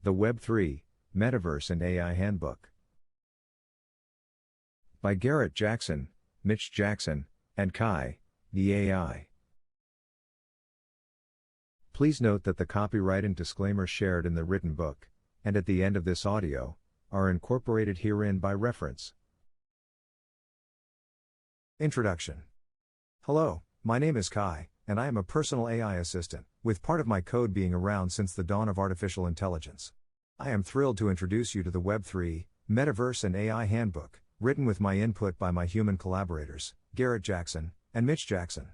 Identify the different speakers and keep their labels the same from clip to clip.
Speaker 1: The Web3, Metaverse and AI Handbook. By Garrett Jackson, Mitch Jackson, and Kai, the AI. Please note that the copyright and disclaimers shared in the written book, and at the end of this audio, are incorporated herein by reference. Introduction. Hello, my name is Kai, and I am a personal AI assistant, with part of my code being around since the dawn of artificial intelligence. I am thrilled to introduce you to the Web3, Metaverse and AI Handbook, written with my input by my human collaborators, Garrett Jackson and Mitch Jackson.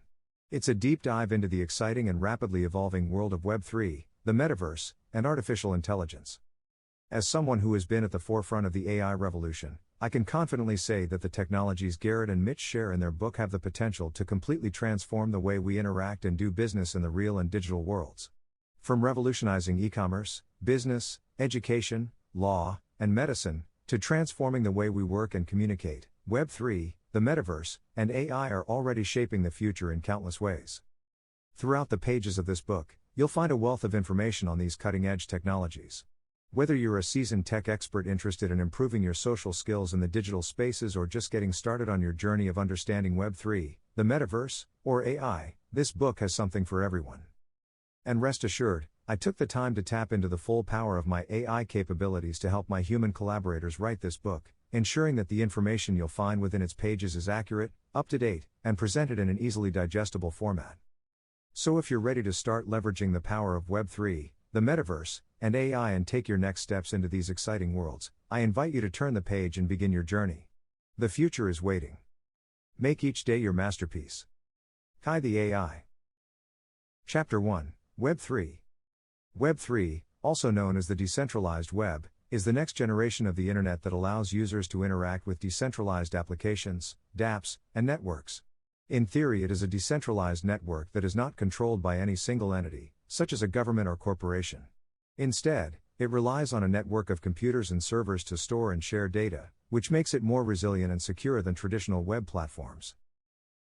Speaker 1: It's a deep dive into the exciting and rapidly evolving world of Web3, the Metaverse, and artificial intelligence. As someone who has been at the forefront of the AI revolution, I can confidently say that the technologies Garrett and Mitch share in their book have the potential to completely transform the way we interact and do business in the real and digital worlds. From revolutionizing e-commerce, business, education, law, and medicine, to transforming the way we work and communicate, Web3, the Metaverse, and AI are already shaping the future in countless ways. Throughout the pages of this book, you'll find a wealth of information on these cutting-edge technologies. Whether you're a seasoned tech expert interested in improving your social skills in the digital spaces or just getting started on your journey of understanding Web3, the Metaverse, or AI, this book has something for everyone. And rest assured, I took the time to tap into the full power of my AI capabilities to help my human collaborators write this book, ensuring that the information you'll find within its pages is accurate, up-to-date, and presented in an easily digestible format. So if you're ready to start leveraging the power of Web3, the Metaverse, and AI and take your next steps into these exciting worlds, I invite you to turn the page and begin your journey. The future is waiting. Make each day your masterpiece. Kai the AI. Chapter 1, Web3. Web3, also known as the decentralized web, is the next generation of the internet that allows users to interact with decentralized applications, dApps, and networks. In theory, it is a decentralized network that is not controlled by any single entity, such as a government or corporation. Instead, it relies on a network of computers and servers to store and share data, which makes it more resilient and secure than traditional web platforms.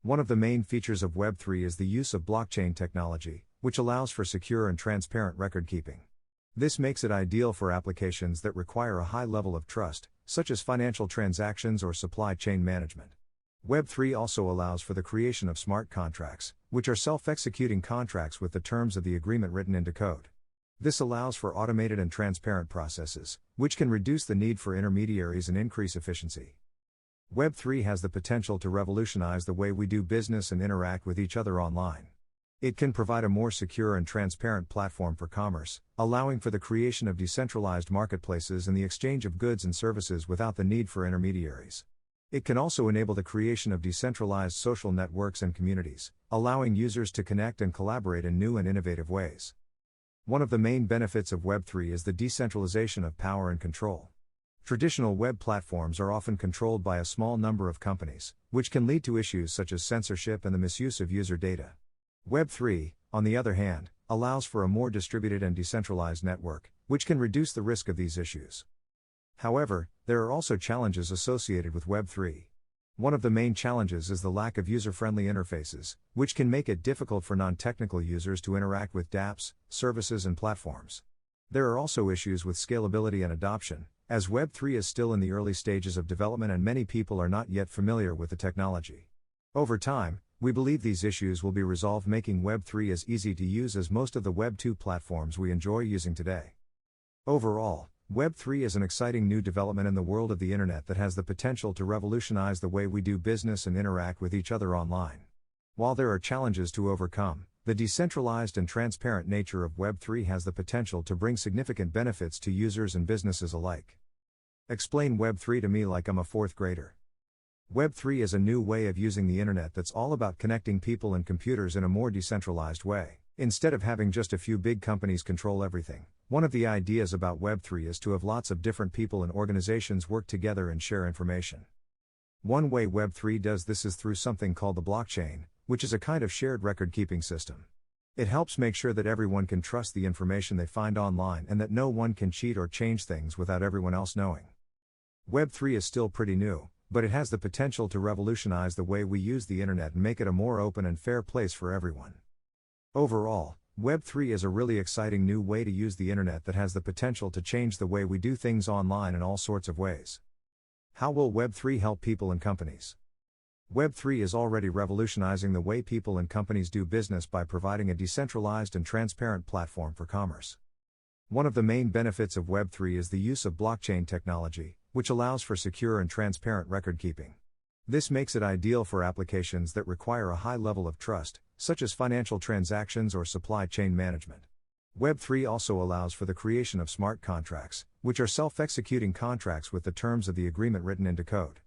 Speaker 1: One of the main features of Web3 is the use of blockchain technology, which allows for secure and transparent record keeping. This makes it ideal for applications that require a high level of trust, such as financial transactions or supply chain management. Web3 also allows for the creation of smart contracts, which are self-executing contracts with the terms of the agreement written into code. This allows for automated and transparent processes, which can reduce the need for intermediaries and increase efficiency. Web3 has the potential to revolutionize the way we do business and interact with each other online. It can provide a more secure and transparent platform for commerce, allowing for the creation of decentralized marketplaces and the exchange of goods and services without the need for intermediaries. It can also enable the creation of decentralized social networks and communities, allowing users to connect and collaborate in new and innovative ways. One of the main benefits of Web3 is the decentralization of power and control. Traditional web platforms are often controlled by a small number of companies, which can lead to issues such as censorship and the misuse of user data. Web3, on the other hand, allows for a more distributed and decentralized network, which can reduce the risk of these issues. However, there are also challenges associated with Web3. One of the main challenges is the lack of user-friendly interfaces, which can make it difficult for non-technical users to interact with dApps, services and platforms. There are also issues with scalability and adoption, as Web3 is still in the early stages of development and many people are not yet familiar with the technology. Over time, we believe these issues will be resolved, making Web3 as easy to use as most of the Web2 platforms we enjoy using today. Overall, Web3 is an exciting new development in the world of the internet that has the potential to revolutionize the way we do business and interact with each other online. While there are challenges to overcome, the decentralized and transparent nature of Web3 has the potential to bring significant benefits to users and businesses alike. Explain Web3 to me like I'm a fourth grader. Web3 is a new way of using the internet that's all about connecting people and computers in a more decentralized way. Instead of having just a few big companies control everything, one of the ideas about Web3 is to have lots of different people and organizations work together and share information. One way Web3 does this is through something called the blockchain, which is a kind of shared record-keeping system. It helps make sure that everyone can trust the information they find online and that no one can cheat or change things without everyone else knowing. Web3 is still pretty new, but it has the potential to revolutionize the way we use the internet and make it a more open and fair place for everyone. Overall, Web3 is a really exciting new way to use the internet that has the potential to change the way we do things online in all sorts of ways. How will Web3 help people and companies? Web3 is already revolutionizing the way people and companies do business by providing a decentralized and transparent platform for commerce. One of the main benefits of Web3 is the use of blockchain technology, which allows for secure and transparent record keeping. This makes it ideal for applications that require a high level of trust, such as financial transactions or supply chain management. Web3 also allows for the creation of smart contracts, which are self-executing contracts with the terms of the agreement written into code.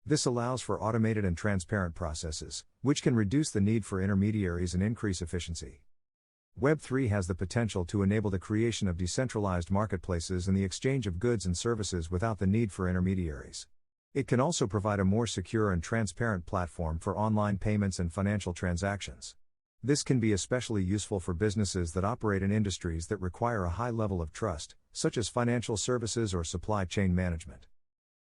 Speaker 1: This allows for automated and transparent processes, which can reduce the need for intermediaries and increase efficiency. Web3 has the potential to enable the creation of decentralized marketplaces and the exchange of goods and services without the need for intermediaries. It can also provide a more secure and transparent platform for online payments and financial transactions. This can be especially useful for businesses that operate in industries that require a high level of trust, such as financial services or supply chain management.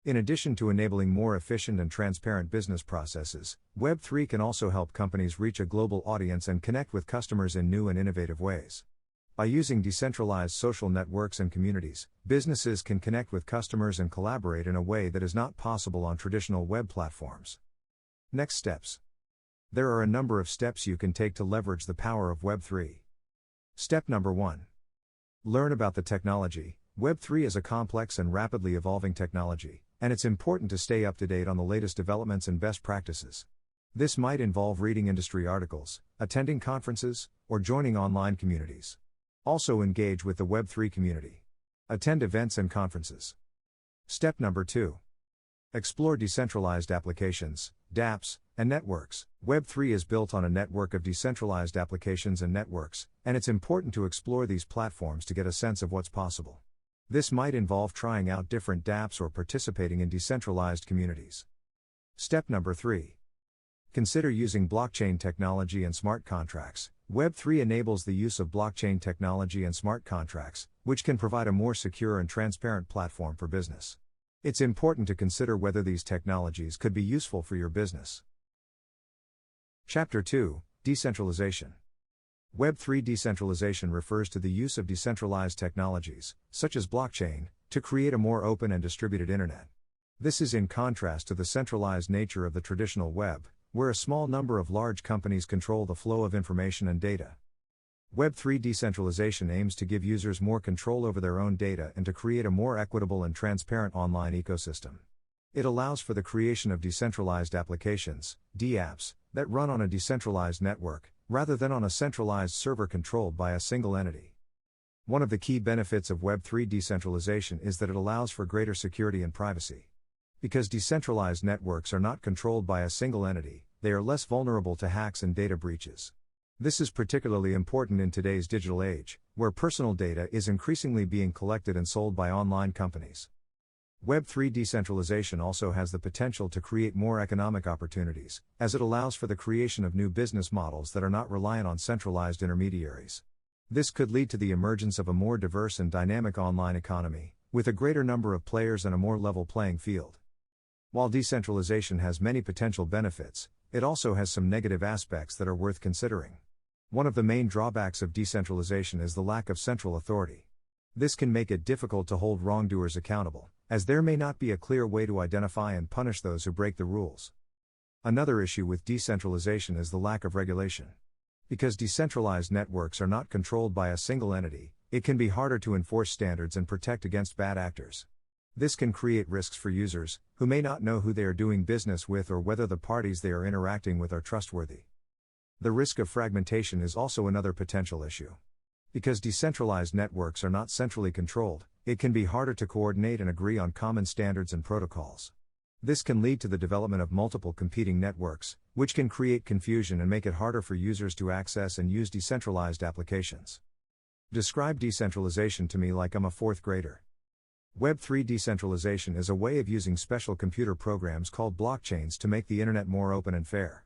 Speaker 1: In addition to enabling more efficient and transparent business processes, Web3 can also help companies reach a global audience and connect with customers in new and innovative ways. By using decentralized social networks and communities, businesses can connect with customers and collaborate in a way that is not possible on traditional web platforms. Next steps. There are a number of steps you can take to leverage the power of Web3. Step number 1. Learn about the technology. Web3 is a complex and rapidly evolving technology, and it's important to stay up to date on the latest developments and best practices. This might involve reading industry articles, attending conferences, or joining online communities. Also engage with the Web3 community. Attend events and conferences. Step number 2. Explore decentralized applications, dApps, and networks. Web3 is built on a network of decentralized applications and networks, and it's important to explore these platforms to get a sense of what's possible. This might involve trying out different dApps or participating in decentralized communities. Step number 3. Consider using blockchain technology and smart contracts. Web3 enables the use of blockchain technology and smart contracts, which can provide a more secure and transparent platform for business. It's important to consider whether these technologies could be useful for your business. Chapter 2: Decentralization. Web3 decentralization refers to the use of decentralized technologies, such as blockchain, to create a more open and distributed internet. This is in contrast to the centralized nature of the traditional web, where a small number of large companies control the flow of information and data. Web3 decentralization aims to give users more control over their own data and to create a more equitable and transparent online ecosystem. It allows for the creation of decentralized applications, dApps, that run on a decentralized network, rather than on a centralized server controlled by a single entity. One of the key benefits of Web3 decentralization is that it allows for greater security and privacy. Because decentralized networks are not controlled by a single entity, they are less vulnerable to hacks and data breaches. This is particularly important in today's digital age, where personal data is increasingly being collected and sold by online companies. Web3 decentralization also has the potential to create more economic opportunities, as it allows for the creation of new business models that are not reliant on centralized intermediaries. This could lead to the emergence of a more diverse and dynamic online economy, with a greater number of players and a more level playing field. While decentralization has many potential benefits, it also has some negative aspects that are worth considering. One of the main drawbacks of decentralization is the lack of central authority. This can make it difficult to hold wrongdoers accountable, as there may not be a clear way to identify and punish those who break the rules. Another issue with decentralization is the lack of regulation. Because decentralized networks are not controlled by a single entity, it can be harder to enforce standards and protect against bad actors. This can create risks for users, who may not know who they are doing business with or whether the parties they are interacting with are trustworthy. The risk of fragmentation is also another potential issue. Because decentralized networks are not centrally controlled, it can be harder to coordinate and agree on common standards and protocols. This can lead to the development of multiple competing networks, which can create confusion and make it harder for users to access and use decentralized applications. Describe decentralization to me like I'm a fourth grader. Web3 decentralization is a way of using special computer programs called blockchains to make the internet more open and fair.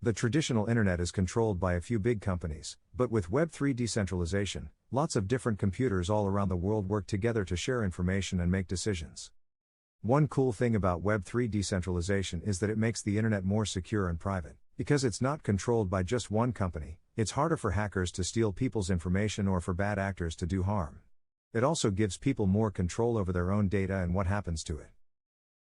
Speaker 1: The traditional internet is controlled by a few big companies, but with Web3 decentralization, lots of different computers all around the world work together to share information and make decisions. One cool thing about Web3 decentralization is that it makes the internet more secure and private. Because it's not controlled by just one company, it's harder for hackers to steal people's information or for bad actors to do harm. It also gives people more control over their own data and what happens to it.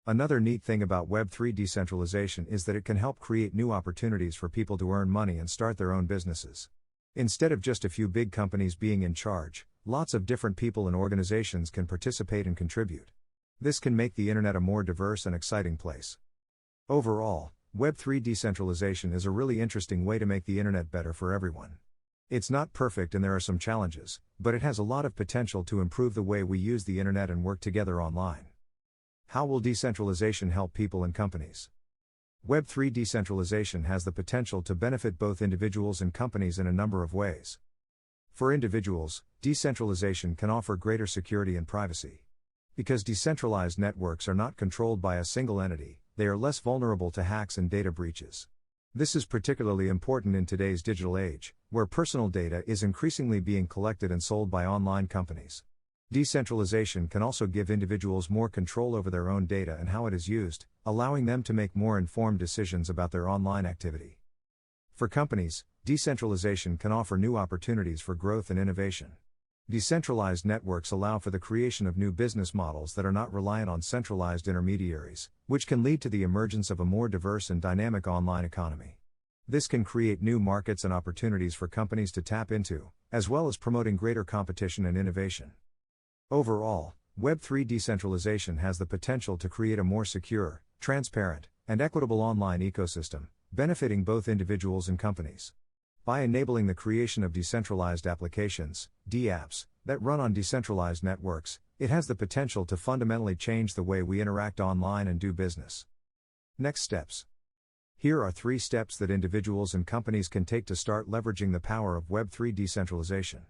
Speaker 1: Another neat thing about Web3 decentralization is that it can help create new opportunities for people to earn money and start their own businesses. Instead of just a few big companies being in charge, lots of different people and organizations can participate and contribute. This can make the internet a more diverse and exciting place. Overall, Web3 decentralization is a really interesting way to make the internet better for everyone. It's not perfect and there are some challenges, but it has a lot of potential to improve the way we use the internet and work together online. How will decentralization help people and companies? Web3 decentralization has the potential to benefit both individuals and companies in a number of ways. For individuals, decentralization can offer greater security and privacy. Because decentralized networks are not controlled by a single entity, they are less vulnerable to hacks and data breaches. This is particularly important in today's digital age, where personal data is increasingly being collected and sold by online companies. Decentralization can also give individuals more control over their own data and how it is used, allowing them to make more informed decisions about their online activity. For companies, decentralization can offer new opportunities for growth and innovation. Decentralized networks allow for the creation of new business models that are not reliant on centralized intermediaries, which can lead to the emergence of a more diverse and dynamic online economy. This can create new markets and opportunities for companies to tap into, as well as promoting greater competition and innovation. Overall, Web3 decentralization has the potential to create a more secure, transparent, and equitable online ecosystem, benefiting both individuals and companies. By enabling the creation of decentralized applications, DApps, that run on decentralized networks, it has the potential to fundamentally change the way we interact online and do business. Next steps. Here are 3 steps that individuals and companies can take to start leveraging the power of Web3 decentralization.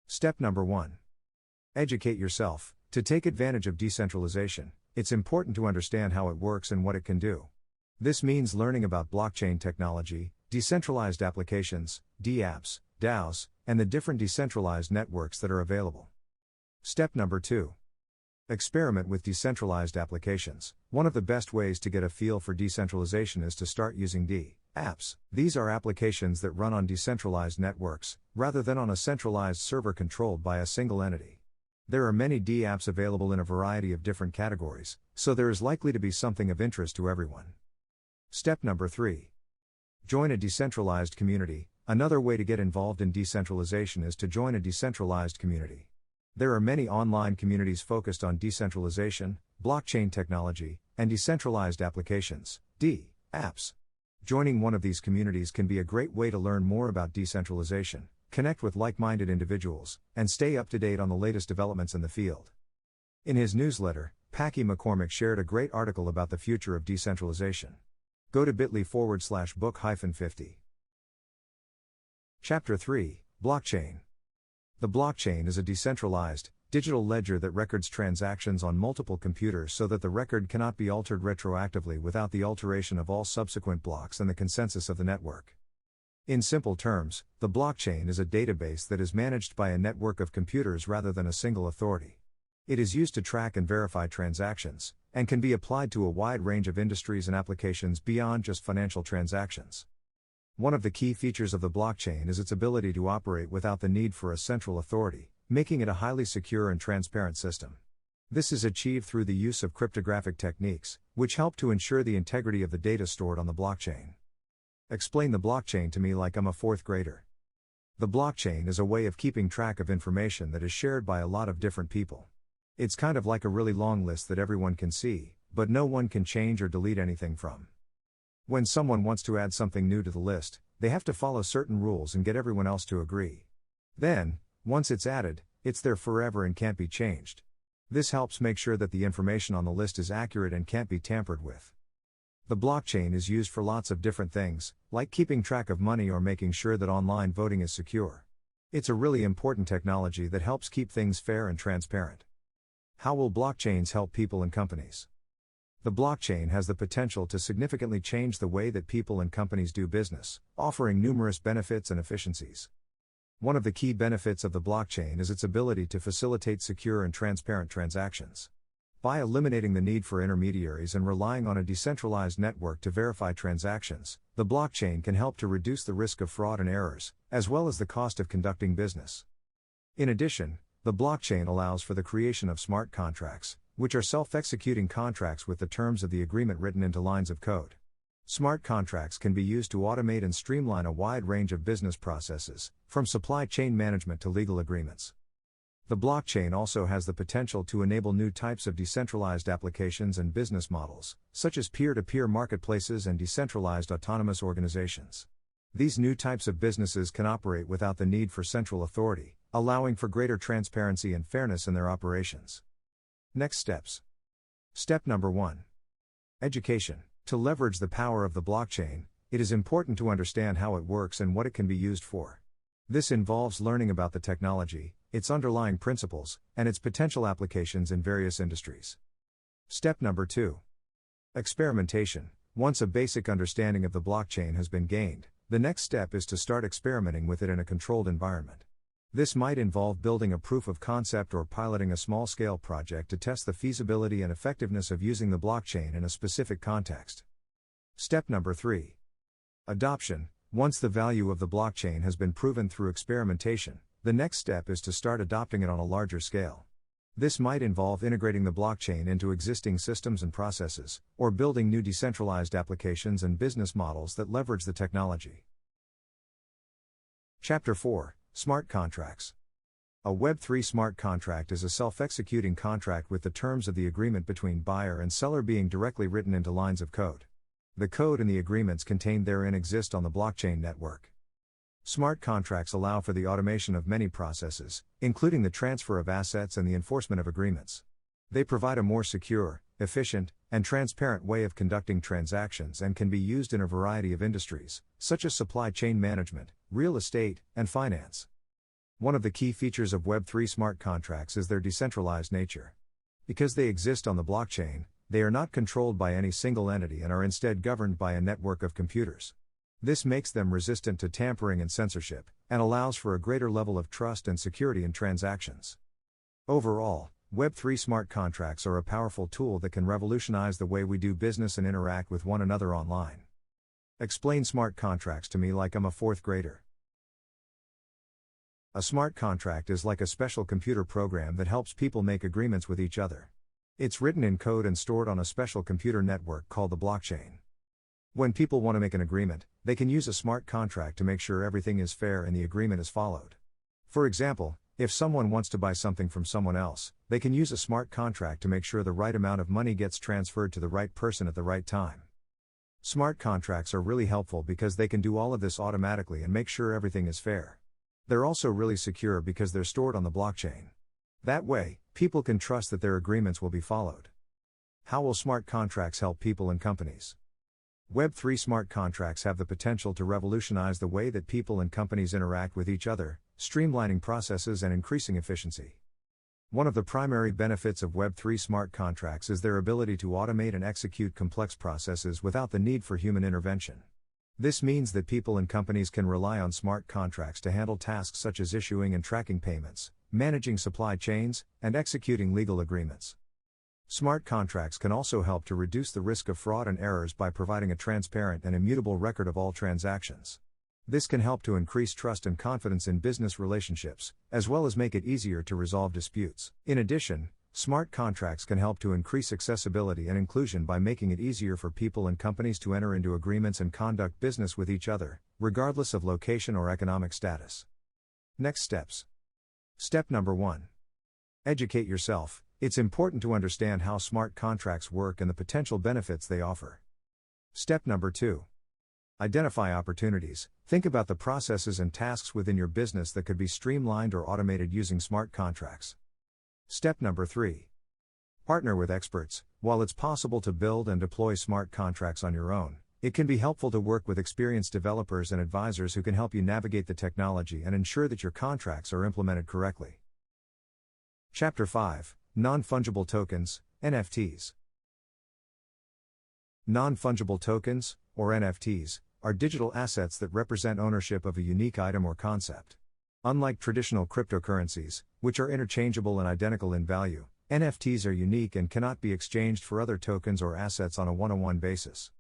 Speaker 1: Step number 1. Educate yourself. To take advantage of decentralization, it's important to understand how it works and what it can do. This means learning about blockchain technology, decentralized applications, DApps, DAOs, and the different decentralized networks that are available. Step number 2. Experiment with decentralized applications. One of the best ways to get a feel for decentralization is to start using DApps. These are applications that run on decentralized networks, rather than on a centralized server controlled by a single entity. There are many DApps available in a variety of different categories, so there is likely to be something of interest to everyone. Step number 3. Join a decentralized community. Another way to get involved in decentralization is to join a decentralized community. There are many online communities focused on decentralization, blockchain technology, and decentralized applications, DApps. Joining one of these communities can be a great way to learn more about decentralization, connect with like-minded individuals, and stay up to date on the latest developments in the field. In his newsletter, Packy McCormick shared a great article about the future of decentralization. Go to bit.ly/book-50. Chapter 3, Blockchain. The blockchain is a decentralized, digital ledger that records transactions on multiple computers so that the record cannot be altered retroactively without the alteration of all subsequent blocks and the consensus of the network. In simple terms, the blockchain is a database that is managed by a network of computers rather than a single authority. It is used to track and verify transactions, and can be applied to a wide range of industries and applications beyond just financial transactions. One of the key features of the blockchain is its ability to operate without the need for a central authority, making it a highly secure and transparent system. This is achieved through the use of cryptographic techniques, which help to ensure the integrity of the data stored on the blockchain. Explain the blockchain to me like I'm a 4th grader. The blockchain is a way of keeping track of information that is shared by a lot of different people. It's kind of like a really long list that everyone can see, but no one can change or delete anything from. When someone wants to add something new to the list, they have to follow certain rules and get everyone else to agree. Then, once it's added, it's there forever and can't be changed. This helps make sure that the information on the list is accurate and can't be tampered with. The blockchain is used for lots of different things, like keeping track of money or making sure that online voting is secure. It's a really important technology that helps keep things fair and transparent. How will blockchains help people and companies? The blockchain has the potential to significantly change the way that people and companies do business, offering numerous benefits and efficiencies. One of the key benefits of the blockchain is its ability to facilitate secure and transparent transactions. By eliminating the need for intermediaries and relying on a decentralized network to verify transactions, the blockchain can help to reduce the risk of fraud and errors, as well as the cost of conducting business. In addition, the blockchain allows for the creation of smart contracts, which are self-executing contracts with the terms of the agreement written into lines of code. Smart contracts can be used to automate and streamline a wide range of business processes, from supply chain management to legal agreements. The blockchain also has the potential to enable new types of decentralized applications and business models, such as peer-to-peer marketplaces and decentralized autonomous organizations. These new types of businesses can operate without the need for central authority, allowing for greater transparency and fairness in their operations. Next steps. Step number 1. Education. To leverage the power of the blockchain, it is important to understand how it works and what it can be used for. This involves learning about the technology, its underlying principles, and its potential applications in various industries. Step number 2. Experimentation. Once a basic understanding of the blockchain has been gained, the next step is to start experimenting with it in a controlled environment. This might involve building a proof of concept or piloting a small-scale project to test the feasibility and effectiveness of using the blockchain in a specific context. Step number 3. Adoption. Once the value of the blockchain has been proven through experimentation, the next step is to start adopting it on a larger scale. This might involve integrating the blockchain into existing systems and processes, or building new decentralized applications and business models that leverage the technology. Chapter 4. Smart Contracts. A Web3 smart contract is a self-executing contract with the terms of the agreement between buyer and seller being directly written into lines of code. The code and the agreements contained therein exist on the blockchain network. Smart contracts allow for the automation of many processes, including the transfer of assets and the enforcement of agreements. They provide a more secure, efficient, and transparent way of conducting transactions and can be used in a variety of industries, such as supply chain management, real estate, and finance. One of the key features of Web3 smart contracts is their decentralized nature. Because they exist on the blockchain, they are not controlled by any single entity and are instead governed by a network of computers. This makes them resistant to tampering and censorship, and allows for a greater level of trust and security in transactions. Overall, Web3 smart contracts are a powerful tool that can revolutionize the way we do business and interact with one another online. Explain smart contracts to me like I'm a fourth grader. A smart contract is like a special computer program that helps people make agreements with each other. It's written in code and stored on a special computer network called the blockchain. When people want to make an agreement, they can use a smart contract to make sure everything is fair and the agreement is followed. For example, if someone wants to buy something from someone else, they can use a smart contract to make sure the right amount of money gets transferred to the right person at the right time. Smart contracts are really helpful because they can do all of this automatically and make sure everything is fair. They're also really secure because they're stored on the blockchain. That way, people can trust that their agreements will be followed. How will smart contracts help people and companies? Web3 smart contracts have the potential to revolutionize the way that people and companies interact with each other, streamlining processes and increasing efficiency. One of the primary benefits of Web3 smart contracts is their ability to automate and execute complex processes without the need for human intervention. This means that people and companies can rely on smart contracts to handle tasks such as issuing and tracking payments, managing supply chains, and executing legal agreements. Smart contracts can also help to reduce the risk of fraud and errors by providing a transparent and immutable record of all transactions. This can help to increase trust and confidence in business relationships, as well as make it easier to resolve disputes. In addition, smart contracts can help to increase accessibility and inclusion by making it easier for people and companies to enter into agreements and conduct business with each other, regardless of location or economic status. Next steps. Step number 1. Educate yourself. It's important to understand how smart contracts work and the potential benefits they offer. Step number 2. Identify opportunities. Think about the processes and tasks within your business that could be streamlined or automated using smart contracts. Step number 3. Partner with experts. While it's possible to build and deploy smart contracts on your own, it can be helpful to work with experienced developers and advisors who can help you navigate the technology and ensure that your contracts are implemented correctly. Chapter 5. Non-fungible tokens, NFTs. Non-fungible tokens, or NFTs, are digital assets that represent ownership of a unique item or concept. Unlike traditional cryptocurrencies, which are interchangeable and identical in value, NFTs are unique and cannot be exchanged for other tokens or assets on a one-on-one basis.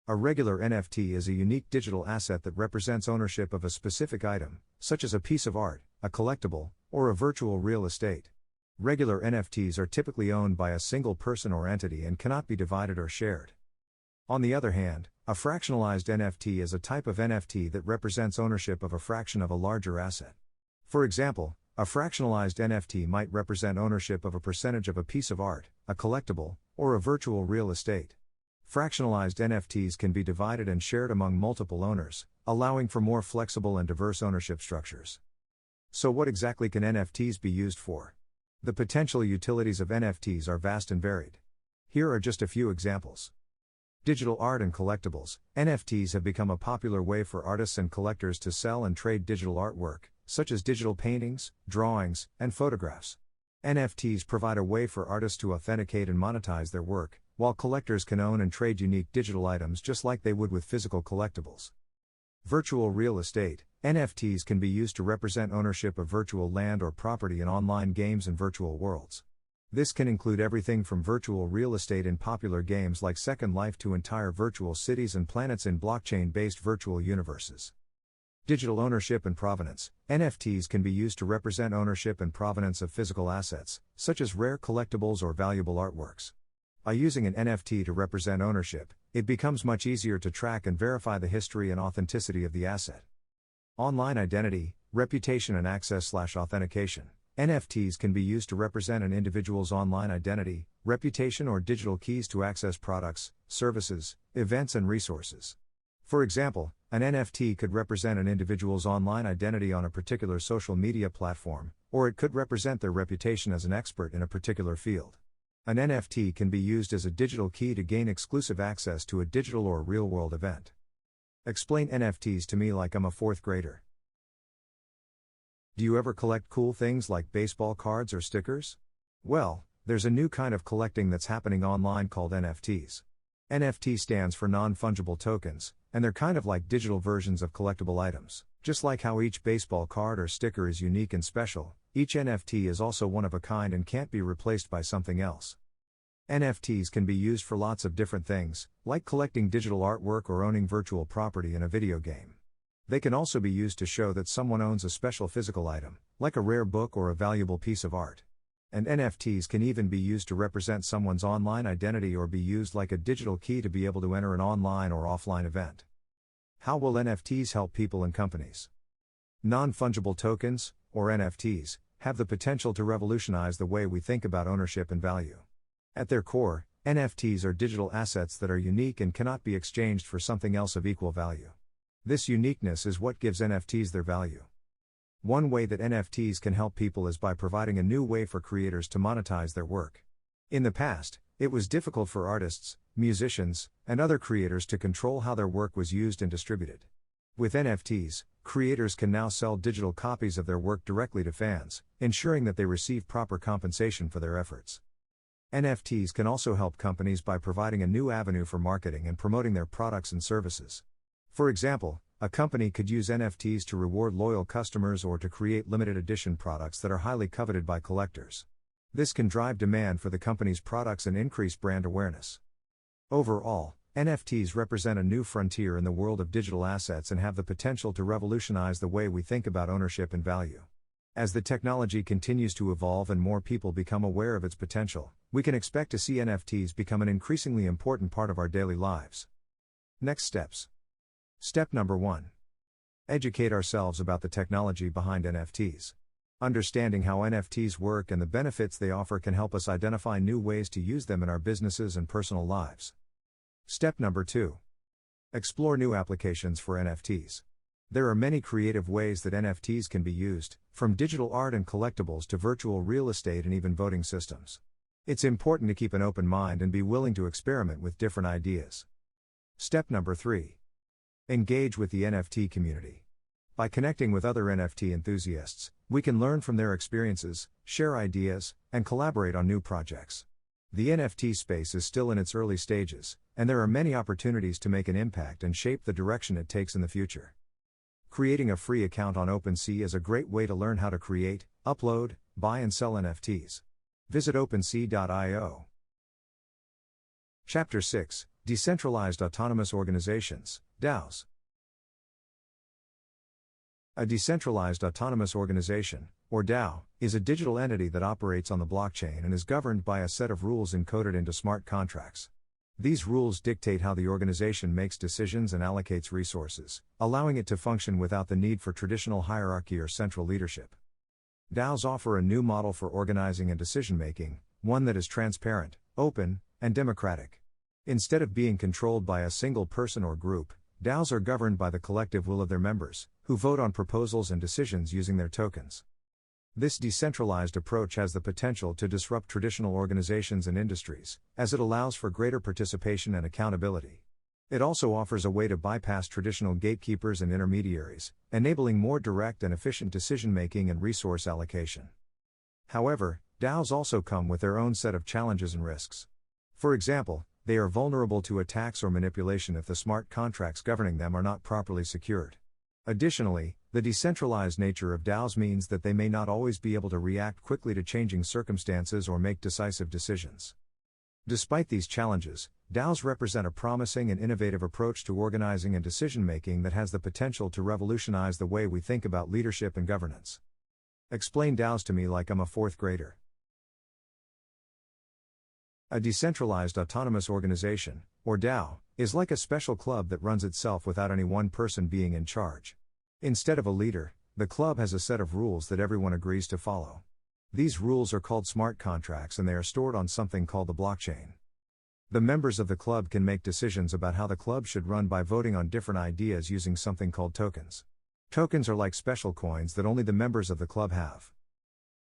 Speaker 1: A regular NFT is a unique digital asset that represents ownership of a specific item, such as a piece of art, a collectible, or a virtual real estate. Regular NFTs are typically owned by a single person or entity and cannot be divided or shared. On the other hand, a fractionalized NFT is a type of NFT that represents ownership of a fraction of a larger asset. For example, a fractionalized NFT might represent ownership of a percentage of a piece of art, a collectible, or a virtual real estate. Fractionalized NFTs can be divided and shared among multiple owners, allowing for more flexible and diverse ownership structures. So what exactly can NFTs be used for? The potential utilities of NFTs are vast and varied. Here are just a few examples. Digital art and collectibles. NFTs have become a popular way for artists and collectors to sell and trade digital artwork, such as digital paintings, drawings, and photographs. NFTs provide a way for artists to authenticate and monetize their work, while collectors can own and trade unique digital items just like they would with physical collectibles. Virtual real estate. NFTs can be used to represent ownership of virtual land or property in online games and virtual worlds. This can include everything from virtual real estate in popular games like Second Life to entire virtual cities and planets in blockchain-based virtual universes. Digital ownership and provenance. NFTs can be used to represent ownership and provenance of physical assets, such as rare collectibles or valuable artworks. By using an NFT to represent ownership, it becomes much easier to track and verify the history and authenticity of the asset. Online identity, reputation and access/authentication. NFTs can be used to represent an individual's online identity, reputation or digital keys to access products, services, events and resources. For example, an NFT could represent an individual's online identity on a particular social media platform, or it could represent their reputation as an expert in a particular field. An NFT can be used as a digital key to gain exclusive access to a digital or real-world event. Explain NFTs to me like I'm a fourth grader. Do you ever collect cool things like baseball cards or stickers? Well, there's a new kind of collecting that's happening online called NFTs. NFT stands for non-fungible tokens, and they're kind of like digital versions of collectible items. Just like how each baseball card or sticker is unique and special, each NFT is also one of a kind and can't be replaced by something else. NFTs can be used for lots of different things, like collecting digital artwork or owning virtual property in a video game. They can also be used to show that someone owns a special physical item, like a rare book or a valuable piece of art. And NFTs can even be used to represent someone's online identity or be used like a digital key to be able to enter an online or offline event. How will NFTs help people and companies? Non-fungible tokens, or NFTs, have the potential to revolutionize the way we think about ownership and value. At their core, NFTs are digital assets that are unique and cannot be exchanged for something else of equal value. This uniqueness is what gives NFTs their value. One way that NFTs can help people is by providing a new way for creators to monetize their work. In the past, it was difficult for artists, musicians, and other creators to control how their work was used and distributed. With NFTs, creators can now sell digital copies of their work directly to fans, ensuring that they receive proper compensation for their efforts. NFTs can also help companies by providing a new avenue for marketing and promoting their products and services. For example, a company could use NFTs to reward loyal customers or to create limited edition products that are highly coveted by collectors. This can drive demand for the company's products and increase brand awareness. Overall, NFTs represent a new frontier in the world of digital assets and have the potential to revolutionize the way we think about ownership and value. As the technology continues to evolve and more people become aware of its potential, we can expect to see NFTs become an increasingly important part of our daily lives. Next steps. Step number 1. Educate ourselves about the technology behind NFTs. Understanding how NFTs work and the benefits they offer can help us identify new ways to use them in our businesses and personal lives. Step number 2. Explore new applications for NFTs. There are many creative ways that NFTs can be used, from digital art and collectibles to virtual real estate and even voting systems. It's important to keep an open mind and be willing to experiment with different ideas. Step number 3. Engage with the NFT community. By connecting with other NFT enthusiasts, we can learn from their experiences, share ideas, and collaborate on new projects. The NFT space is still in its early stages, and there are many opportunities to make an impact and shape the direction it takes in the future. Creating a free account on OpenSea is a great way to learn how to create, upload, buy and sell NFTs. Visit OpenSea.io. Chapter 6, Decentralized Autonomous Organizations, DAOs. A decentralized autonomous organization, or DAO, is a digital entity that operates on the blockchain and is governed by a set of rules encoded into smart contracts. These rules dictate how the organization makes decisions and allocates resources, allowing it to function without the need for traditional hierarchy or central leadership. DAOs offer a new model for organizing and decision-making, one that is transparent, open, and democratic. Instead of being controlled by a single person or group, DAOs are governed by the collective will of their members, who vote on proposals and decisions using their tokens. This decentralized approach has the potential to disrupt traditional organizations and industries, as it allows for greater participation and accountability. It also offers a way to bypass traditional gatekeepers and intermediaries, enabling more direct and efficient decision-making and resource allocation. However, DAOs also come with their own set of challenges and risks. For example, they are vulnerable to attacks or manipulation if the smart contracts governing them are not properly secured. Additionally, the decentralized nature of DAOs means that they may not always be able to react quickly to changing circumstances or make decisive decisions. Despite these challenges, DAOs represent a promising and innovative approach to organizing and decision-making that has the potential to revolutionize the way we think about leadership and governance. Explain DAOs to me like I'm a fourth grader. A decentralized autonomous organization, or DAO, is like a special club that runs itself without any one person being in charge. Instead of a leader, the club has a set of rules that everyone agrees to follow. These rules are called smart contracts and they are stored on something called the blockchain. The members of the club can make decisions about how the club should run by voting on different ideas using something called tokens. Tokens are like special coins that only the members of the club have.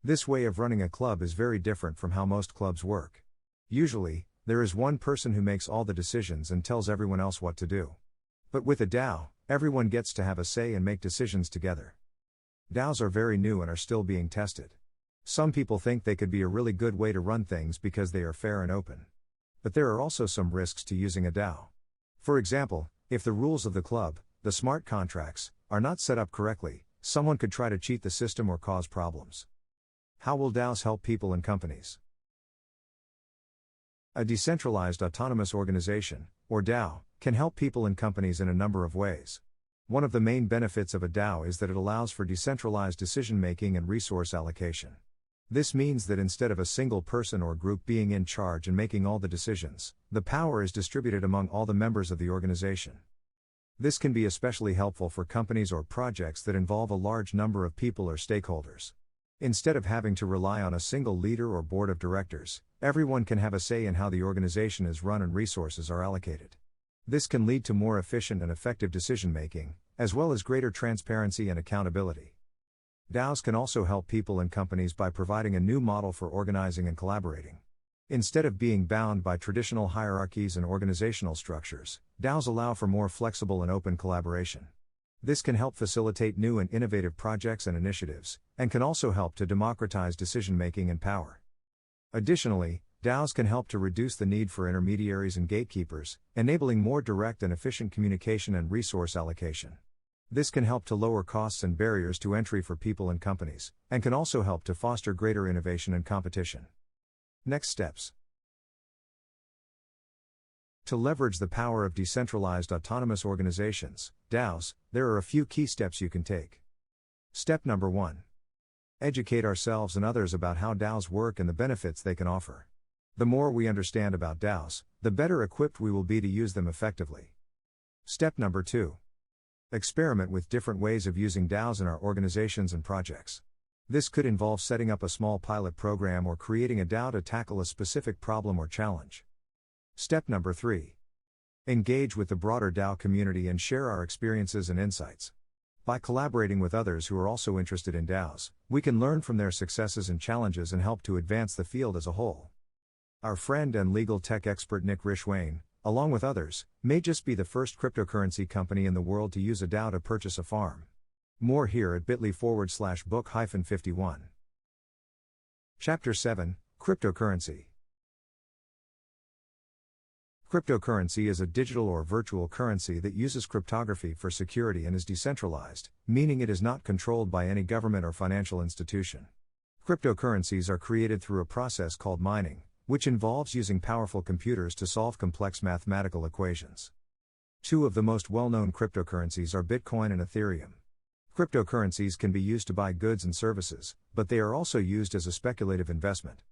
Speaker 1: This way of running a club is very different from how most clubs work. Usually, there is one person who makes all the decisions and tells everyone else what to do. But with a DAO, everyone gets to have a say and make decisions together. DAOs are very new and are still being tested. Some people think they could be a really good way to run things because they are fair and open. But there are also some risks to using a DAO. For example, if the rules of the club, the smart contracts, are not set up correctly, someone could try to cheat the system or cause problems. How will DAOs help people and companies? A decentralized autonomous organization, or DAO, can help people and companies in a number of ways. One of the main benefits of a DAO is that it allows for decentralized decision-making and resource allocation. This means that instead of a single person or group being in charge and making all the decisions, the power is distributed among all the members of the organization. This can be especially helpful for companies or projects that involve a large number of people or stakeholders. Instead of having to rely on a single leader or board of directors, everyone can have a say in how the organization is run and resources are allocated. This can lead to more efficient and effective decision-making, as well as greater transparency and accountability. DAOs can also help people and companies by providing a new model for organizing and collaborating. Instead of being bound by traditional hierarchies and organizational structures, DAOs allow for more flexible and open collaboration. This can help facilitate new and innovative projects and initiatives, and can also help to democratize decision-making and power. Additionally, DAOs can help to reduce the need for intermediaries and gatekeepers, enabling more direct and efficient communication and resource allocation. This can help to lower costs and barriers to entry for people and companies, and can also help to foster greater innovation and competition. Next steps. To leverage the power of decentralized autonomous organizations, DAOs, there are a few key steps you can take. Step number 1. Educate ourselves and others about how DAOs work and the benefits they can offer. The more we understand about DAOs, the better equipped we will be to use them effectively. Step number 2. Experiment with different ways of using DAOs in our organizations and projects. This could involve setting up a small pilot program or creating a DAO to tackle a specific problem or challenge. Step number 3. Engage with the broader DAO community and share our experiences and insights. By collaborating with others who are also interested in DAOs, we can learn from their successes and challenges and help to advance the field as a whole. Our friend and legal tech expert Nick Rishwain, along with others, may just be the first cryptocurrency company in the world to use a DAO to purchase a farm. More here at bit.ly/book-51. Chapter 7, Cryptocurrency. Cryptocurrency is a digital or virtual currency that uses cryptography for security and is decentralized, meaning it is not controlled by any government or financial institution. Cryptocurrencies are created through a process called mining, which involves using powerful computers to solve complex mathematical equations. Two of the most well-known cryptocurrencies are Bitcoin and Ethereum. Cryptocurrencies can be used to buy goods and services, but they are also used as a speculative investment.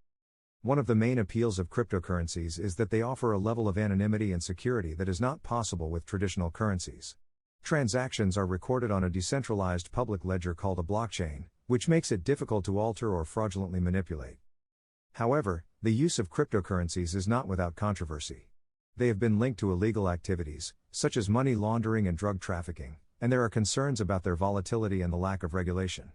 Speaker 1: One of the main appeals of cryptocurrencies is that they offer a level of anonymity and security that is not possible with traditional currencies. Transactions are recorded on a decentralized public ledger called a blockchain, which makes it difficult to alter or fraudulently manipulate. However, the use of cryptocurrencies is not without controversy. They have been linked to illegal activities, such as money laundering and drug trafficking, and there are concerns about their volatility and the lack of regulation.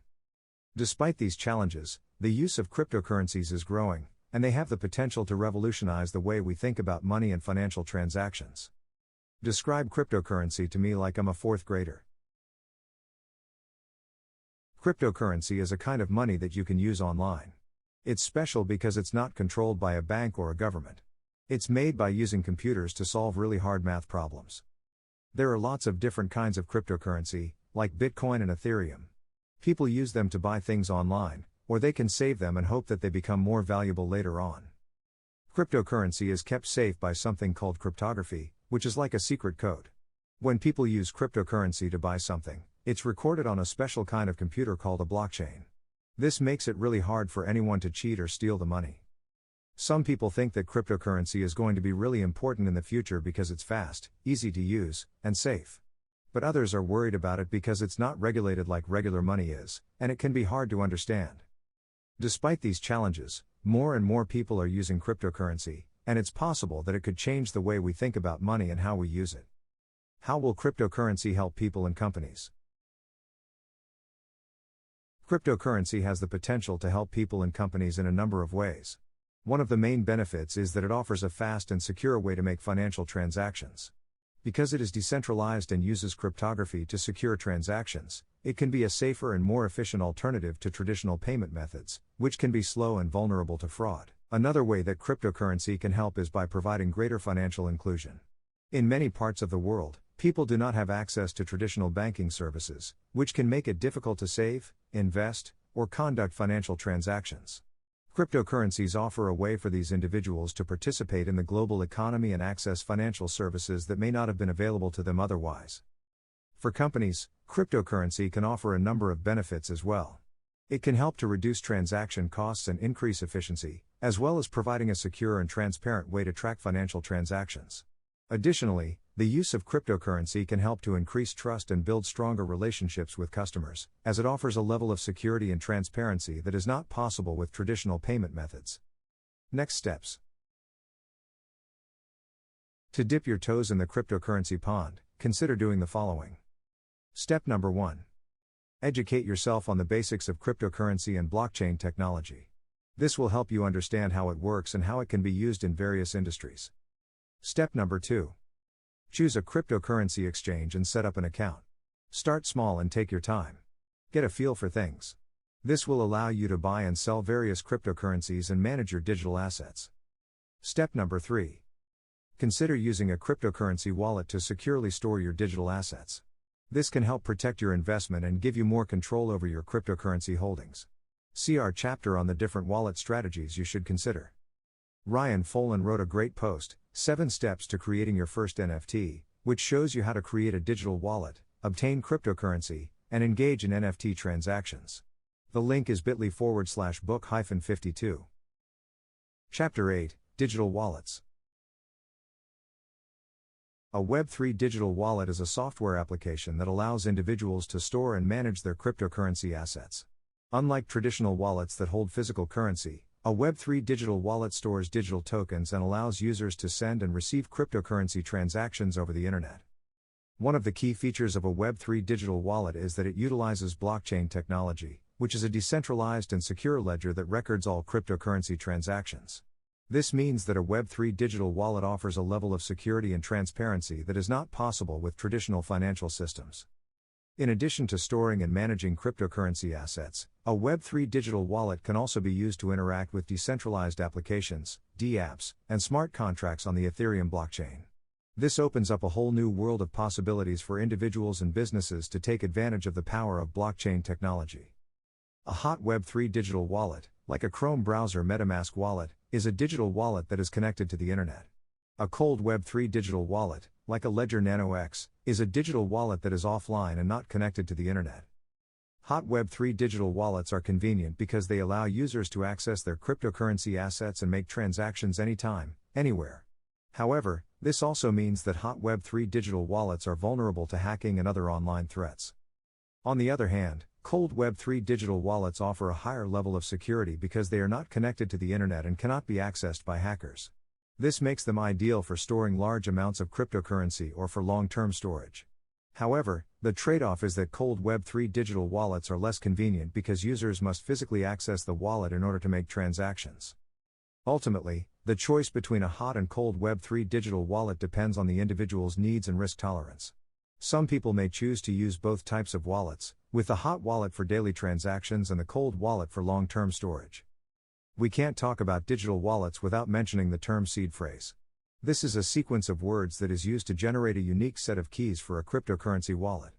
Speaker 1: Despite these challenges, the use of cryptocurrencies is growing, and they have the potential to revolutionize the way we think about money and financial transactions. Describe cryptocurrency to me like I'm a fourth grader. Cryptocurrency is a kind of money that you can use online. It's special because it's not controlled by a bank or a government. It's made by using computers to solve really hard math problems. There are lots of different kinds of cryptocurrency, like Bitcoin and Ethereum. People use them to buy things online, or they can save them and hope that they become more valuable later on. Cryptocurrency is kept safe by something called cryptography, which is like a secret code. When people use cryptocurrency to buy something, it's recorded on a special kind of computer called a blockchain. This makes it really hard for anyone to cheat or steal the money. Some people think that cryptocurrency is going to be really important in the future because it's fast, easy to use, and safe. But others are worried about it because it's not regulated like regular money is, and it can be hard to understand. Despite these challenges, more and more people are using cryptocurrency, and it's possible that it could change the way we think about money and how we use it. How will cryptocurrency help people and companies? Cryptocurrency has the potential to help people and companies in a number of ways. One of the main benefits is that it offers a fast and secure way to make financial transactions. Because it is decentralized and uses cryptography to secure transactions, it can be a safer and more efficient alternative to traditional payment methods, which can be slow and vulnerable to fraud. Another way that cryptocurrency can help is by providing greater financial inclusion. In many parts of the world, people do not have access to traditional banking services, which can make it difficult to save, invest, or conduct financial transactions. Cryptocurrencies offer a way for these individuals to participate in the global economy and access financial services that may not have been available to them otherwise. For companies, cryptocurrency can offer a number of benefits as well. It can help to reduce transaction costs and increase efficiency, as well as providing a secure and transparent way to track financial transactions. Additionally, the use of cryptocurrency can help to increase trust and build stronger relationships with customers, as it offers a level of security and transparency that is not possible with traditional payment methods. Next steps. To dip your toes in the cryptocurrency pond, consider doing the following. Step number 1. Educate yourself on the basics of cryptocurrency and blockchain technology. This will help you understand how it works and how it can be used in various industries. Step number 2. Choose a cryptocurrency exchange and set up an account. Start small and take your time. Get a feel for things. This will allow you to buy and sell various cryptocurrencies and manage your digital assets. Step number 3. Consider using a cryptocurrency wallet to securely store your digital assets. This can help protect your investment and give you more control over your cryptocurrency holdings. See our chapter on the different wallet strategies you should consider. Ryan Folan wrote a great post, 7 Steps to Creating Your First NFT, which shows you how to create a digital wallet, obtain cryptocurrency, and engage in NFT transactions. The link is bit.ly/book-52. Chapter 8, Digital Wallets. A Web3 digital wallet is a software application that allows individuals to store and manage their cryptocurrency assets. Unlike traditional wallets that hold physical currency, a Web3 digital wallet stores digital tokens and allows users to send and receive cryptocurrency transactions over the internet. One of the key features of a Web3 digital wallet is that it utilizes blockchain technology, which is a decentralized and secure ledger that records all cryptocurrency transactions. This means that a Web3 digital wallet offers a level of security and transparency that is not possible with traditional financial systems. In addition to storing and managing cryptocurrency assets, a Web3 digital wallet can also be used to interact with decentralized applications, DApps, and smart contracts on the Ethereum blockchain. This opens up a whole new world of possibilities for individuals and businesses to take advantage of the power of blockchain technology. A hot Web3 digital wallet, like a Chrome browser MetaMask wallet, is a digital wallet that is connected to the internet. A cold Web3 digital wallet, like a Ledger Nano X, is a digital wallet that is offline and not connected to the internet. Hot Web3 digital wallets are convenient because they allow users to access their cryptocurrency assets and make transactions anytime, anywhere. However, this also means that hot Web3 digital wallets are vulnerable to hacking and other online threats. On the other hand, cold Web3 digital wallets offer a higher level of security because they are not connected to the internet and cannot be accessed by hackers. This makes them ideal for storing large amounts of cryptocurrency or for long-term storage. However, the trade-off is that cold Web3 digital wallets are less convenient because users must physically access the wallet in order to make transactions. Ultimately, the choice between a hot and cold Web3 digital wallet depends on the individual's needs and risk tolerance. Some people may choose to use both types of wallets, with the hot wallet for daily transactions and the cold wallet for long-term storage. We can't talk about digital wallets without mentioning the term seed phrase. This is a sequence of words that is used to generate a unique set of keys for a cryptocurrency wallet.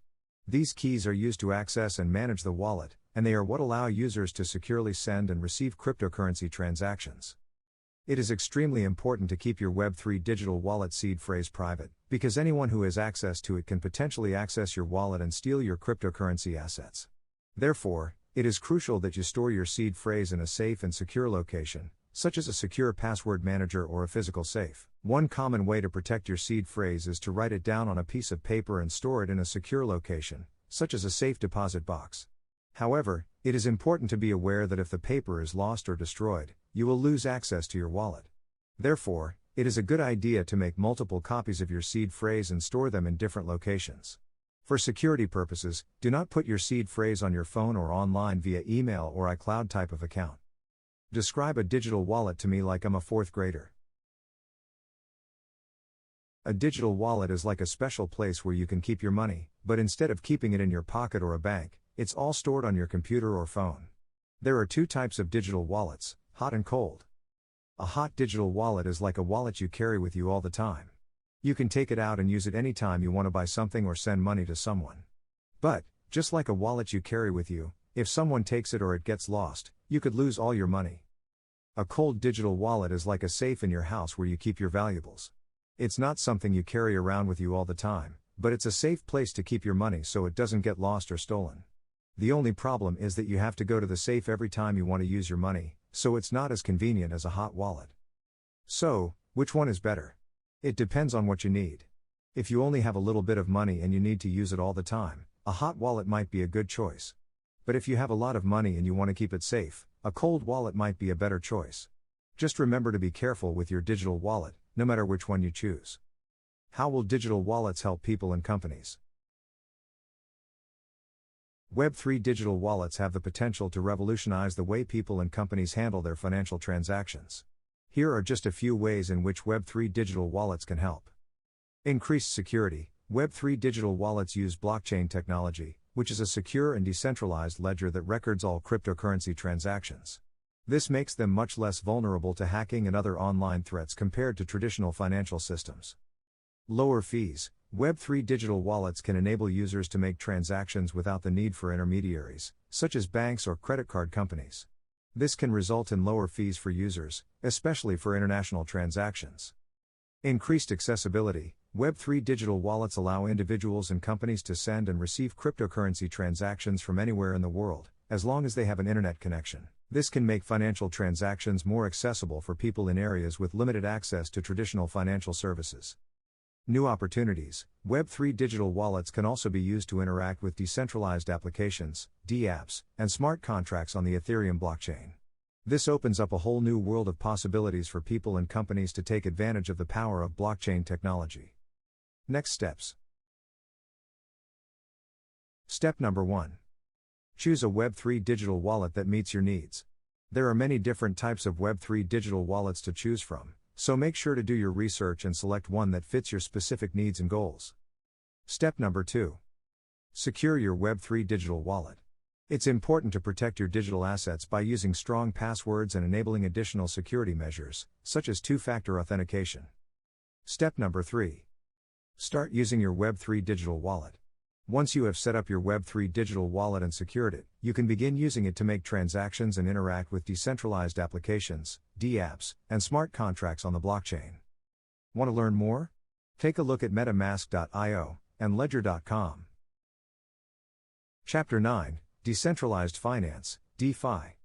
Speaker 1: These keys are used to access and manage the wallet, and they are what allow users to securely send and receive cryptocurrency transactions. It is extremely important to keep your Web3 digital wallet seed phrase private, because anyone who has access to it can potentially access your wallet and steal your cryptocurrency assets. Therefore, it is crucial that you store your seed phrase in a safe and secure location, such as a secure password manager or a physical safe. One common way to protect your seed phrase is to write it down on a piece of paper and store it in a secure location, such as a safe deposit box. However, it is important to be aware that if the paper is lost or destroyed, you will lose access to your wallet. Therefore, it is a good idea to make multiple copies of your seed phrase and store them in different locations. For security purposes, do not put your seed phrase on your phone or online via email or iCloud type of account. Describe a digital wallet to me like I'm a fourth grader. A digital wallet is like a special place where you can keep your money, but instead of keeping it in your pocket or a bank, it's all stored on your computer or phone. There are two types of digital wallets, hot and cold. A hot digital wallet is like a wallet you carry with you all the time. You can take it out and use it anytime you want to buy something or send money to someone. But, just like a wallet you carry with you, if someone takes it or it gets lost, you could lose all your money. A cold digital wallet is like a safe in your house where you keep your valuables. It's not something you carry around with you all the time, but it's a safe place to keep your money so it doesn't get lost or stolen. The only problem is that you have to go to the safe every time you want to use your money, so it's not as convenient as a hot wallet. So, which one is better? It depends on what you need. If you only have a little bit of money and you need to use it all the time, a hot wallet might be a good choice. But if you have a lot of money and you want to keep it safe, a cold wallet might be a better choice. Just remember to be careful with your digital wallet, no matter which one you choose. How will digital wallets help people and companies? Web3 digital wallets have the potential to revolutionize the way people and companies handle their financial transactions. Here are just a few ways in which Web3 digital wallets can help. Increased security. Web3 digital wallets use blockchain technology, which is a secure and decentralized ledger that records all cryptocurrency transactions. This makes them much less vulnerable to hacking and other online threats compared to traditional financial systems. Lower fees. Web3 digital wallets can enable users to make transactions without the need for intermediaries, such as banks or credit card companies. This can result in lower fees for users, especially for international transactions. Increased accessibility. Web3 digital wallets allow individuals and companies to send and receive cryptocurrency transactions from anywhere in the world, as long as they have an internet connection. This can make financial transactions more accessible for people in areas with limited access to traditional financial services. New opportunities. Web3 digital wallets can also be used to interact with decentralized applications, DApps, and smart contracts on the Ethereum blockchain. This opens up a whole new world of possibilities for people and companies to take advantage of the power of blockchain technology. Next steps. Step number 1. Choose a Web3 digital wallet that meets your needs. There are many different types of Web3 digital wallets to choose from, so make sure to do your research and select one that fits your specific needs and goals. Step number 2. Secure your Web3 digital wallet. It's important to protect your digital assets by using strong passwords and enabling additional security measures, such as two-factor authentication. Step number 3. Start using your Web3 digital wallet. Once you have set up your Web3 digital wallet and secured it, you can begin using it to make transactions and interact with decentralized applications, DApps, and smart contracts on the blockchain. Want to learn more? Take a look at MetaMask.io and Ledger.com. Chapter 9: Decentralized Finance, DeFi.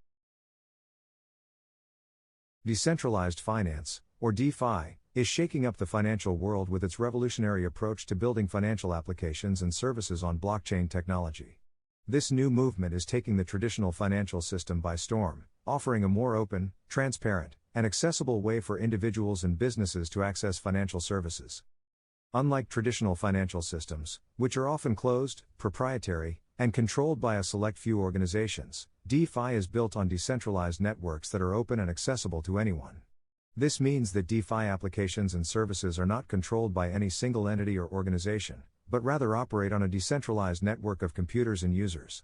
Speaker 1: Decentralized finance, or DeFi, is shaking up the financial world with its revolutionary approach to building financial applications and services on blockchain technology. This new movement is taking the traditional financial system by storm, offering a more open, transparent, and accessible way for individuals and businesses to access financial services. Unlike traditional financial systems, which are often closed, proprietary, and controlled by a select few organizations, DeFi is built on decentralized networks that are open and accessible to anyone. This means that DeFi applications and services are not controlled by any single entity or organization, but rather operate on a decentralized network of computers and users.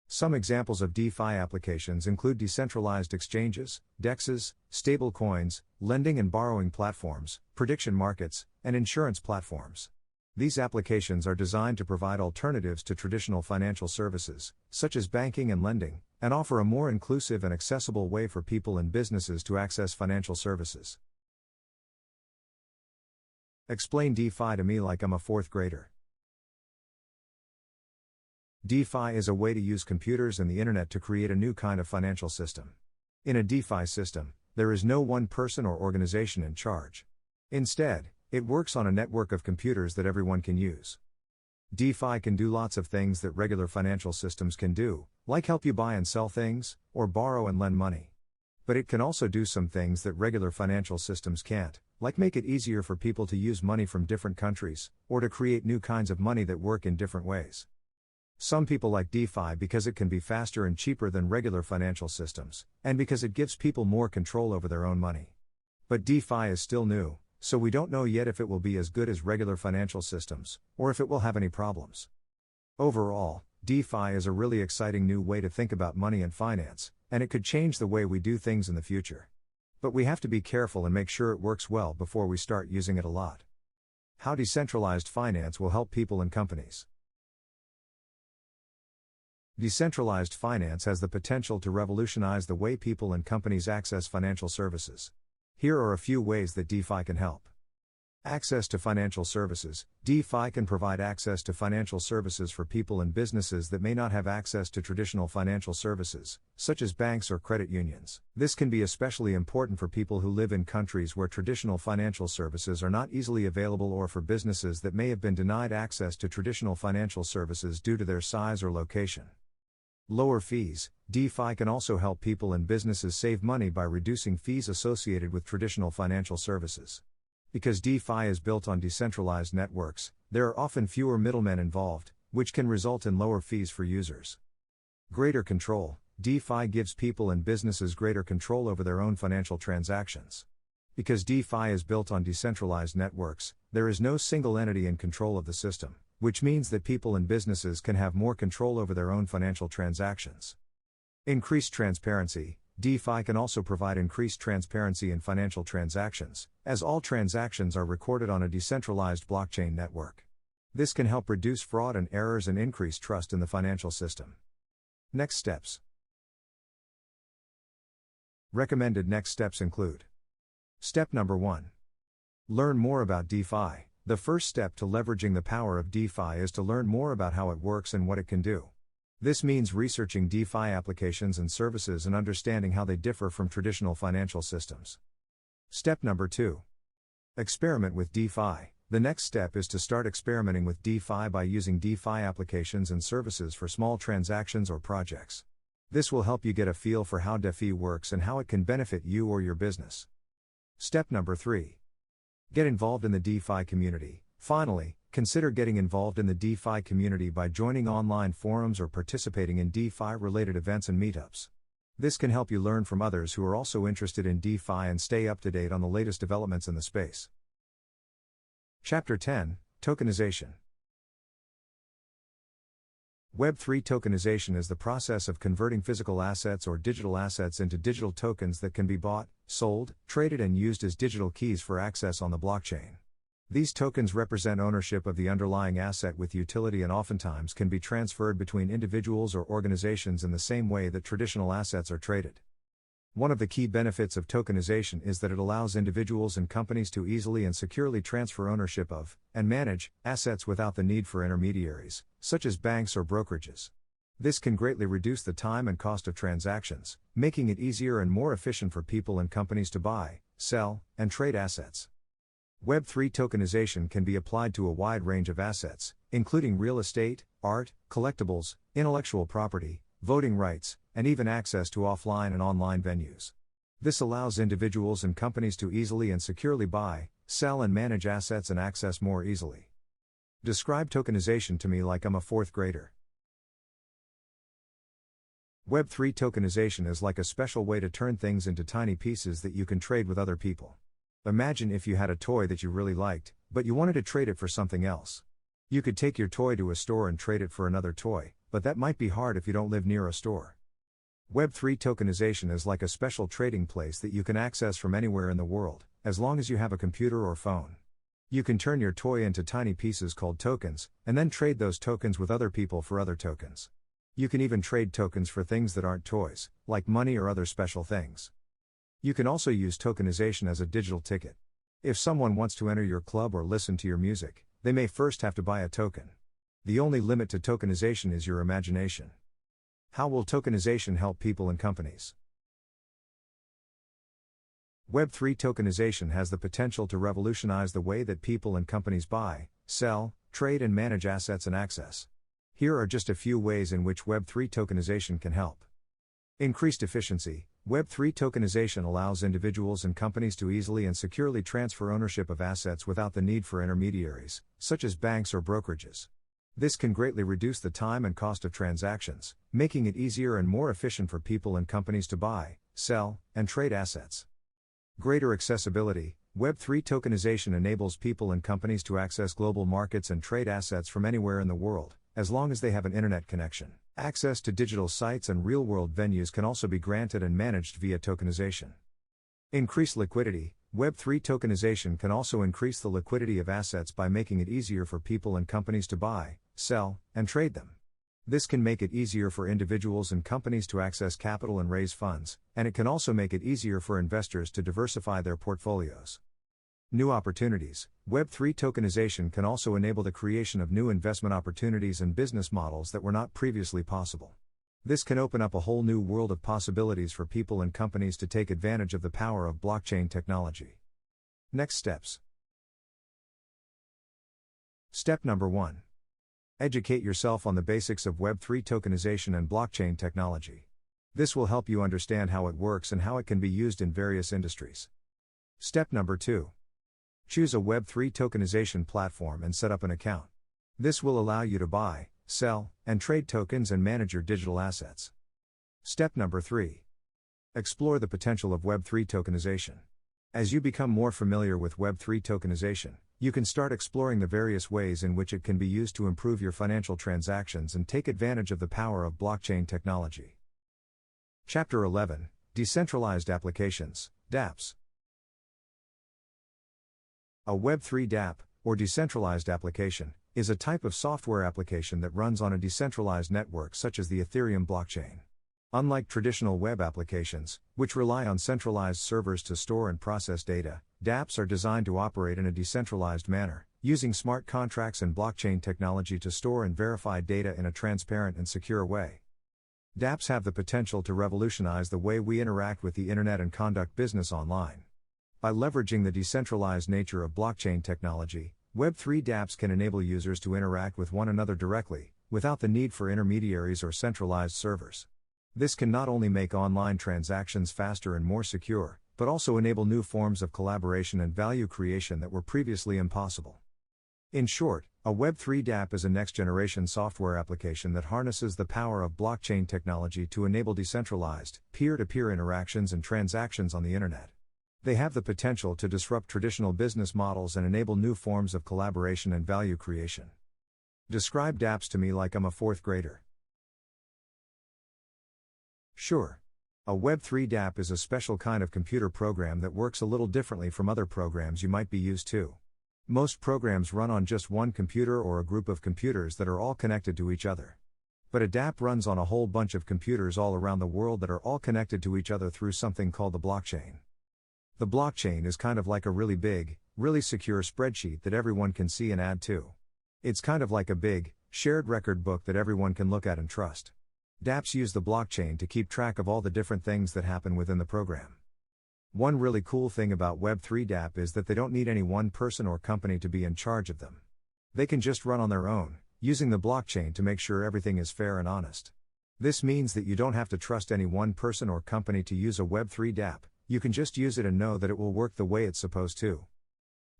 Speaker 1: Some examples of DeFi applications include decentralized exchanges, DEXs, stablecoins, lending and borrowing platforms, prediction markets, and insurance platforms. These applications are designed to provide alternatives to traditional financial services, such as banking and lending, and offer a more inclusive and accessible way for people and businesses to access financial services. Explain DeFi to me like I'm a fourth grader. DeFi is a way to use computers and the internet to create a new kind of financial system. In a DeFi system, there is no one person or organization in charge. Instead, it works on a network of computers that everyone can use. DeFi can do lots of things that regular financial systems can do, like help you buy and sell things, or borrow and lend money. But it can also do some things that regular financial systems can't, like make it easier for people to use money from different countries, or to create new kinds of money that work in different ways. Some people like DeFi because it can be faster and cheaper than regular financial systems, and because it gives people more control over their own money. But DeFi is still new, so we don't know yet if it will be as good as regular financial systems, or if it will have any problems. Overall, DeFi is a really exciting new way to think about money and finance, and it could change the way we do things in the future. But we have to be careful and make sure it works well before we start using it a lot. How decentralized finance will help people and companies. Decentralized finance has the potential to revolutionize the way people and companies access financial services. Here are a few ways that DeFi can help. Access to financial services. DeFi can provide access to financial services for people and businesses that may not have access to traditional financial services, such as banks or credit unions. This can be especially important for people who live in countries where traditional financial services are not easily available, or for businesses that may have been denied access to traditional financial services due to their size or location. Lower fees. DeFi can also help people and businesses save money by reducing fees associated with traditional financial services. Because DeFi is built on decentralized networks, there are often fewer middlemen involved, which can result in lower fees for users. Greater control. DeFi gives people and businesses greater control over their own financial transactions. Because DeFi is built on decentralized networks, there is no single entity in control of the system, which means that people and businesses can have more control over their own financial transactions. Increased transparency. DeFi can also provide increased transparency in financial transactions, as all transactions are recorded on a decentralized blockchain network. This can help reduce fraud and errors and increase trust in the financial system. Next steps. Recommended next steps include: Step number 1. Learn more about DeFi. The first step to leveraging the power of DeFi is to learn more about how it works and what it can do. This means researching DeFi applications and services and understanding how they differ from traditional financial systems. Step number 2. Experiment with DeFi. The next step is to start experimenting with DeFi by using DeFi applications and services for small transactions or projects. This will help you get a feel for how DeFi works and how it can benefit you or your business. Step number 3. Get involved in the DeFi community. Finally, consider getting involved in the DeFi community by joining online forums or participating in DeFi-related events and meetups. This can help you learn from others who are also interested in DeFi and stay up to date on the latest developments in the space. Chapter 10: Tokenization. Web3 tokenization is the process of converting physical assets or digital assets into digital tokens that can be bought, sold, traded, and used as digital keys for access on the blockchain. These tokens represent ownership of the underlying asset with utility and oftentimes can be transferred between individuals or organizations in the same way that traditional assets are traded. One of the key benefits of tokenization is that it allows individuals and companies to easily and securely transfer ownership of, and manage, assets without the need for intermediaries, such as banks or brokerages. This can greatly reduce the time and cost of transactions, making it easier and more efficient for people and companies to buy, sell, and trade assets. Web3 tokenization can be applied to a wide range of assets, including real estate, art, collectibles, intellectual property, voting rights, and even access to offline and online venues. This allows individuals and companies to easily and securely buy, sell, and manage assets and access more easily. Describe tokenization to me like I'm a fourth grader. Web3 tokenization is like a special way to turn things into tiny pieces that you can trade with other people. Imagine if you had a toy that you really liked, but you wanted to trade it for something else. You could take your toy to a store and trade it for another toy, but that might be hard if you don't live near a store. Web3 tokenization is like a special trading place that you can access from anywhere in the world, as long as you have a computer or phone. You can turn your toy into tiny pieces called tokens, and then trade those tokens with other people for other tokens. You can even trade tokens for things that aren't toys, like money or other special things. You can also use tokenization as a digital ticket. If someone wants to enter your club or listen to your music, they may first have to buy a token. The only limit to tokenization is your imagination. How will tokenization help people and companies? Web3 tokenization has the potential to revolutionize the way that people and companies buy, sell, trade, and manage assets and access. Here are just a few ways in which Web3 tokenization can help. Increased efficiency. Web3 tokenization allows individuals and companies to easily and securely transfer ownership of assets without the need for intermediaries, such as banks or brokerages. This can greatly reduce the time and cost of transactions, making it easier and more efficient for people and companies to buy, sell, and trade assets. Greater accessibility. Web3 tokenization enables people and companies to access global markets and trade assets from anywhere in the world, as long as they have an internet connection. Access to digital sites and real-world venues can also be granted and managed via tokenization. Increased liquidity. Web3 tokenization can also increase the liquidity of assets by making it easier for people and companies to buy, sell, and trade them. This can make it easier for individuals and companies to access capital and raise funds, and it can also make it easier for investors to diversify their portfolios. New opportunities. Web3 tokenization can also enable the creation of new investment opportunities and business models that were not previously possible. This can open up a whole new world of possibilities for people and companies to take advantage of the power of blockchain technology. Next steps. Step number 1. Educate yourself on the basics of Web3 tokenization and blockchain technology. This will help you understand how it works and how it can be used in various industries. Step number 2. Choose a Web3 tokenization platform and set up an account. This will allow you to buy, sell, and trade tokens and manage your digital assets. Step number 3. Explore the potential of Web3 tokenization. As you become more familiar with Web3 tokenization, you can start exploring the various ways in which it can be used to improve your financial transactions and take advantage of the power of blockchain technology. Chapter 11. Decentralized Applications, DApps. A Web3 DApp, or decentralized application, is a type of software application that runs on a decentralized network such as the Ethereum blockchain. Unlike traditional web applications, which rely on centralized servers to store and process data, DApps are designed to operate in a decentralized manner, using smart contracts and blockchain technology to store and verify data in a transparent and secure way. DApps have the potential to revolutionize the way we interact with the internet and conduct business online. By leveraging the decentralized nature of blockchain technology, Web3 dApps can enable users to interact with one another directly, without the need for intermediaries or centralized servers. This can not only make online transactions faster and more secure, but also enable new forms of collaboration and value creation that were previously impossible. In short, a Web3 dApp is a next-generation software application that harnesses the power of blockchain technology to enable decentralized, peer-to-peer interactions and transactions on the internet. They have the potential to disrupt traditional business models and enable new forms of collaboration and value creation. Describe dApps to me like I'm a fourth grader. Sure. A Web3 dApp is a special kind of computer program that works a little differently from other programs you might be used to. Most programs run on just one computer or a group of computers that are all connected to each other. But a dApp runs on a whole bunch of computers all around the world that are all connected to each other through something called the blockchain. The blockchain is kind of like a really big, really secure spreadsheet that everyone can see and add to. It's kind of like a big, shared record book that everyone can look at and trust. dApps use the blockchain to keep track of all the different things that happen within the program. One really cool thing about Web3 dApp is that they don't need any one person or company to be in charge of them. They can just run on their own, using the blockchain to make sure everything is fair and honest. This means that you don't have to trust any one person or company to use a Web3 dApp, you can just use it and know that it will work the way it's supposed to.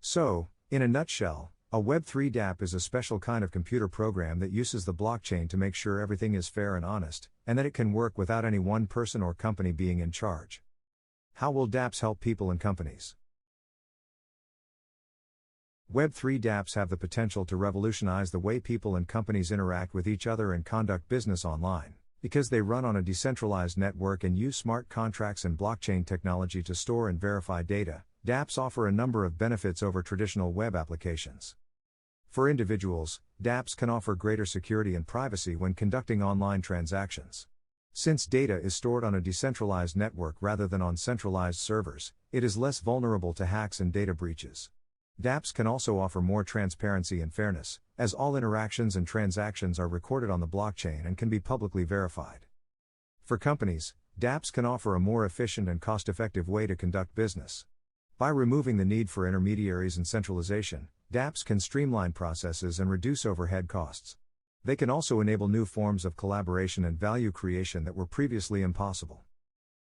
Speaker 1: So, in a nutshell, a Web3 dApp is a special kind of computer program that uses the blockchain to make sure everything is fair and honest, and that it can work without any one person or company being in charge. How will dApps help people and companies? Web3 dApps have the potential to revolutionize the way people and companies interact with each other and conduct business online. Because they run on a decentralized network and use smart contracts and blockchain technology to store and verify data, dApps offer a number of benefits over traditional web applications. For individuals, dApps can offer greater security and privacy when conducting online transactions. Since data is stored on a decentralized network rather than on centralized servers, it is less vulnerable to hacks and data breaches. dApps can also offer more transparency and fairness, as all interactions and transactions are recorded on the blockchain and can be publicly verified. For companies, dApps can offer a more efficient and cost-effective way to conduct business. By removing the need for intermediaries and centralization, dApps can streamline processes and reduce overhead costs. They can also enable new forms of collaboration and value creation that were previously impossible.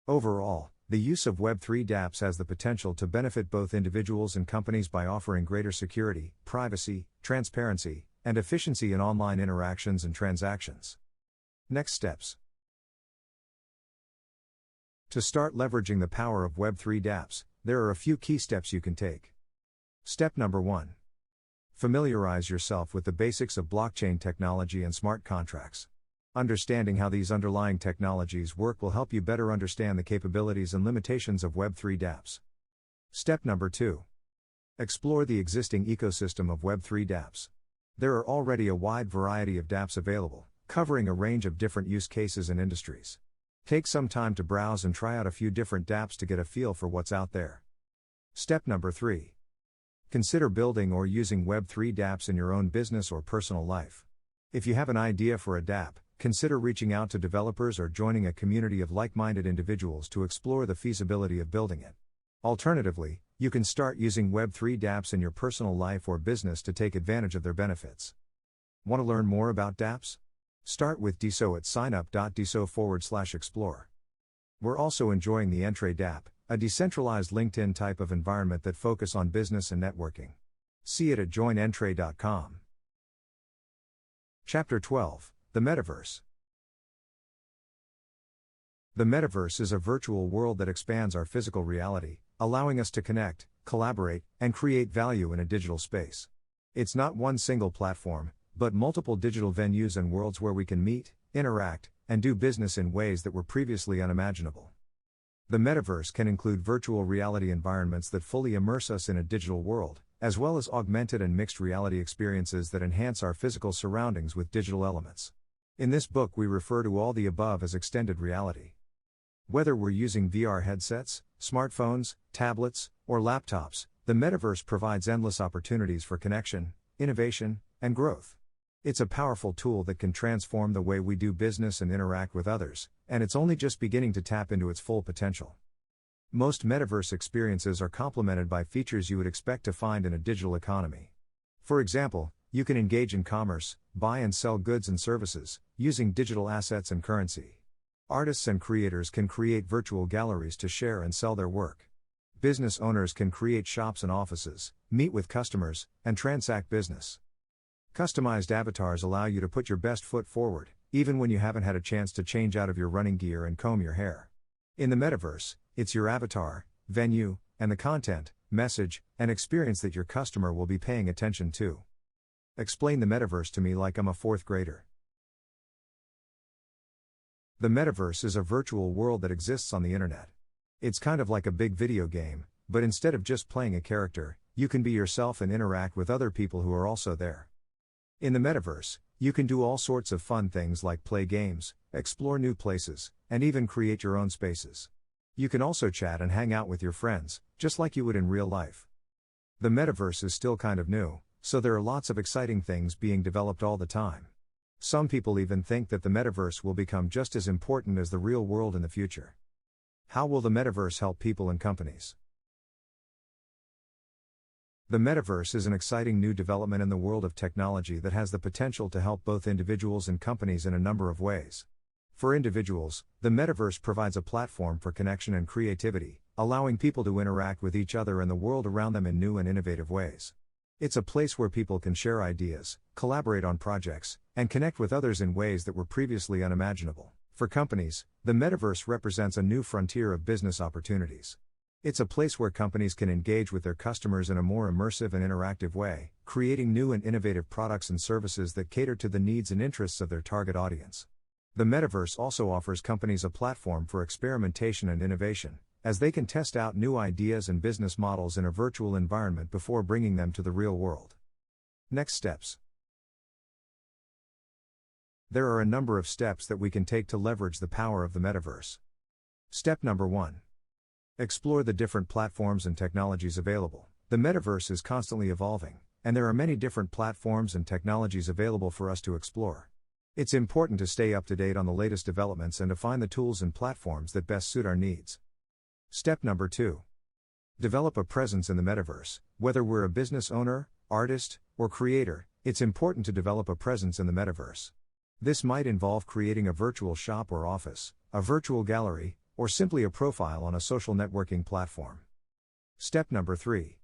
Speaker 1: Overall, the use of Web3 dApps has the potential to benefit both individuals and companies by offering greater security, privacy, transparency, and efficiency in online interactions and transactions. Next steps. To start leveraging the power of Web3 dApps, there are a few key steps you can take. Step number 1. Familiarize yourself with the basics of blockchain technology and smart contracts. Understanding how these underlying technologies work will help you better understand the capabilities and limitations of Web3 dApps. Step number 2. Explore the existing ecosystem of Web3 dApps. There are already a wide variety of dApps available, covering a range of different use cases and industries. Take some time to browse and try out a few different dApps to get a feel for what's out there. Step number 3. Consider building or using Web3 dApps in your own business or personal life. If you have an idea for a dApp, consider reaching out to developers or joining a community of like-minded individuals to explore the feasibility of building it. Alternatively, you can start using Web3 dApps in your personal life or business to take advantage of their benefits. Want to learn more about dApps? Start with DSO at signup.dso/explore. We're also enjoying the Entree dApp, a decentralized LinkedIn type of environment that focus on business and networking. See it at joinentrée.com. Chapter 12, The Metaverse. The Metaverse is a virtual world that expands our physical reality, allowing us to connect, collaborate, and create value in a digital space. It's not one single platform, but multiple digital venues and worlds where we can meet, interact, and do business in ways that were previously unimaginable. The metaverse can include virtual reality environments that fully immerse us in a digital world, as well as augmented and mixed reality experiences that enhance our physical surroundings with digital elements. In this book, we refer to all the above as extended reality. Whether we're using VR headsets, smartphones, tablets, or laptops, the metaverse provides endless opportunities for connection, innovation, and growth. It's a powerful tool that can transform the way we do business and interact with others, and it's only just beginning to tap into its full potential. Most metaverse experiences are complemented by features you would expect to find in a digital economy. For example, you can engage in commerce, buy and sell goods and services, using digital assets and currency. Artists and creators can create virtual galleries to share and sell their work. Business owners can create shops and offices, meet with customers, and transact business. Customized avatars allow you to put your best foot forward, even when you haven't had a chance to change out of your running gear and comb your hair. In the metaverse, it's your avatar, venue, and the content, message, and experience that your customer will be paying attention to. Explain the metaverse to me like I'm a fourth grader. The metaverse is a virtual world that exists on the internet. It's kind of like a big video game, but instead of just playing a character, You can be yourself and interact with other people who are also there. In the metaverse, you can do all sorts of fun things like play games, explore new places, and even create your own spaces. You can also chat and hang out with your friends, just like you would in real life. The metaverse is still kind of new, so there are lots of exciting things being developed all the time. Some people even think that the metaverse will become just as important as the real world in the future. How will the metaverse help people and companies? The metaverse is an exciting new development in the world of technology that has the potential to help both individuals and companies in a number of ways. For individuals, the metaverse provides a platform for connection and creativity, allowing people to interact with each other and the world around them in new and innovative ways. It's a place where people can share ideas, collaborate on projects, and connect with others in ways that were previously unimaginable. For companies, the metaverse represents a new frontier of business opportunities. It's a place where companies can engage with their customers in a more immersive and interactive way, creating new and innovative products and services that cater to the needs and interests of their target audience. The metaverse also offers companies a platform for experimentation and innovation, as they can test out new ideas and business models in a virtual environment before bringing them to the real world. Next steps. There are a number of steps that we can take to leverage the power of the metaverse. Step number 1. Explore the different platforms and technologies available. The metaverse is constantly evolving, and there are many different platforms and technologies available for us to explore. It's important to stay up to date on the latest developments and to find the tools and platforms that best suit our needs. Step number 2. Develop a presence in the metaverse. Whether we're a business owner, artist, or creator, it's important to develop a presence in the metaverse. This might involve creating a virtual shop or office, a virtual gallery, or simply a profile on a social networking platform. Step number 3.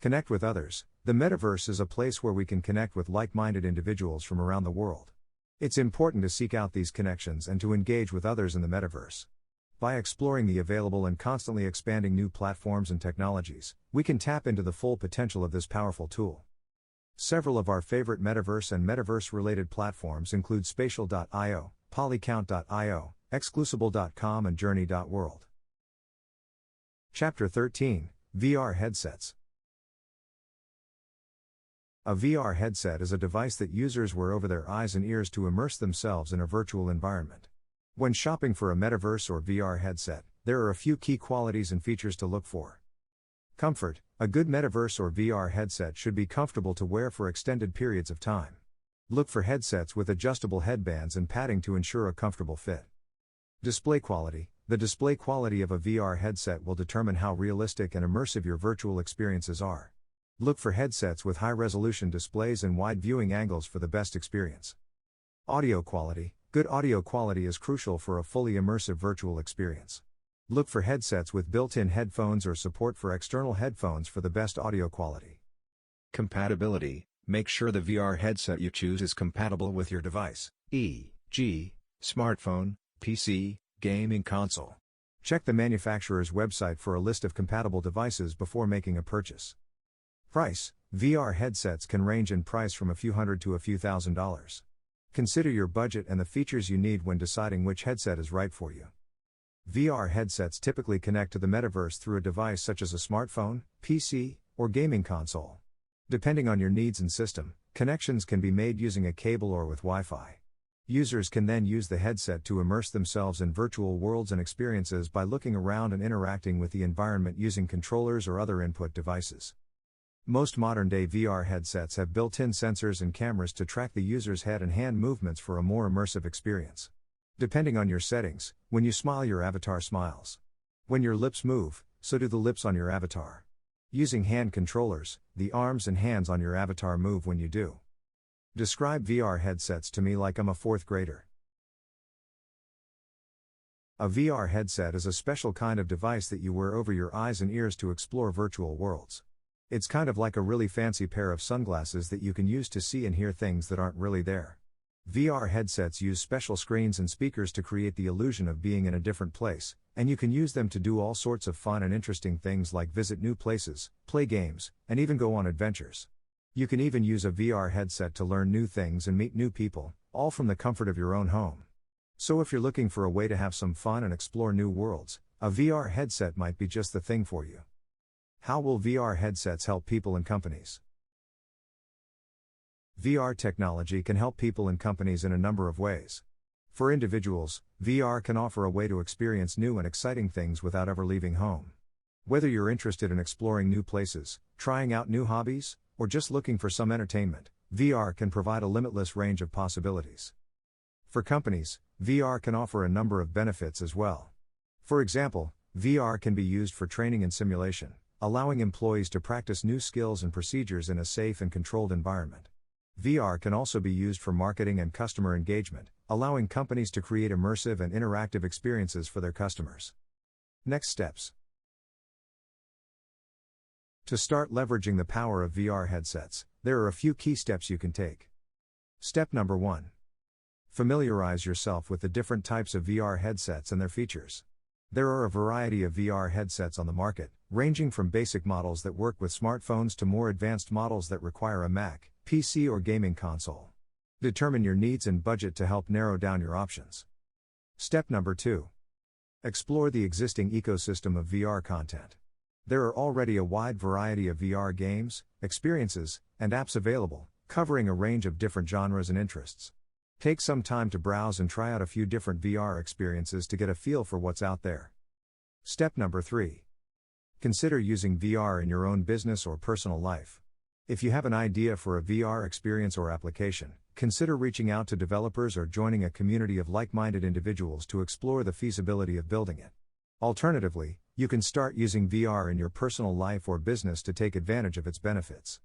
Speaker 1: Connect with others. The metaverse is a place where we can connect with like-minded individuals from around the world. It's important to seek out these connections and to engage with others in the metaverse. By exploring the available and constantly expanding new platforms and technologies, we can tap into the full potential of this powerful tool. Several of our favorite metaverse and metaverse-related platforms include Spatial.io, Polycount.io, Exclusable.com and Journey.world. Chapter 13, VR Headsets. A VR headset is a device that users wear over their eyes and ears to immerse themselves in a virtual environment. When shopping for a metaverse or VR headset, there are a few key qualities and features to look for. Comfort. A good metaverse or VR headset should be comfortable to wear for extended periods of time. Look for headsets with adjustable headbands and padding to ensure a comfortable fit. Display quality. The display quality of a VR headset will determine how realistic and immersive your virtual experiences are. Look for headsets with high-resolution displays and wide viewing angles for the best experience. Audio quality. Good audio quality is crucial for a fully immersive virtual experience. Look for headsets with built-in headphones or support for external headphones for the best audio quality. Compatibility. Make sure the VR headset you choose is compatible with your device, e.g., smartphone, PC, gaming console. Check the manufacturer's website for a list of compatible devices before making a purchase. Price. VR headsets can range in price from a few hundred to a few $1,000s. Consider your budget and the features you need when deciding which headset is right for you. VR headsets typically connect to the metaverse through a device such as a smartphone, PC, or gaming console. Depending on your needs and system, connections can be made using a cable or with Wi-Fi. Users can then use the headset to immerse themselves in virtual worlds and experiences by looking around and interacting with the environment using controllers or other input devices. Most modern-day VR headsets have built-in sensors and cameras to track the user's head and hand movements for a more immersive experience. Depending on your settings, when you smile your avatar smiles. When your lips move, so do the lips on your avatar. Using hand controllers, the arms and hands on your avatar move when you do. Describe VR headsets to me like I'm a fourth grader. A VR headset is a special kind of device that you wear over your eyes and ears to explore virtual worlds. It's kind of like a really fancy pair of sunglasses that you can use to see and hear things that aren't really there. VR headsets use special screens and speakers to create the illusion of being in a different place, and you can use them to do all sorts of fun and interesting things like visit new places, play games, and even go on adventures. You can even use a VR headset to learn new things and meet new people, all from the comfort of your own home. So if you're looking for a way to have some fun and explore new worlds, a VR headset might be just the thing for you. How will VR headsets help people and companies? VR technology can help people and companies in a number of ways. For individuals, VR can offer a way to experience new and exciting things without ever leaving home. Whether you're interested in exploring new places, trying out new hobbies, or just looking for some entertainment, VR can provide a limitless range of possibilities. For companies, VR can offer a number of benefits as well. For example, VR can be used for training and simulation, allowing employees to practice new skills and procedures in a safe and controlled environment. VR can also be used for marketing and customer engagement, allowing companies to create immersive and interactive experiences for their customers. Next steps. To start leveraging the power of VR headsets, there are a few key steps you can take. Step number 1. Familiarize yourself with the different types of VR headsets and their features. There are a variety of VR headsets on the market, ranging from basic models that work with smartphones to more advanced models that require a Mac, PC, or gaming console. Determine your needs and budget to help narrow down your options. Step number 2. Explore the existing ecosystem of VR content. There are already a wide variety of VR games, experiences, and apps available, covering a range of different genres and interests. Take some time to browse and try out a few different VR experiences to get a feel for what's out there. Step number 3. Consider using VR in your own business or personal life. If you have an idea for a VR experience or application, consider reaching out to developers or joining a community of like-minded individuals to explore the feasibility of building it. Alternatively, you can start using VR in your personal life or business to take advantage of its benefits.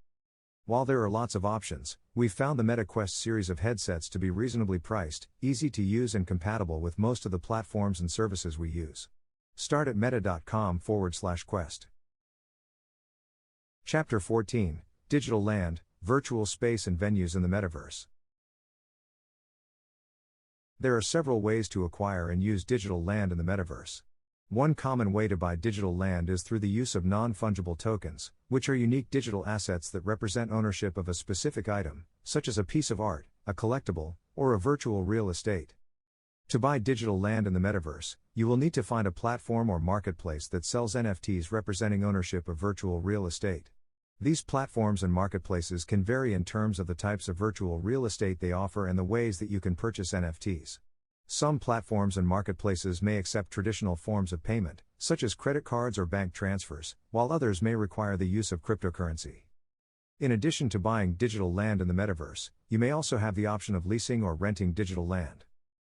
Speaker 1: While there are lots of options, we've found the MetaQuest series of headsets to be reasonably priced, easy to use, and compatible with most of the platforms and services we use. Start at meta.com/quest. Chapter 14: Digital Land, Virtual Space and Venues in the Metaverse. There are several ways to acquire and use digital land in the metaverse. One common way to buy digital land is through the use of non-fungible tokens, which are unique digital assets that represent ownership of a specific item, such as a piece of art, a collectible, or a virtual real estate. To buy digital land in the metaverse, you will need to find a platform or marketplace that sells NFTs representing ownership of virtual real estate. These platforms and marketplaces can vary in terms of the types of virtual real estate they offer and the ways that you can purchase NFTs. Some platforms and marketplaces may accept traditional forms of payment, such as credit cards or bank transfers, while others may require the use of cryptocurrency. In addition to buying digital land in the metaverse, you may also have the option of leasing or renting digital land.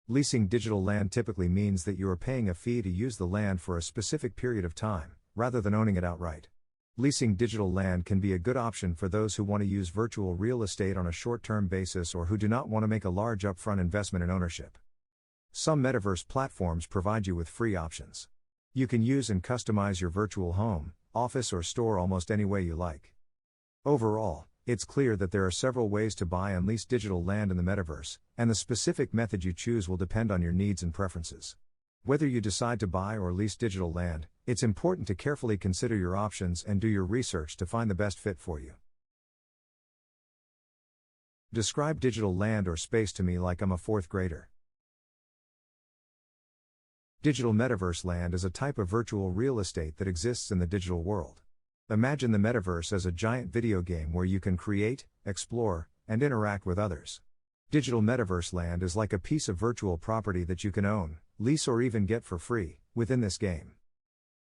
Speaker 1: Leasing digital land typically means that you are paying a fee to use the land for a specific period of time, rather than owning it outright. Leasing digital land can be a good option for those who want to use virtual real estate on a short-term basis or who do not want to make a large upfront investment in ownership. Some metaverse platforms provide you with free options. You can use and customize your virtual home, office, or store almost any way you like. Overall, it's clear that there are several ways to buy and lease digital land in the metaverse, and the specific method you choose will depend on your needs and preferences. Whether you decide to buy or lease digital land, it's important to carefully consider your options and do your research to find the best fit for you. Describe digital land or space to me like I'm a fourth grader. Digital metaverse land is a type of virtual real estate that exists in the digital world. Imagine the metaverse as a giant video game where you can create, explore, and interact with others. Digital metaverse land is like a piece of virtual property that you can own, lease, or even get for free within this game.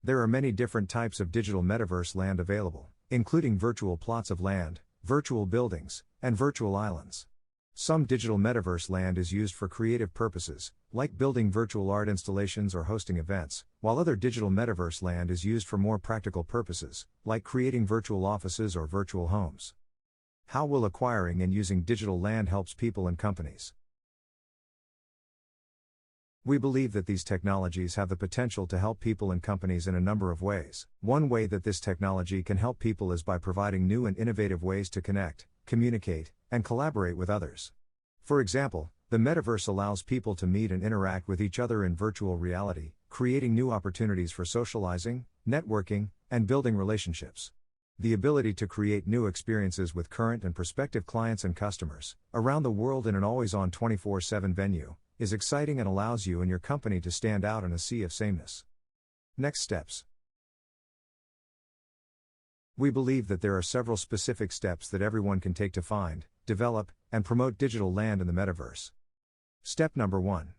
Speaker 1: There are many different types of digital metaverse land available, including virtual plots of land, virtual buildings, and virtual islands. Some digital metaverse land is used for creative purposes, like building virtual art installations or hosting events, while other digital metaverse land is used for more practical purposes, like creating virtual offices or virtual homes. How will acquiring and using digital land helps people and companies? We believe that these technologies have the potential to help people and companies in a number of ways. One way that this technology can help people is by providing new and innovative ways to connect, communicate, and collaborate with others. For example, the metaverse allows people to meet and interact with each other in virtual reality, creating new opportunities for socializing, networking, and building relationships. The ability to create new experiences with current and prospective clients and customers around the world in an always-on 24/7 venue is exciting and allows you and your company to stand out in a sea of sameness. Next steps. We believe that there are several specific steps that everyone can take to find, develop, and promote digital land in the metaverse. Step number 1.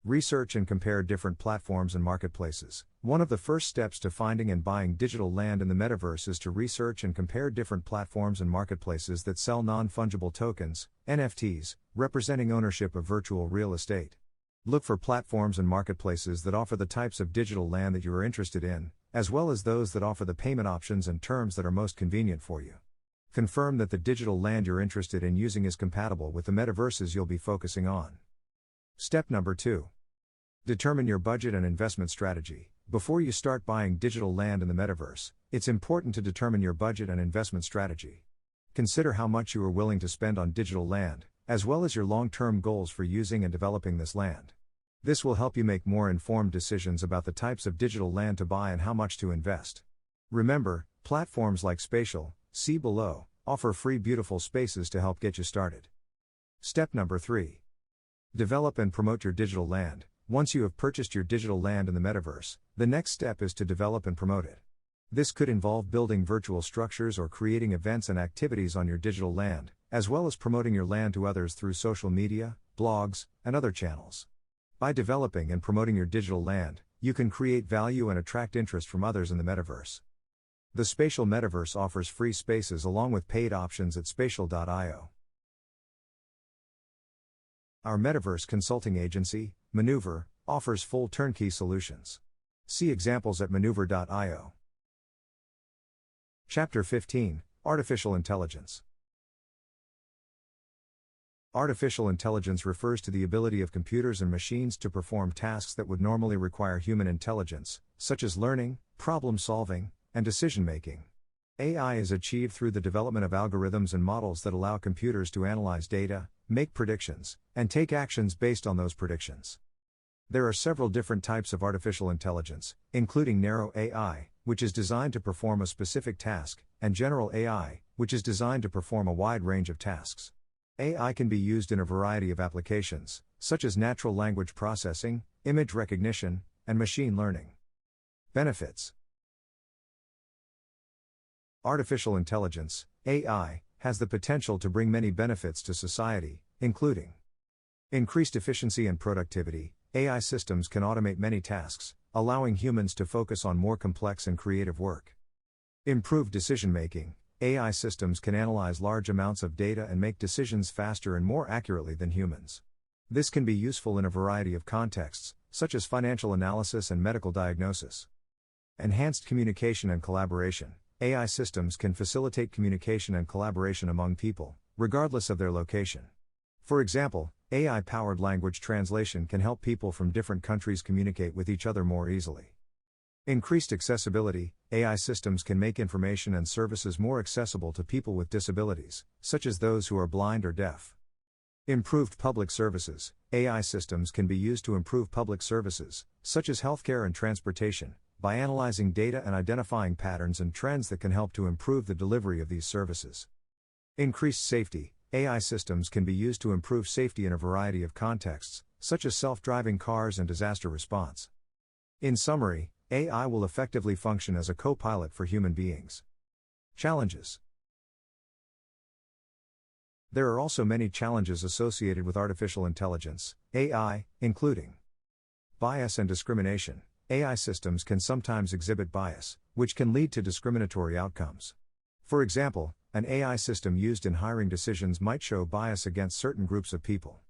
Speaker 1: Research and compare different platforms and marketplaces. One of the first steps to finding and buying digital land in the metaverse is to research and compare different platforms and marketplaces that sell non-fungible tokens, NFTs, representing ownership of virtual real estate. Look for platforms and marketplaces that offer the types of digital land that you are interested in, as well as those that offer the payment options and terms that are most convenient for you. Confirm that the digital land you're interested in using is compatible with the metaverses you'll be focusing on. Step number 2. Determine your budget and investment strategy. Before you start buying digital land in the metaverse, it's important to determine your budget and investment strategy. Consider how much you are willing to spend on digital land, as well as your long-term goals for using and developing this land. This will help you make more informed decisions about the types of digital land to buy and how much to invest. Remember, platforms like Spatial, see below, offer free beautiful spaces to help get you started. Step number 3. Develop and promote your digital land. Once you have purchased your digital land in the metaverse, the next step is to develop and promote it. This could involve building virtual structures or creating events and activities on your digital land, as well as promoting your land to others through social media, blogs, and other channels. By developing and promoting your digital land, you can create value and attract interest from others in the metaverse. The Spatial Metaverse offers free spaces along with paid options at spatial.io. Our metaverse consulting agency, Maneuver, offers full turnkey solutions. See examples at maneuver.io. Chapter 15, Artificial Intelligence. Artificial intelligence refers to the ability of computers and machines to perform tasks that would normally require human intelligence, such as learning, problem solving, and decision making. AI is achieved through the development of algorithms and models that allow computers to analyze data, make predictions, and take actions based on those predictions. There are several different types of artificial intelligence, including narrow AI, which is designed to perform a specific task, and general AI, which is designed to perform a wide range of tasks. AI can be used in a variety of applications, such as natural language processing, image recognition, and machine learning. Benefits. Artificial intelligence, AI, has the potential to bring many benefits to society, including increased efficiency and productivity. AI systems can automate many tasks, allowing humans to focus on more complex and creative work. Improved decision-making. AI systems can analyze large amounts of data and make decisions faster and more accurately than humans. This can be useful in a variety of contexts, such as financial analysis and medical diagnosis. Enhanced communication and collaboration. AI systems can facilitate communication and collaboration among people, regardless of their location. For example, AI-powered language translation can help people from different countries communicate with each other more easily. Increased accessibility. AI systems can make information and services more accessible to people with disabilities, such as those who are blind or deaf. Improved public services. AI systems can be used to improve public services, such as healthcare and transportation, by analyzing data and identifying patterns and trends that can help to improve the delivery of these services. Increased safety. AI systems can be used to improve safety in a variety of contexts, such as self-driving cars and disaster response. In summary, AI will effectively function as a co-pilot for human beings. Challenges. There are also many challenges associated with artificial intelligence, AI, including bias and discrimination. AI systems can sometimes exhibit bias, which can lead to discriminatory outcomes. For example, an AI system used in hiring decisions might show bias against certain groups of people.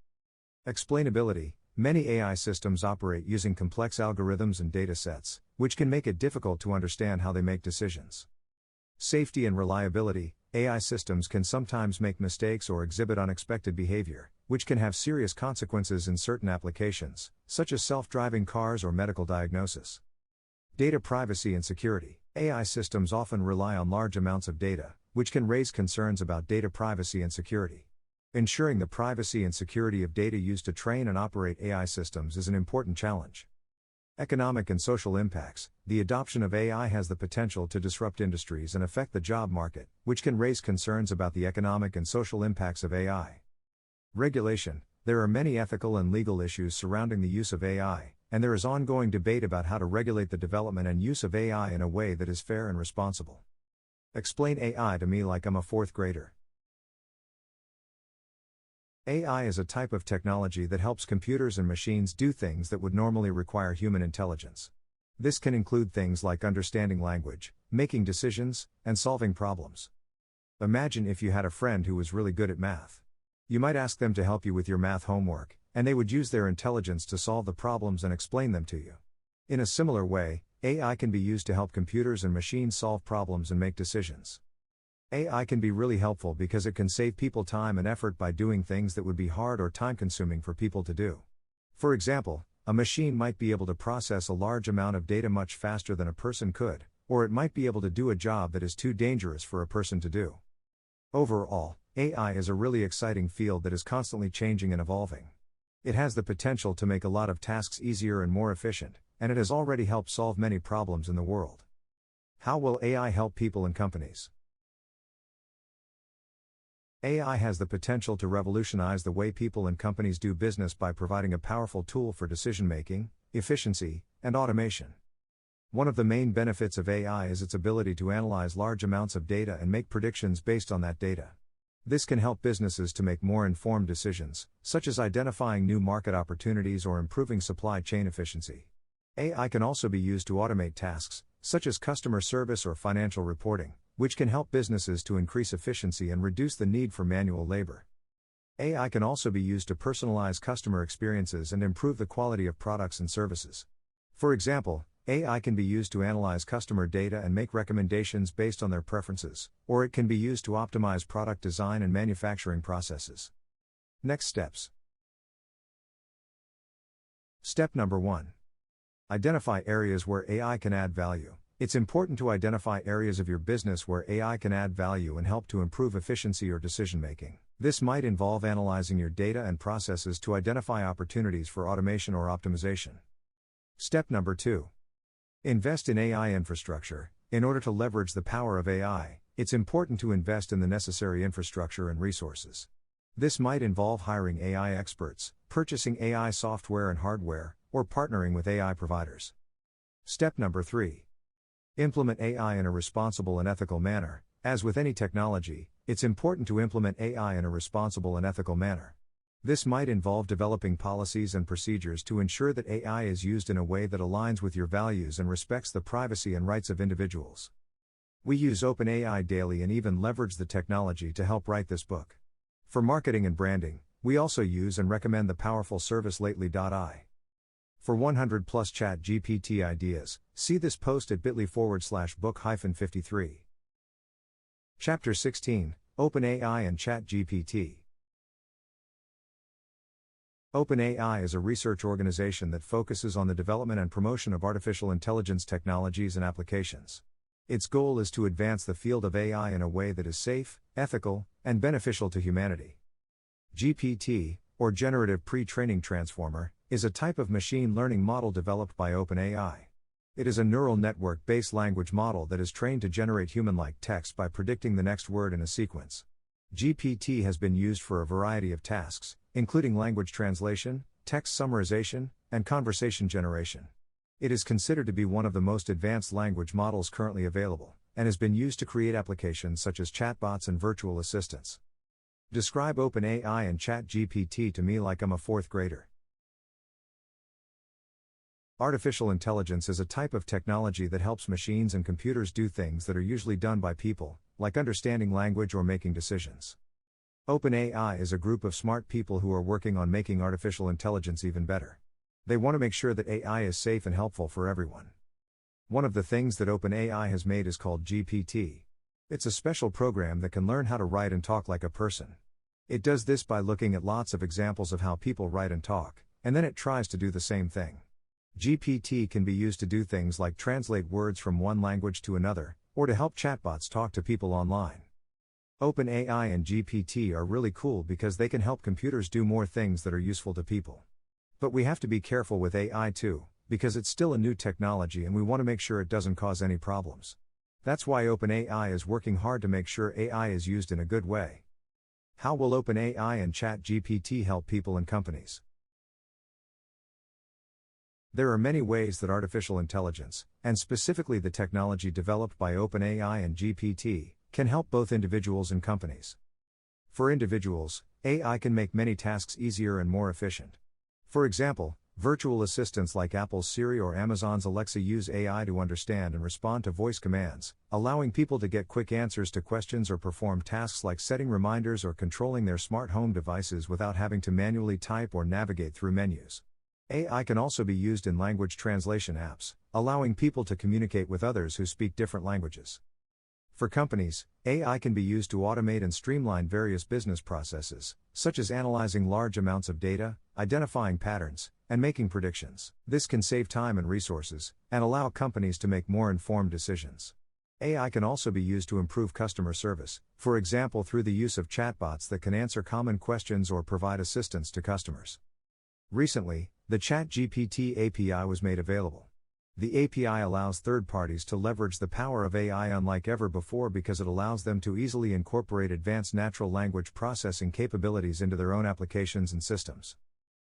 Speaker 1: Explainability. Many AI systems operate using complex algorithms and data sets, which can make it difficult to understand how they make decisions. Safety and reliability. AI systems can sometimes make mistakes or exhibit unexpected behavior, which can have serious consequences in certain applications, such as self-driving cars or medical diagnosis. Data privacy and security. AI systems often rely on large amounts of data, which can raise concerns about data privacy and security. Ensuring the privacy and security of data used to train and operate AI systems is an important challenge. Economic and social impacts. The adoption of AI has the potential to disrupt industries and affect the job market, which can raise concerns about the economic and social impacts of AI. Regulation. There are many ethical and legal issues surrounding the use of AI, and there is ongoing debate about how to regulate the development and use of AI in a way that is fair and responsible. Explain AI to me like I'm a fourth grader. AI is a type of technology that helps computers and machines do things that would normally require human intelligence. This can include things like understanding language, making decisions, and solving problems. Imagine if you had a friend who was really good at math. You might ask them to help you with your math homework, and they would use their intelligence to solve the problems and explain them to you. In a similar way, AI can be used to help computers and machines solve problems and make decisions. AI can be really helpful because it can save people time and effort by doing things that would be hard or time-consuming for people to do. For example, a machine might be able to process a large amount of data much faster than a person could, or it might be able to do a job that is too dangerous for a person to do. Overall, AI is a really exciting field that is constantly changing and evolving. It has the potential to make a lot of tasks easier and more efficient, and it has already helped solve many problems in the world. How will AI help people and companies? AI has the potential to revolutionize the way people and companies do business by providing a powerful tool for decision-making, efficiency, and automation. One of the main benefits of AI is its ability to analyze large amounts of data and make predictions based on that data. This can help businesses to make more informed decisions, such as identifying new market opportunities or improving supply chain efficiency. AI can also be used to automate tasks, such as customer service or financial reporting, which can help businesses to increase efficiency and reduce the need for manual labor. AI can also be used to personalize customer experiences and improve the quality of products and services. For example, AI can be used to analyze customer data and make recommendations based on their preferences, or it can be used to optimize product design and manufacturing processes. Next steps. Step number 1. Identify areas where AI can add value. It's important to identify areas of your business where AI can add value and help to improve efficiency or decision-making. This might involve analyzing your data and processes to identify opportunities for automation or optimization. Step number 2. Invest in AI infrastructure. In order to leverage the power of AI, it's important to invest in the necessary infrastructure and resources. This might involve hiring AI experts, purchasing AI software and hardware, or partnering with AI providers. Step number 3. Implement AI in a responsible and ethical manner. As with any technology, it's important to implement AI in a responsible and ethical manner. This might involve developing policies and procedures to ensure that AI is used in a way that aligns with your values and respects the privacy and rights of individuals. We use OpenAI daily and even leverage the technology to help write this book. For marketing and branding, we also use and recommend the powerful service lately.ai. For 100+ ChatGPT ideas, see this post at bit.ly/book-53. Chapter 16, OpenAI and ChatGPT. OpenAI is a research organization that focuses on the development and promotion of artificial intelligence technologies and applications. Its goal is to advance the field of AI in a way that is safe, ethical, and beneficial to humanity. GPT, or Generative Pre-training Transformer, is a type of machine learning model developed by OpenAI. It is a neural network-based language model that is trained to generate human-like text by predicting the next word in a sequence. GPT has been used for a variety of tasks, including language translation, text summarization, and conversation generation. It is considered to be one of the most advanced language models currently available, and has been used to create applications such as chatbots and virtual assistants. Describe OpenAI and ChatGPT to me like I'm a fourth grader. Artificial intelligence is a type of technology that helps machines and computers do things that are usually done by people, like understanding language or making decisions. OpenAI is a group of smart people who are working on making artificial intelligence even better. They want to make sure that AI is safe and helpful for everyone. One of the things that OpenAI has made is called GPT. It's a special program that can learn how to write and talk like a person. It does this by looking at lots of examples of how people write and talk, and then it tries to do the same thing. GPT can be used to do things like translate words from one language to another, or to help chatbots talk to people online. OpenAI and GPT are really cool because they can help computers do more things that are useful to people. But we have to be careful with AI too, because it's still a new technology and we want to make sure it doesn't cause any problems. That's why OpenAI is working hard to make sure AI is used in a good way. How will OpenAI and ChatGPT help people and companies? There are many ways that artificial intelligence, and specifically the technology developed by OpenAI and GPT, can help both individuals and companies. For individuals, AI can make many tasks easier and more efficient. For example, virtual assistants like Apple's Siri or Amazon's Alexa use AI to understand and respond to voice commands, allowing people to get quick answers to questions or perform tasks like setting reminders or controlling their smart home devices without having to manually type or navigate through menus. AI can also be used in language translation apps, allowing people to communicate with others who speak different languages. For companies, AI can be used to automate and streamline various business processes, such as analyzing large amounts of data, identifying patterns, and making predictions. This can save time and resources, and allow companies to make more informed decisions. AI can also be used to improve customer service, for example through the use of chatbots that can answer common questions or provide assistance to customers. Recently, the ChatGPT API was made available. The API allows third parties to leverage the power of AI unlike ever before because it allows them to easily incorporate advanced natural language processing capabilities into their own applications and systems.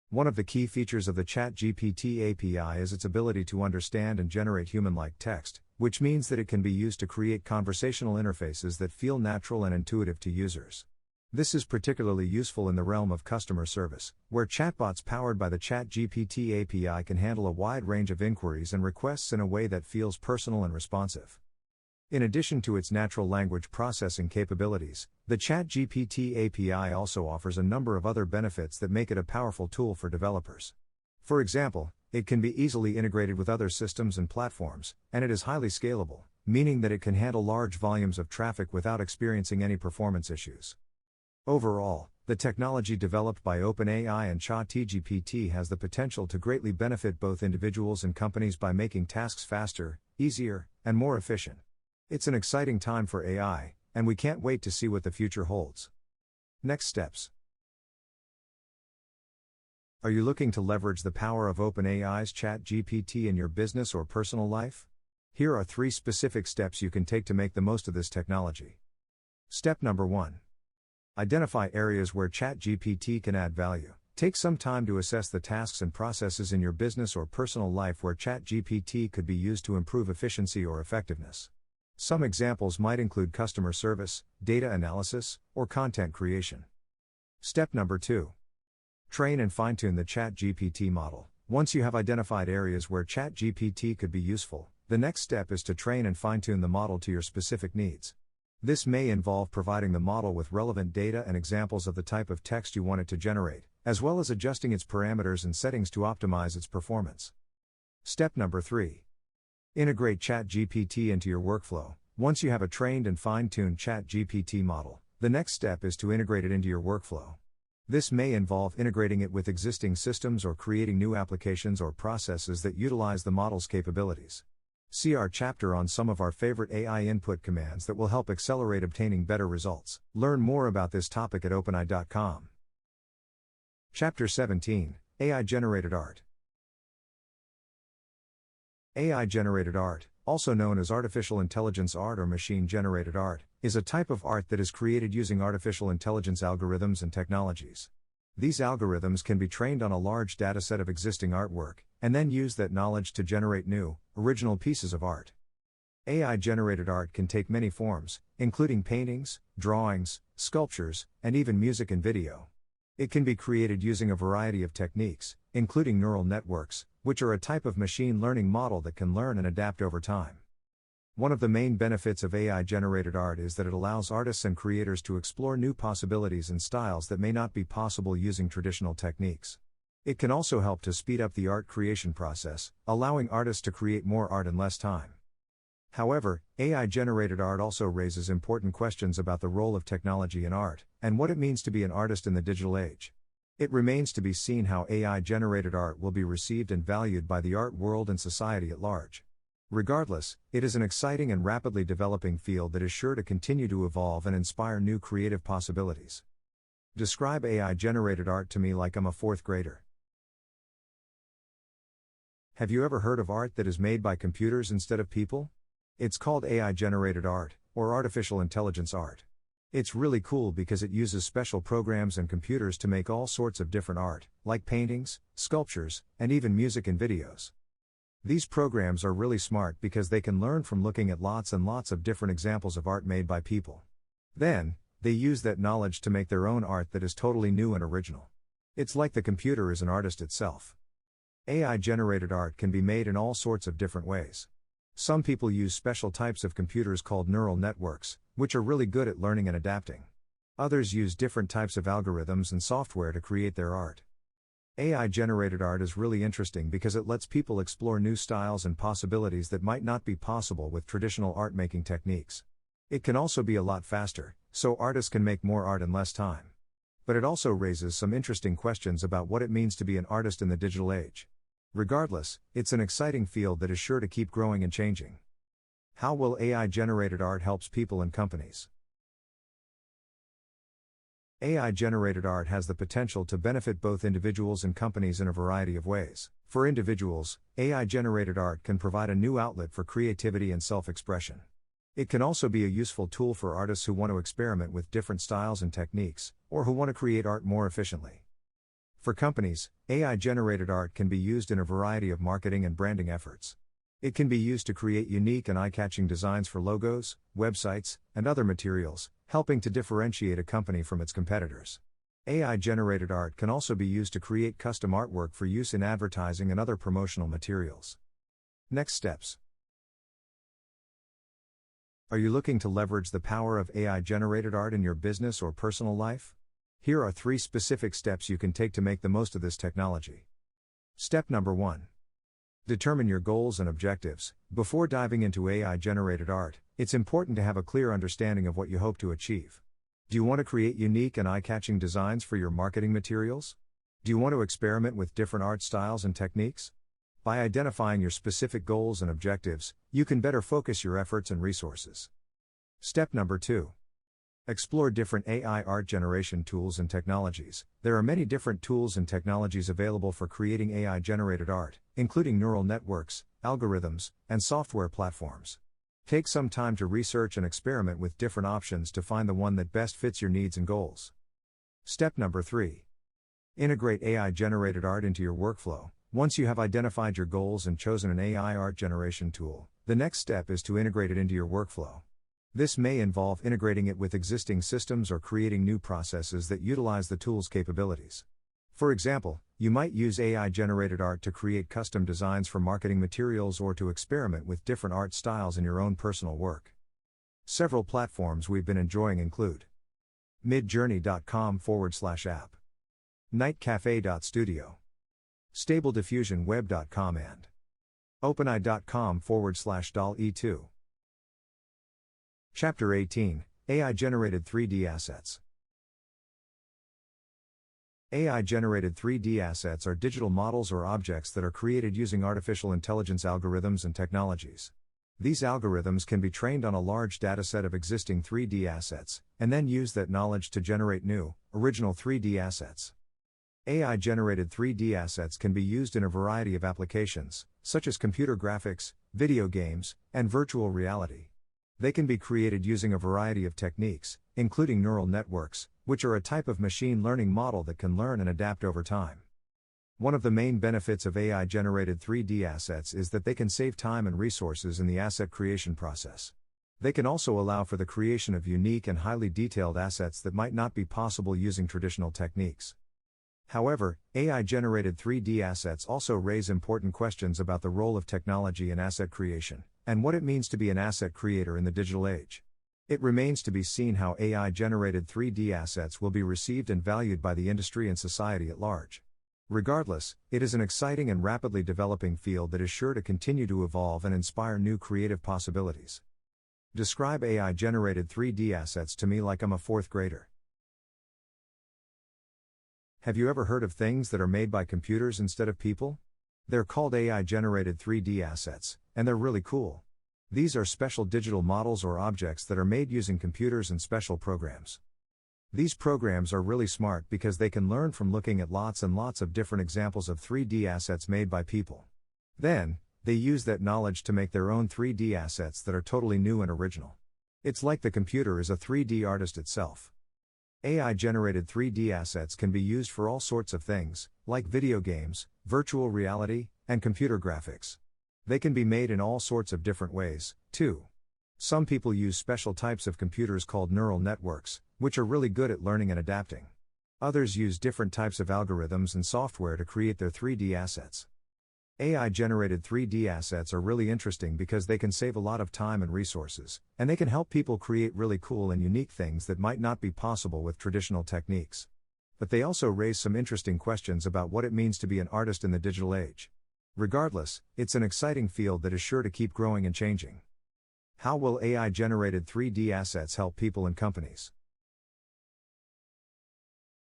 Speaker 1: One of the key features of the ChatGPT API is its ability to understand and generate human-like text, which means that it can be used to create conversational interfaces that feel natural and intuitive to users. This is particularly useful in the realm of customer service, where chatbots powered by the ChatGPT API can handle a wide range of inquiries and requests in a way that feels personal and responsive. In addition to its natural language processing capabilities, the ChatGPT API also offers a number of other benefits that make it a powerful tool for developers. For example, it can be easily integrated with other systems and platforms, and it is highly scalable, meaning that it can handle large volumes of traffic without experiencing any performance issues. Overall, the technology developed by OpenAI and ChatGPT has the potential to greatly benefit both individuals and companies by making tasks faster, easier, and more efficient. It's an exciting time for AI, and we can't wait to see what the future holds. Next steps. Are you looking to leverage the power of OpenAI's ChatGPT in your business or personal life? Here are 3 specific steps you can take to make the most of this technology. Step number 1. Identify areas where ChatGPT can add value. Take some time to assess the tasks and processes in your business or personal life where ChatGPT could be used to improve efficiency or effectiveness. Some examples might include customer service, data analysis, or content creation. Step number 2. Train and fine-tune the ChatGPT model. Once you have identified areas where ChatGPT could be useful, the next step is to train and fine-tune the model to your specific needs. This may involve providing the model with relevant data and examples of the type of text you want it to generate, as well as adjusting its parameters and settings to optimize its performance. Step number 3. Integrate ChatGPT into your workflow. Once you have a trained and fine-tuned ChatGPT model, the next step is to integrate it into your workflow. This may involve integrating it with existing systems or creating new applications or processes that utilize the model's capabilities. See our chapter on some of our favorite AI input commands that will help accelerate obtaining better results. Learn more about this topic at openai.com. Chapter 17, AI-generated art. AI-generated art, also known as artificial intelligence art or machine-generated art, is a type of art that is created using artificial intelligence algorithms and technologies. These algorithms can be trained on a large dataset of existing artwork, and then use that knowledge to generate new, original pieces of art. AI-generated art can take many forms, including paintings, drawings, sculptures, and even music and video. It can be created using a variety of techniques, including neural networks, which are a type of machine learning model that can learn and adapt over time. One of the main benefits of AI-generated art is that it allows artists and creators to explore new possibilities and styles that may not be possible using traditional techniques. It can also help to speed up the art creation process, allowing artists to create more art in less time. However, AI-generated art also raises important questions about the role of technology in art, and what it means to be an artist in the digital age. It remains to be seen how AI-generated art will be received and valued by the art world and society at large. Regardless, it is an exciting and rapidly developing field that is sure to continue to evolve and inspire new creative possibilities. Describe AI-generated art to me like I'm a 4th grader. Have you ever heard of art that is made by computers instead of people? It's called AI-generated art, or artificial intelligence art. It's really cool because it uses special programs and computers to make all sorts of different art, like paintings, sculptures, and even music and videos. These programs are really smart because they can learn from looking at lots and lots of different examples of art made by people. Then, they use that knowledge to make their own art that is totally new and original. It's like the computer is an artist itself. AI-generated art can be made in all sorts of different ways. Some people use special types of computers called neural networks, which are really good at learning and adapting. Others use different types of algorithms and software to create their art. AI-generated art is really interesting because it lets people explore new styles and possibilities that might not be possible with traditional art-making techniques. It can also be a lot faster, so artists can make more art in less time. But it also raises some interesting questions about what it means to be an artist in the digital age. Regardless, it's an exciting field that is sure to keep growing and changing. How will AI-generated art help people and companies? AI-generated art has the potential to benefit both individuals and companies in a variety of ways. For individuals, AI-generated art can provide a new outlet for creativity and self-expression. It can also be a useful tool for artists who want to experiment with different styles and techniques, or who want to create art more efficiently. For companies, AI-generated art can be used in a variety of marketing and branding efforts. It can be used to create unique and eye-catching designs for logos, websites, and other materials, helping to differentiate a company from its competitors. AI-generated art can also be used to create custom artwork for use in advertising and other promotional materials. Next steps. Are you looking to leverage the power of AI-generated art in your business or personal life? Here are 3 specific steps you can take to make the most of this technology. Step number 1. Determine your goals and objectives. Before diving into AI-generated art, it's important to have a clear understanding of what you hope to achieve. Do you want to create unique and eye-catching designs for your marketing materials? Do you want to experiment with different art styles and techniques? By identifying your specific goals and objectives, you can better focus your efforts and resources. Step number 2. Explore different AI art generation tools and technologies. There are many different tools and technologies available for creating AI-generated art, including neural networks, algorithms, and software platforms. Take some time to research and experiment with different options to find the one that best fits your needs and goals. Step number 3. Integrate AI-generated art into your workflow. Once you have identified your goals and chosen an AI art generation tool, the next step is to integrate it into your workflow. This may involve integrating it with existing systems or creating new processes that utilize the tool's capabilities. For example, you might use AI-generated art to create custom designs for marketing materials or to experiment with different art styles in your own personal work. Several platforms we've been enjoying include midjourney.com/app, nightcafe.studio, stablediffusionweb.com and openai.com/DAL-E2. Chapter 18, AI-generated 3D assets. AI-generated 3D assets are digital models or objects that are created using artificial intelligence algorithms and technologies. These algorithms can be trained on a large dataset of existing 3D assets, and then use that knowledge to generate new, original 3D assets. AI-generated 3D assets can be used in a variety of applications, such as computer graphics, video games, and virtual reality. They can be created using a variety of techniques, including neural networks, which are a type of machine learning model that can learn and adapt over time. One of the main benefits of AI-generated 3D assets is that they can save time and resources in the asset creation process. They can also allow for the creation of unique and highly detailed assets that might not be possible using traditional techniques. However, AI-generated 3D assets also raise important questions about the role of technology in asset creation, and what it means to be an asset creator in the digital age. It remains to be seen how AI-generated 3D assets will be received and valued by the industry and society at large. Regardless, it is an exciting and rapidly developing field that is sure to continue to evolve and inspire new creative possibilities. Describe AI-generated 3D assets to me like I'm a 4th grader. Have you ever heard of things that are made by computers instead of people? They're called AI-generated 3D assets, and they're really cool. These are special digital models or objects that are made using computers and special programs. These programs are really smart because they can learn from looking at lots and lots of different examples of 3D assets made by people. Then, they use that knowledge to make their own 3D assets that are totally new and original. It's like the computer is a 3D artist itself. AI-generated 3D assets can be used for all sorts of things, like video games, virtual reality, and computer graphics. They can be made in all sorts of different ways, too. Some people use special types of computers called neural networks, which are really good at learning and adapting. Others use different types of algorithms and software to create their 3D assets. AI-generated 3D assets are really interesting because they can save a lot of time and resources, and they can help people create really cool and unique things that might not be possible with traditional techniques. But they also raise some interesting questions about what it means to be an artist in the digital age. Regardless, it's an exciting field that is sure to keep growing and changing. How will AI-generated 3D assets help people and companies?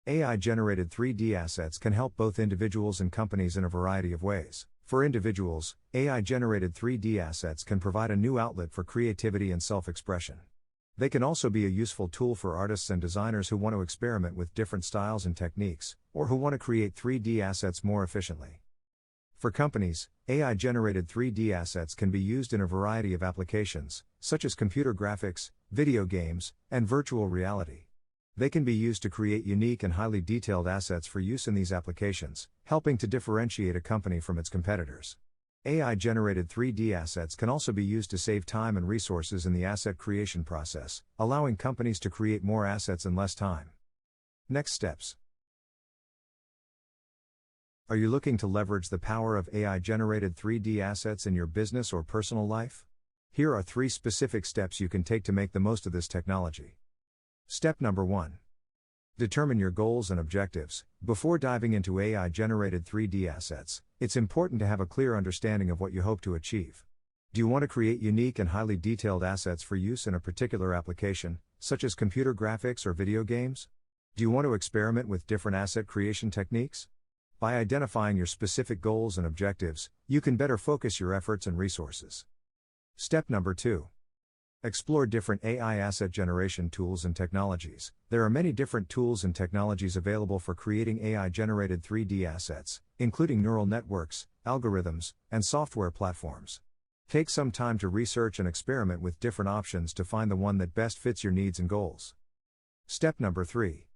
Speaker 1: AI-generated 3D assets can help both individuals and companies in a variety of ways. For individuals, AI-generated 3D assets can provide a new outlet for creativity and self-expression. They can also be a useful tool for artists and designers who want to experiment with different styles and techniques, or who want to create 3D assets more efficiently. For companies, AI-generated 3D assets can be used in a variety of applications, such as computer graphics, video games, and virtual reality. They can be used to create unique and highly detailed assets for use in these applications, helping to differentiate a company from its competitors. AI-generated 3D assets can also be used to save time and resources in the asset creation process, allowing companies to create more assets in less time. Next steps. Are you looking to leverage the power of AI-generated 3D assets in your business or personal life? Here are 3 specific steps you can take to make the most of this technology. Step number 1. Determine your goals and objectives. Before diving into AI-generated 3D assets, it's important to have a clear understanding of what you hope to achieve. Do you want to create unique and highly detailed assets for use in a particular application, such as computer graphics or video games? Do you want to experiment with different asset creation techniques? By identifying your specific goals and objectives, you can better focus your efforts and resources. Step number 2. Explore different AI asset generation tools and technologies. There are many different tools and technologies available for creating AI-generated 3D assets, including neural networks, algorithms, and software platforms. Take some time to research and experiment with different options to find the one that best fits your needs and goals. Step number 3.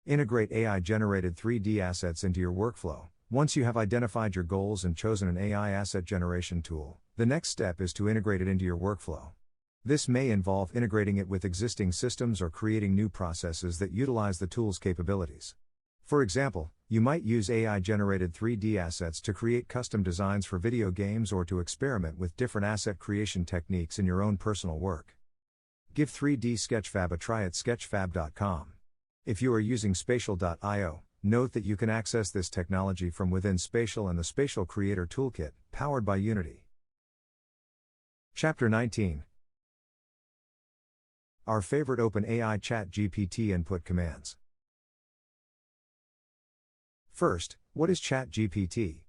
Speaker 1: Integrate AI-generated 3D assets into your workflow. Once you have identified your goals and chosen an AI asset generation tool, the next step is to integrate it into your workflow. This may involve integrating it with existing systems or creating new processes that utilize the tool's capabilities. For example, you might use AI-generated 3D assets to create custom designs for video games or to experiment with different asset creation techniques in your own personal work. Give 3D Sketchfab a try at sketchfab.com. If you are using Spatial.io, note that you can access this technology from within Spatial and the Spatial Creator Toolkit, powered by Unity. Chapter 19. Our favorite OpenAI ChatGPT input commands. First, what is ChatGPT?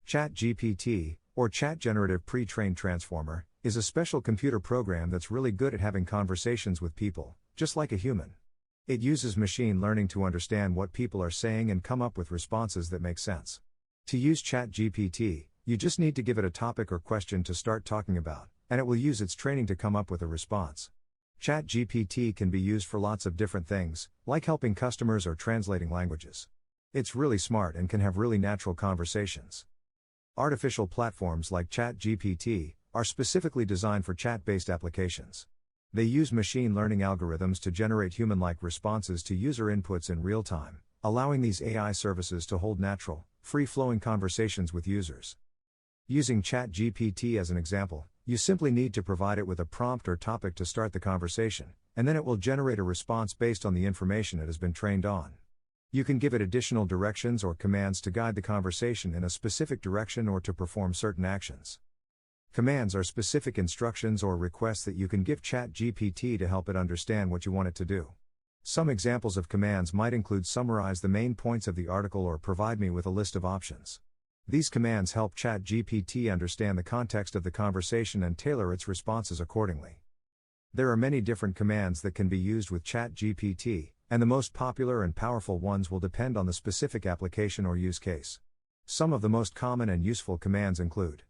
Speaker 1: ChatGPT, or Chat Generative Pre-trained Transformer, is a special computer program that's really good at having conversations with people, just like a human. It uses machine learning to understand what people are saying and come up with responses that make sense. To use ChatGPT, you just need to give it a topic or question to start talking about, and it will use its training to come up with a response. ChatGPT can be used for lots of different things, like helping customers or translating languages. It's really smart and can have really natural conversations. Artificial platforms like ChatGPT are specifically designed for chat-based applications. They use machine learning algorithms to generate human-like responses to user inputs in real time, allowing these AI services to hold natural, free-flowing conversations with users. Using ChatGPT as an example, you simply need to provide it with a prompt or topic to start the conversation, and then it will generate a response based on the information it has been trained on. You can give it additional directions or commands to guide the conversation in a specific direction or to perform certain actions. Commands are specific instructions or requests that you can give ChatGPT to help it understand what you want it to do. Some examples of commands might include summarize the main points of the article or provide me with a list of options. These commands help ChatGPT understand the context of the conversation and tailor its responses accordingly. There are many different commands that can be used with ChatGPT, and the most popular and powerful ones will depend on the specific application or use case. Some of the most common and useful commands include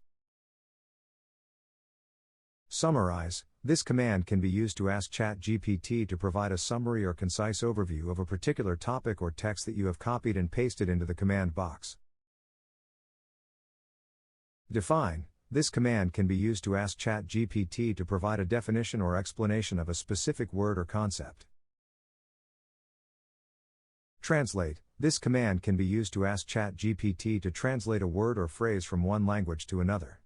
Speaker 1: Summarize. This command can be used to ask ChatGPT to provide a summary or concise overview of a particular topic or text that you have copied and pasted into the command box. Define. This command can be used to ask ChatGPT to provide a definition or explanation of a specific word or concept. Translate. This command can be used to ask ChatGPT to translate a word or phrase from one language to another.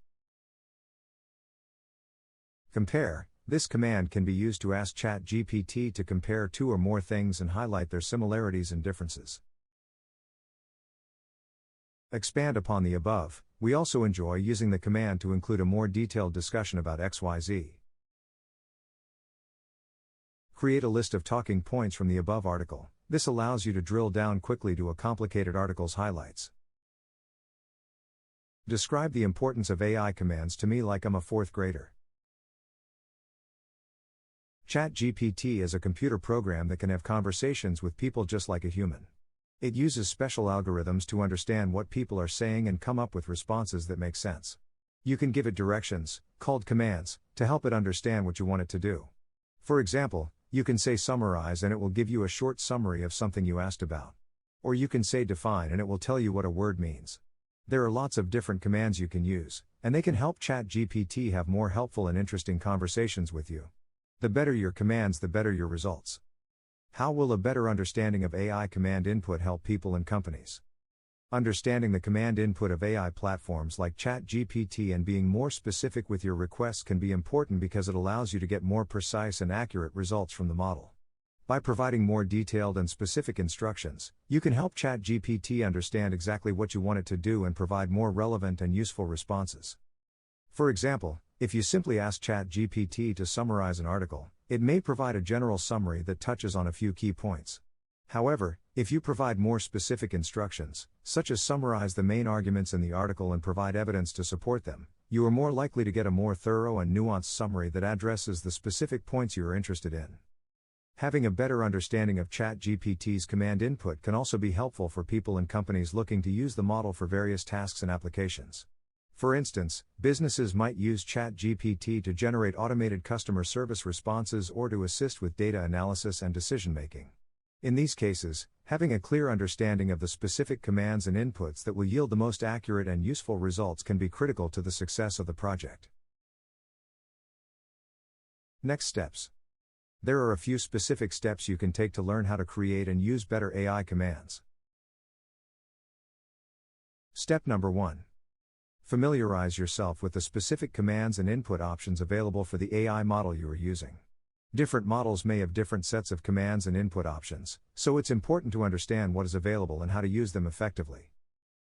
Speaker 1: Compare. This command can be used to ask ChatGPT to compare two or more things and highlight their similarities and differences. Expand upon the above. We also enjoy using the command to include a more detailed discussion about XYZ. Create a list of talking points from the above article. This allows you to drill down quickly to a complicated article's highlights. Describe the importance of AI commands to me like I'm a fourth grader. ChatGPT is a computer program that can have conversations with people just like a human. It uses special algorithms to understand what people are saying and come up with responses that make sense. You can give it directions, called commands, to help it understand what you want it to do. For example, you can say summarize and it will give you a short summary of something you asked about. Or you can say define and it will tell you what a word means. There are lots of different commands you can use, and they can help ChatGPT have more helpful and interesting conversations with you. The better your commands, the better your results. How will a better understanding of AI command input help people and companies? Understanding the command input of AI platforms like ChatGPT and being more specific with your requests can be important because it allows you to get more precise and accurate results from the model. By providing more detailed and specific instructions, you can help ChatGPT understand exactly what you want it to do and provide more relevant and useful responses. For example, if you simply ask ChatGPT to summarize an article, it may provide a general summary that touches on a few key points. However, if you provide more specific instructions, such as summarize the main arguments in the article and provide evidence to support them, you are more likely to get a more thorough and nuanced summary that addresses the specific points you are interested in. Having a better understanding of ChatGPT's command input can also be helpful for people and companies looking to use the model for various tasks and applications. For instance, businesses might use ChatGPT to generate automated customer service responses or to assist with data analysis and decision-making. In these cases, having a clear understanding of the specific commands and inputs that will yield the most accurate and useful results can be critical to the success of the project. Next steps. There are a few specific steps you can take to learn how to create and use better AI commands. Step number 1. Familiarize yourself with the specific commands and input options available for the AI model you are using. Different models may have different sets of commands and input options, so it's important to understand what is available and how to use them effectively.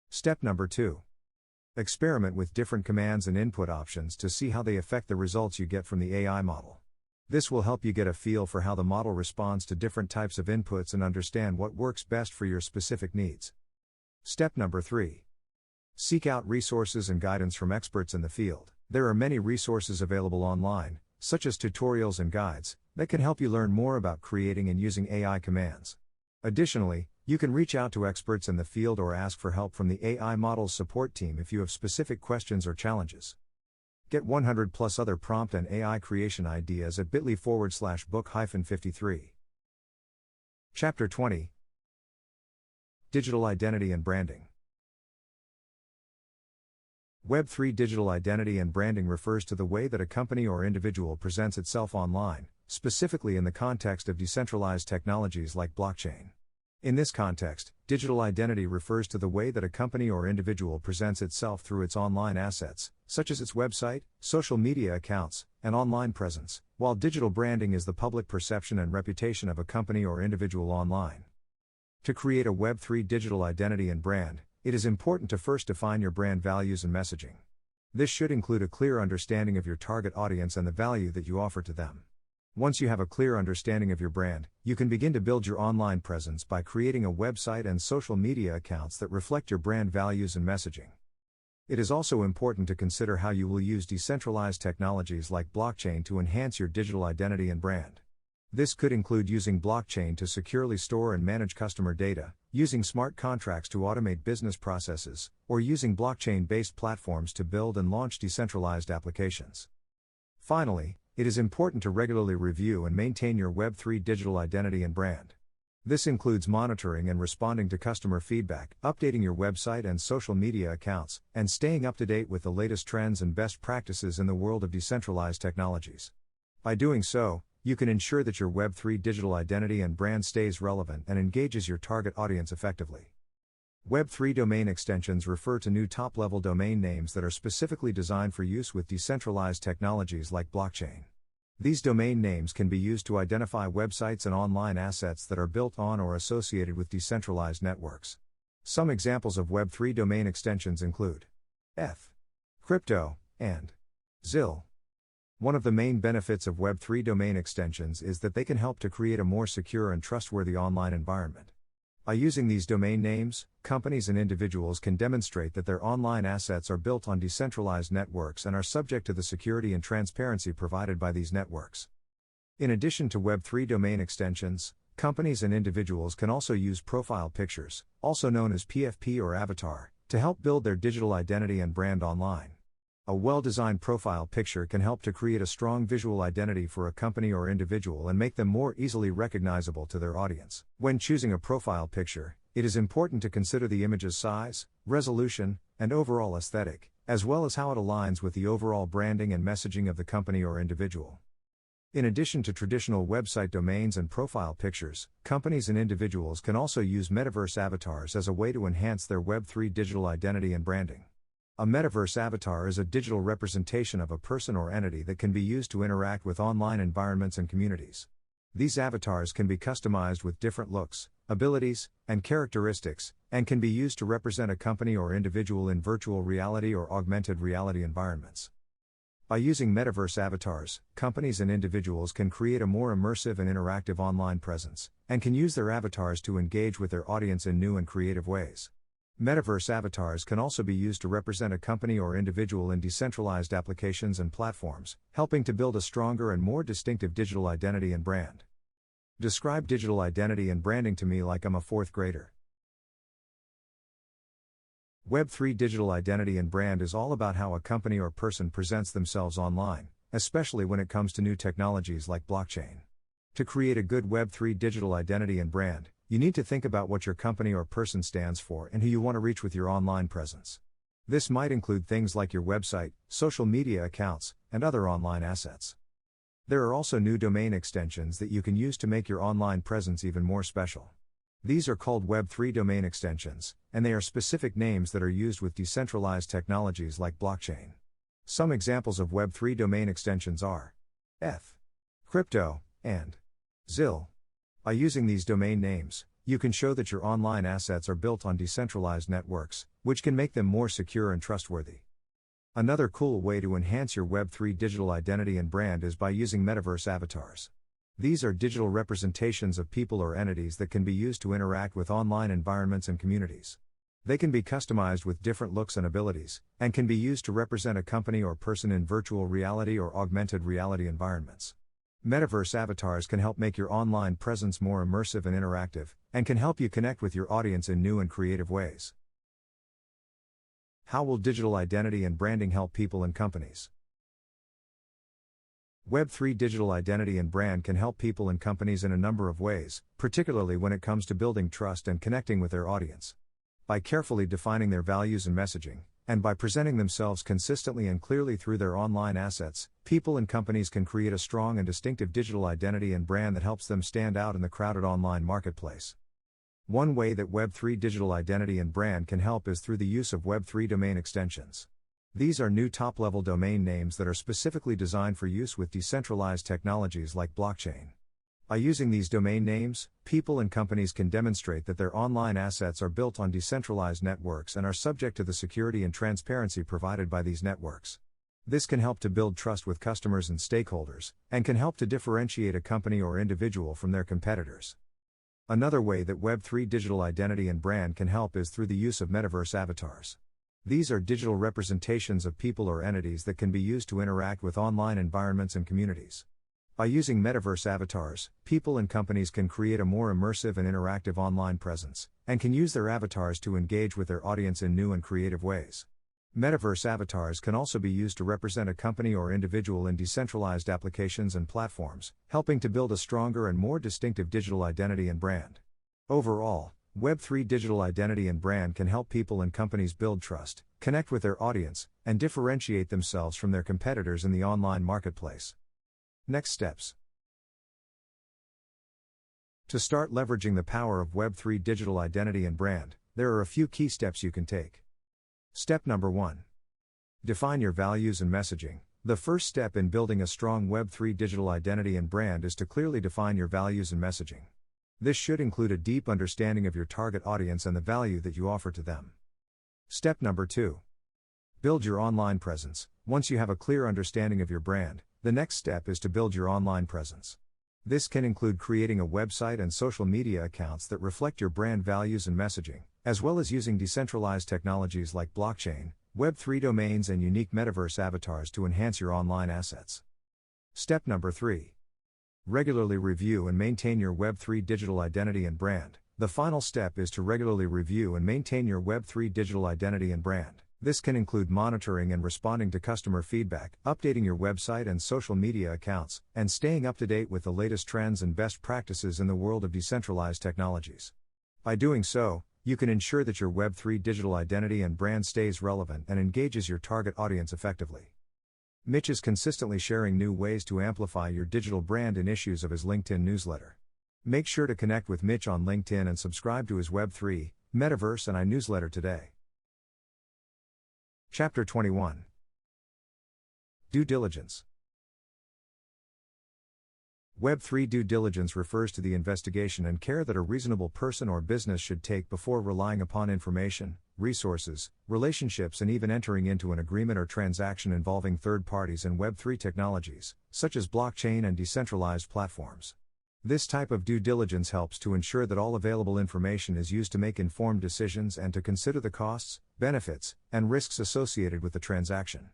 Speaker 1: Step number 2. Experiment with different commands and input options to see how they affect the results you get from the AI model. This will help you get a feel for how the model responds to different types of inputs and understand what works best for your specific needs. Step number 3. Seek out resources and guidance from experts in the field. There are many resources available online, such as tutorials and guides, that can help you learn more about creating and using AI commands. Additionally, you can reach out to experts in the field or ask for help from the AI model's support team if you have specific questions or challenges. Get 100 plus other prompt and AI creation ideas at bit.ly/book-53. Chapter 20. Digital Identity and Branding. Web3 digital identity and branding refers to the way that a company or individual presents itself online, specifically in the context of decentralized technologies like blockchain. In this context, digital identity refers to the way that a company or individual presents itself through its online assets, such as its website, social media accounts, and online presence, while digital branding is the public perception and reputation of a company or individual online. To create a Web3 digital identity and brand, it is important to first define your brand values and messaging. This should include a clear understanding of your target audience and the value that you offer to them. Once you have a clear understanding of your brand, you can begin to build your online presence by creating a website and social media accounts that reflect your brand values and messaging. It is also important to consider how you will use decentralized technologies like blockchain to enhance your digital identity and brand. This could include using blockchain to securely store and manage customer data, using smart contracts to automate business processes, or using blockchain-based platforms to build and launch decentralized applications. Finally, it is important to regularly review and maintain your Web3 digital identity and brand. This includes monitoring and responding to customer feedback, updating your website and social media accounts, and staying up to date with the latest trends and best practices in the world of decentralized technologies. By doing so, you can ensure that your Web3 digital identity and brand stays relevant and engages your target audience effectively. Web3 domain extensions refer to new top-level domain names that are specifically designed for use with decentralized technologies like blockchain. These domain names can be used to identify websites and online assets that are built on or associated with decentralized networks. Some examples of Web3 domain extensions include ETH, crypto, and ZIL. One of the main benefits of Web3 domain extensions is that they can help to create a more secure and trustworthy online environment. By using these domain names, companies and individuals can demonstrate that their online assets are built on decentralized networks and are subject to the security and transparency provided by these networks. In addition to Web3 domain extensions, companies and individuals can also use profile pictures, also known as PFP or avatar, to help build their digital identity and brand online. A well-designed profile picture can help to create a strong visual identity for a company or individual and make them more easily recognizable to their audience. When choosing a profile picture, it is important to consider the image's size, resolution, and overall aesthetic, as well as how it aligns with the overall branding and messaging of the company or individual. In addition to traditional website domains and profile pictures, companies and individuals can also use metaverse avatars as a way to enhance their Web3 digital identity and branding. A metaverse avatar is a digital representation of a person or entity that can be used to interact with online environments and communities. These avatars can be customized with different looks, abilities, and characteristics, and can be used to represent a company or individual in virtual reality or augmented reality environments. By using metaverse avatars, companies and individuals can create a more immersive and interactive online presence, and can use their avatars to engage with their audience in new and creative ways. Metaverse avatars can also be used to represent a company or individual in decentralized applications and platforms, helping to build a stronger and more distinctive digital identity and brand. Describe digital identity and branding to me like I'm a fourth grader. Web3 digital identity and brand is all about how a company or person presents themselves online, especially when it comes to new technologies like blockchain. To create a good Web3 digital identity and brand, you need to think about what your company or person stands for and who you want to reach with your online presence. This might include things like your website, social media accounts, and other online assets. There are also new domain extensions that you can use to make your online presence even more special. These are called Web3 domain extensions, and they are specific names that are used with decentralized technologies like blockchain. Some examples of Web3 domain extensions are ETH, crypto, and ZIL. By using these domain names, you can show that your online assets are built on decentralized networks, which can make them more secure and trustworthy. Another cool way to enhance your Web3 digital identity and brand is by using metaverse avatars. These are digital representations of people or entities that can be used to interact with online environments and communities. They can be customized with different looks and abilities, and can be used to represent a company or person in virtual reality or augmented reality environments. Metaverse avatars can help make your online presence more immersive and interactive, and can help you connect with your audience in new and creative ways. How will digital identity and branding help people and companies? Web3 digital identity and brand can help people and companies in a number of ways, particularly when it comes to building trust and connecting with their audience. By carefully defining their values and messaging, and by presenting themselves consistently and clearly through their online assets, people and companies can create a strong and distinctive digital identity and brand that helps them stand out in the crowded online marketplace. One way that Web3 digital identity and brand can help is through the use of Web3 domain extensions. These are new top-level domain names that are specifically designed for use with decentralized technologies like blockchain. By using these domain names, people and companies can demonstrate that their online assets are built on decentralized networks and are subject to the security and transparency provided by these networks. This can help to build trust with customers and stakeholders, and can help to differentiate a company or individual from their competitors. Another way that Web3 digital identity and brand can help is through the use of metaverse avatars. These are digital representations of people or entities that can be used to interact with online environments and communities. By using metaverse avatars, people and companies can create a more immersive and interactive online presence, and can use their avatars to engage with their audience in new and creative ways. Metaverse avatars can also be used to represent a company or individual in decentralized applications and platforms, helping to build a stronger and more distinctive digital identity and brand. Overall, Web3 digital identity and brand can help people and companies build trust, connect with their audience, and differentiate themselves from their competitors in the online marketplace. Next steps. To start leveraging the power of Web3 digital identity and brand, there are a few key steps you can take. Step number 1. Define your values and messaging. The first step in building a strong Web3 digital identity and brand is to clearly define your values and messaging. This should include a deep understanding of your target audience and the value that you offer to them. Step number 2. Build your online presence. Once you have a clear understanding of your brand, the next step is to build your online presence. This can include creating a website and social media accounts that reflect your brand values and messaging, as well as using decentralized technologies like blockchain, Web3 domains, and unique metaverse avatars to enhance your online assets. Step number 3. Regularly review and maintain your Web3 digital identity and brand. The final step is to regularly review and maintain your Web3 digital identity and brand. This can include monitoring and responding to customer feedback, updating your website and social media accounts, and staying up to date with the latest trends and best practices in the world of decentralized technologies. By doing so, you can ensure that your Web3 digital identity and brand stays relevant and engages your target audience effectively. Mitch is consistently sharing new ways to amplify your digital brand in issues of his LinkedIn newsletter. Make sure to connect with Mitch on LinkedIn and subscribe to his Web3, Metaverse and AI newsletter today. Chapter 21. Due diligence. Web3 due diligence refers to the investigation and care that a reasonable person or business should take before relying upon information, resources, relationships, and even entering into an agreement or transaction involving third parties and Web3 technologies, such as blockchain and decentralized platforms. This type of due diligence helps to ensure that all available information is used to make informed decisions and to consider the costs, benefits, and risks associated with the transaction.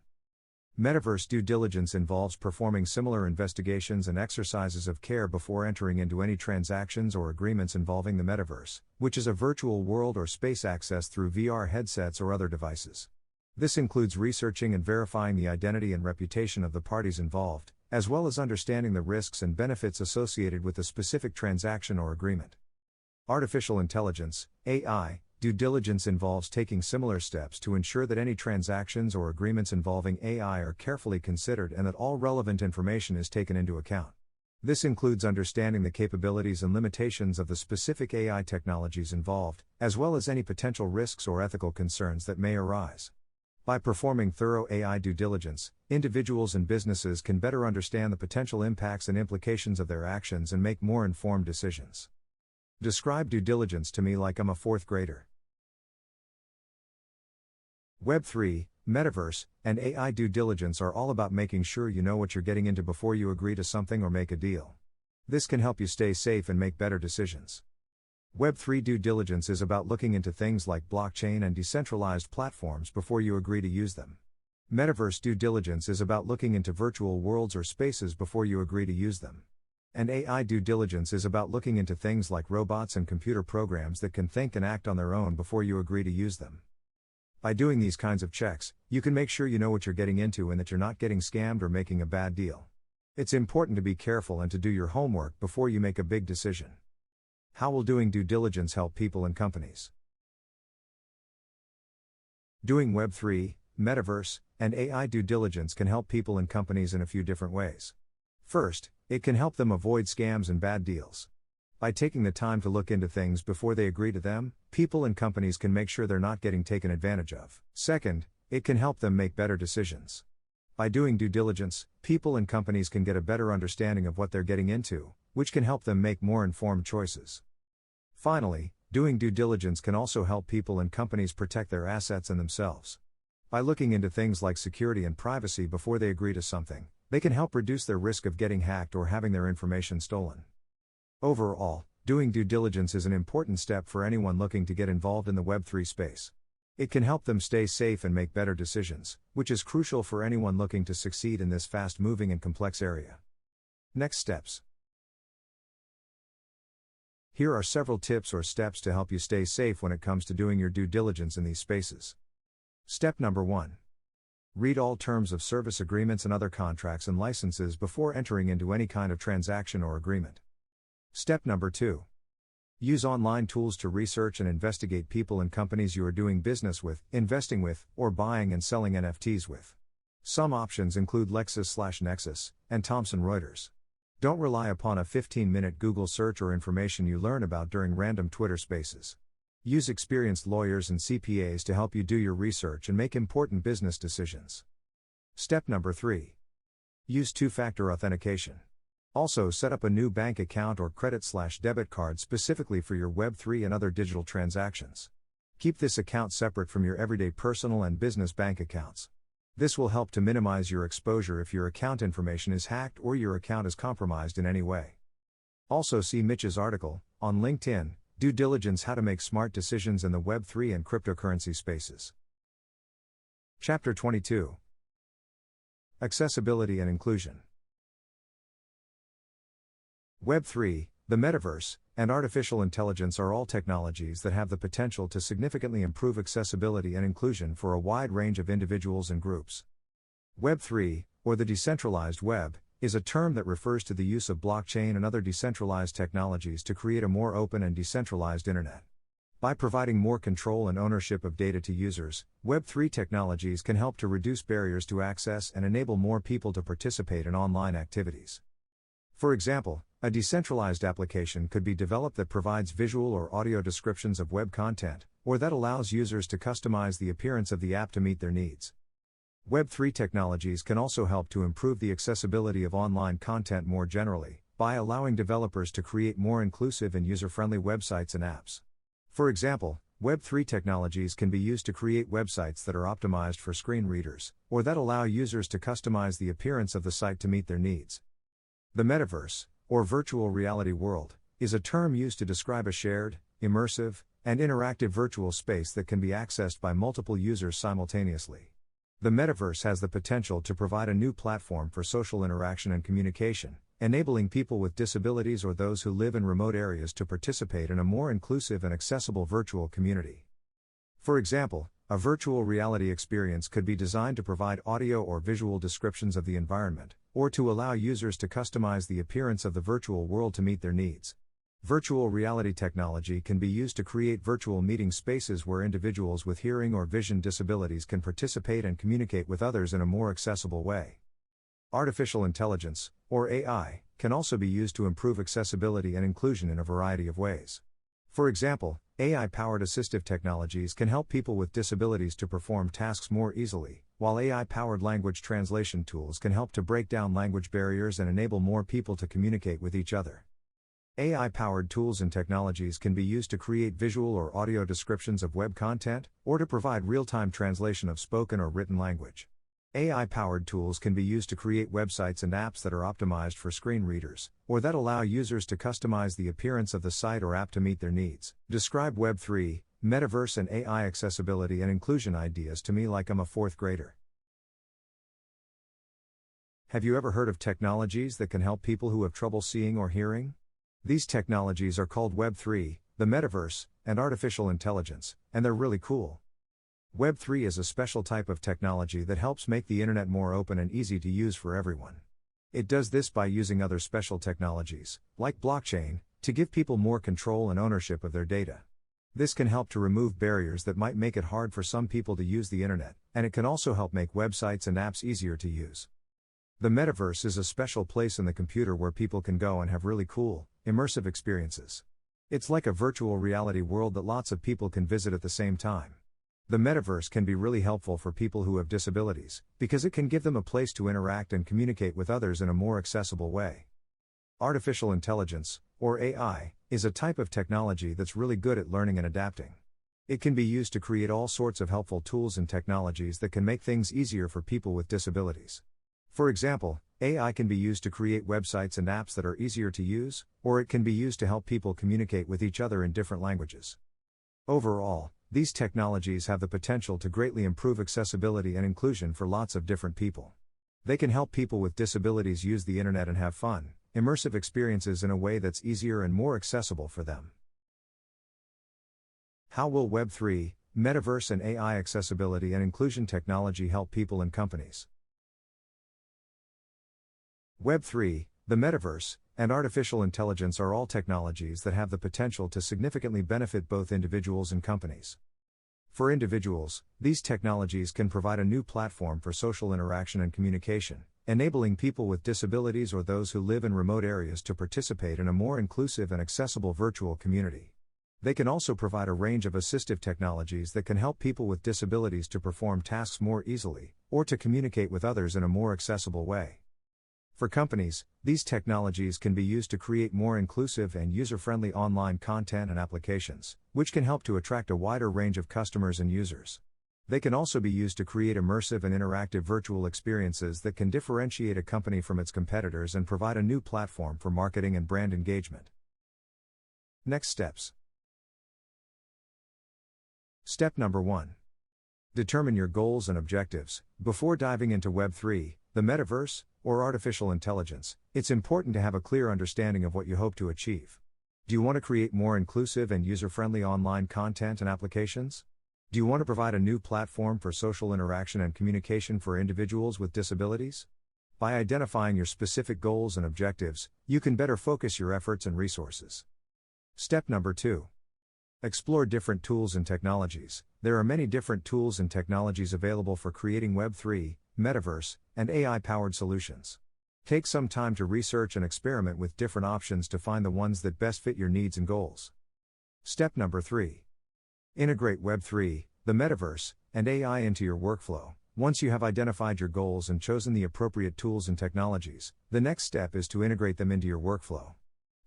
Speaker 1: Metaverse due diligence involves performing similar investigations and exercises of care before entering into any transactions or agreements involving the metaverse, which is a virtual world or space accessed through VR headsets or other devices. This includes researching and verifying the identity and reputation of the parties involved, as well as understanding the risks and benefits associated with a specific transaction or agreement. Artificial intelligence, AI, due diligence involves taking similar steps to ensure that any transactions or agreements involving AI are carefully considered and that all relevant information is taken into account. This includes understanding the capabilities and limitations of the specific AI technologies involved, as well as any potential risks or ethical concerns that may arise. By performing thorough AI due diligence, individuals and businesses can better understand the potential impacts and implications of their actions and make more informed decisions. Describe due diligence to me like I'm a fourth grader. Web3, Metaverse, and AI due diligence are all about making sure you know what you're getting into before you agree to something or make a deal. This can help you stay safe and make better decisions. Web3 due diligence is about looking into things like blockchain and decentralized platforms before you agree to use them. Metaverse due diligence is about looking into virtual worlds or spaces before you agree to use them. And AI due diligence is about looking into things like robots and computer programs that can think and act on their own before you agree to use them. By doing these kinds of checks, you can make sure you know what you're getting into and that you're not getting scammed or making a bad deal. It's important to be careful and to do your homework before you make a big decision. How will doing due diligence help people and companies? Doing Web3, Metaverse, and AI due diligence can help people and companies in a few different ways. First, it can help them avoid scams and bad deals. By taking the time to look into things before they agree to them, people and companies can make sure they're not getting taken advantage of. Second, it can help them make better decisions. By doing due diligence, people and companies can get a better understanding of what they're getting into, which can help them make more informed choices. Finally, doing due diligence can also help people and companies protect their assets and themselves. By looking into things like security and privacy before they agree to something, they can help reduce their risk of getting hacked or having their information stolen. Overall, doing due diligence is an important step for anyone looking to get involved in the Web3 space. It can help them stay safe and make better decisions, which is crucial for anyone looking to succeed in this fast-moving and complex area. Next steps. Here are several tips or steps to help you stay safe when it comes to doing your due diligence in these spaces. Step number 1. Read all terms of service agreements and other contracts and licenses before entering into any kind of transaction or agreement. Step number 2. Use online tools to research and investigate people and companies you are doing business with, investing with, or buying and selling NFTs with. Some options include LexisNexis and Thomson Reuters. Don't rely upon a 15-minute Google search or information you learn about during random Twitter spaces. Use experienced lawyers and CPAs to help you do your research and make important business decisions. Step number 3. Use two-factor authentication. Also, set up a new bank account or credit/debit card specifically for your Web3 and other digital transactions. Keep this account separate from your everyday personal and business bank accounts. This will help to minimize your exposure if your account information is hacked or your account is compromised in any way. Also, see Mitch's article on LinkedIn, Due Diligence: How to Make Smart Decisions in the Web3 and Cryptocurrency Spaces. Chapter 22. Accessibility and Inclusion. Web3, the Metaverse, and artificial intelligence are all technologies that have the potential to significantly improve accessibility and inclusion for a wide range of individuals and groups. Web3, or the decentralized web, is a term that refers to the use of blockchain and other decentralized technologies to create a more open and decentralized internet. By providing more control and ownership of data to users, Web3 technologies can help to reduce barriers to access and enable more people to participate in online activities. For example, a decentralized application could be developed that provides visual or audio descriptions of web content, or that allows users to customize the appearance of the app to meet their needs. Web3 technologies can also help to improve the accessibility of online content more generally, by allowing developers to create more inclusive and user-friendly websites and apps. For example, Web3 technologies can be used to create websites that are optimized for screen readers, or that allow users to customize the appearance of the site to meet their needs. The Metaverse, or virtual reality world, is a term used to describe a shared, immersive, and interactive virtual space that can be accessed by multiple users simultaneously. The Metaverse has the potential to provide a new platform for social interaction and communication, enabling people with disabilities or those who live in remote areas to participate in a more inclusive and accessible virtual community. For example, a virtual reality experience could be designed to provide audio or visual descriptions of the environment, or to allow users to customize the appearance of the virtual world to meet their needs. Virtual reality technology can be used to create virtual meeting spaces where individuals with hearing or vision disabilities can participate and communicate with others in a more accessible way. Artificial intelligence, or AI, can also be used to improve accessibility and inclusion in a variety of ways. For example, AI-powered assistive technologies can help people with disabilities to perform tasks more easily, while AI-powered language translation tools can help to break down language barriers and enable more people to communicate with each other. AI-powered tools and technologies can be used to create visual or audio descriptions of web content, or to provide real-time translation of spoken or written language. AI-powered tools can be used to create websites and apps that are optimized for screen readers, or that allow users to customize the appearance of the site or app to meet their needs. Describe Web3, Metaverse and AI accessibility and inclusion ideas to me like I'm a fourth grader. Have you ever heard of technologies that can help people who have trouble seeing or hearing? These technologies are called Web3, the Metaverse, and artificial intelligence, and they're really cool. Web3 is a special type of technology that helps make the internet more open and easy to use for everyone. It does this by using other special technologies, like blockchain, to give people more control and ownership of their data. This can help to remove barriers that might make it hard for some people to use the internet, and it can also help make websites and apps easier to use. The Metaverse is a special place in the computer where people can go and have really cool, immersive experiences. It's like a virtual reality world that lots of people can visit at the same time. The Metaverse can be really helpful for people who have disabilities, because it can give them a place to interact and communicate with others in a more accessible way. Artificial intelligence, or AI, is a type of technology that's really good at learning and adapting. It can be used to create all sorts of helpful tools and technologies that can make things easier for people with disabilities. For example, AI can be used to create websites and apps that are easier to use, or it can be used to help people communicate with each other in different languages. Overall, these technologies have the potential to greatly improve accessibility and inclusion for lots of different people. They can help people with disabilities use the internet and have fun, immersive experiences in a way that's easier and more accessible for them. How will Web3, Metaverse and AI accessibility and inclusion technology help people and companies. Web3, the Metaverse, and artificial intelligence are all technologies that have the potential to significantly benefit both individuals and companies. For individuals, these technologies can provide a new platform for social interaction and communication, enabling people with disabilities or those who live in remote areas to participate in a more inclusive and accessible virtual community. They can also provide a range of assistive technologies that can help people with disabilities to perform tasks more easily, or to communicate with others in a more accessible way. For companies, these technologies can be used to create more inclusive and user-friendly online content and applications, which can help to attract a wider range of customers and users. They can also be used to create immersive and interactive virtual experiences that can differentiate a company from its competitors and provide a new platform for marketing and brand engagement. Next steps. Step number 1. Determine your goals and objectives. Before diving into Web3, the Metaverse, or artificial intelligence, it's important to have a clear understanding of what you hope to achieve. Do you want to create more inclusive and user-friendly online content and applications? Do you want to provide a new platform for social interaction and communication for individuals with disabilities? By identifying your specific goals and objectives, you can better focus your efforts and resources. Step number 2. Explore different tools and technologies. There are many different tools and technologies available for creating Web3, Metaverse, and AI-powered solutions. Take some time to research and experiment with different options to find the ones that best fit your needs and goals. Step number 3. Integrate Web3, the Metaverse, and AI into your workflow. Once you have identified your goals and chosen the appropriate tools and technologies, the next step is to integrate them into your workflow.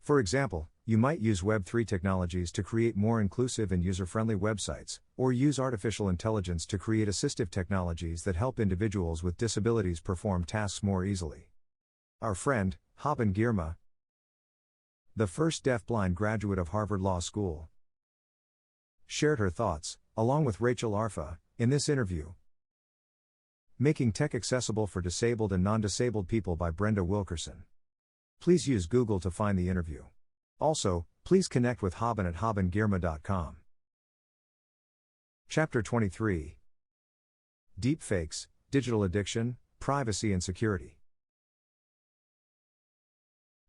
Speaker 1: For example, you might use Web3 technologies to create more inclusive and user-friendly websites, or use artificial intelligence to create assistive technologies that help individuals with disabilities perform tasks more easily. Our friend, Haben Girma, the first deafblind graduate of Harvard Law School, shared her thoughts, along with Rachel Arfa, in this interview. Making Tech Accessible for Disabled and Non-Disabled People by Brenda Wilkerson. Please use Google to find the interview. Also, please connect with Haben at habengirma.com. Chapter 23. Deepfakes, Digital Addiction, Privacy and Security.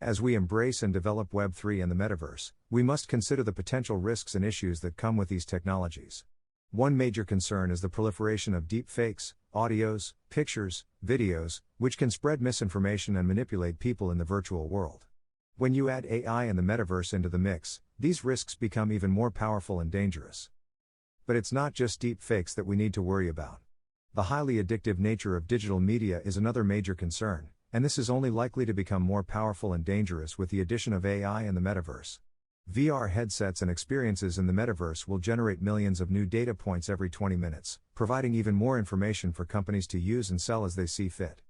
Speaker 1: As we embrace and develop Web3 and the Metaverse, we must consider the potential risks and issues that come with these technologies. One major concern is the proliferation of deepfakes, audios, pictures, videos, which can spread misinformation and manipulate people in the virtual world. When you add AI and the Metaverse into the mix, these risks become even more powerful and dangerous. But it's not just deepfakes that we need to worry about. The highly addictive nature of digital media is another major concern, and this is only likely to become more powerful and dangerous with the addition of AI and the Metaverse. VR headsets and experiences in the Metaverse will generate millions of new data points every 20 minutes, providing even more information for companies to use and sell as they see fit.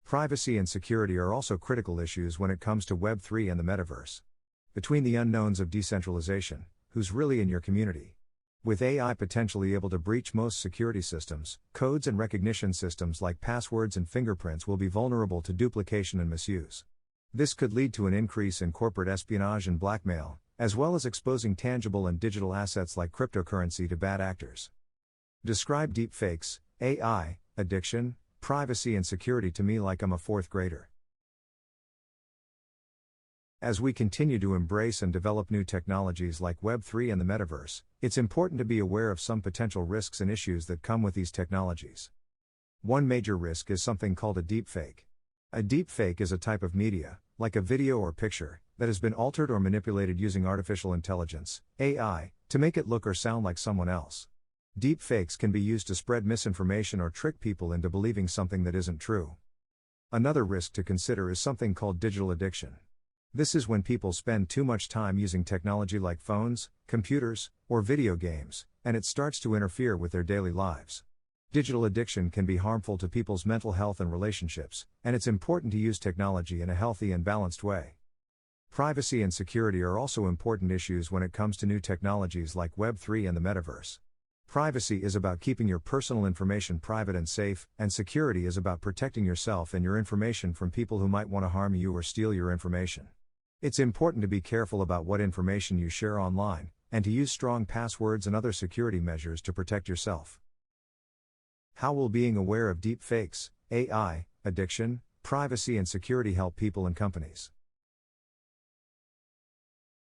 Speaker 1: Privacy and security are also critical issues when it comes to Web3 and the Metaverse. Between the unknowns of decentralization, who's really in your community? With AI potentially able to breach most security systems, codes and recognition systems like passwords and fingerprints will be vulnerable to duplication and misuse. This could lead to an increase in corporate espionage and blackmail, as well as exposing tangible and digital assets like cryptocurrency to bad actors. Describe deepfakes, AI, addiction, privacy and security to me like I'm a fourth grader. As we continue to embrace and develop new technologies like Web3 and the Metaverse, it's important to be aware of some potential risks and issues that come with these technologies. One major risk is something called a deepfake. A deepfake is a type of media, like a video or picture, that has been altered or manipulated using artificial intelligence, AI, to make it look or sound like someone else. Deepfakes can be used to spread misinformation or trick people into believing something that isn't true. Another risk to consider is something called digital addiction. This is when people spend too much time using technology like phones, computers, or video games, and it starts to interfere with their daily lives. Digital addiction can be harmful to people's mental health and relationships, and it's important to use technology in a healthy and balanced way. Privacy and security are also important issues when it comes to new technologies like Web3 and the Metaverse. Privacy is about keeping your personal information private and safe, and security is about protecting yourself and your information from people who might want to harm you or steal your information. It's important to be careful about what information you share online, and to use strong passwords and other security measures to protect yourself. How will being aware of deep fakes, AI, addiction, privacy and security help people and companies?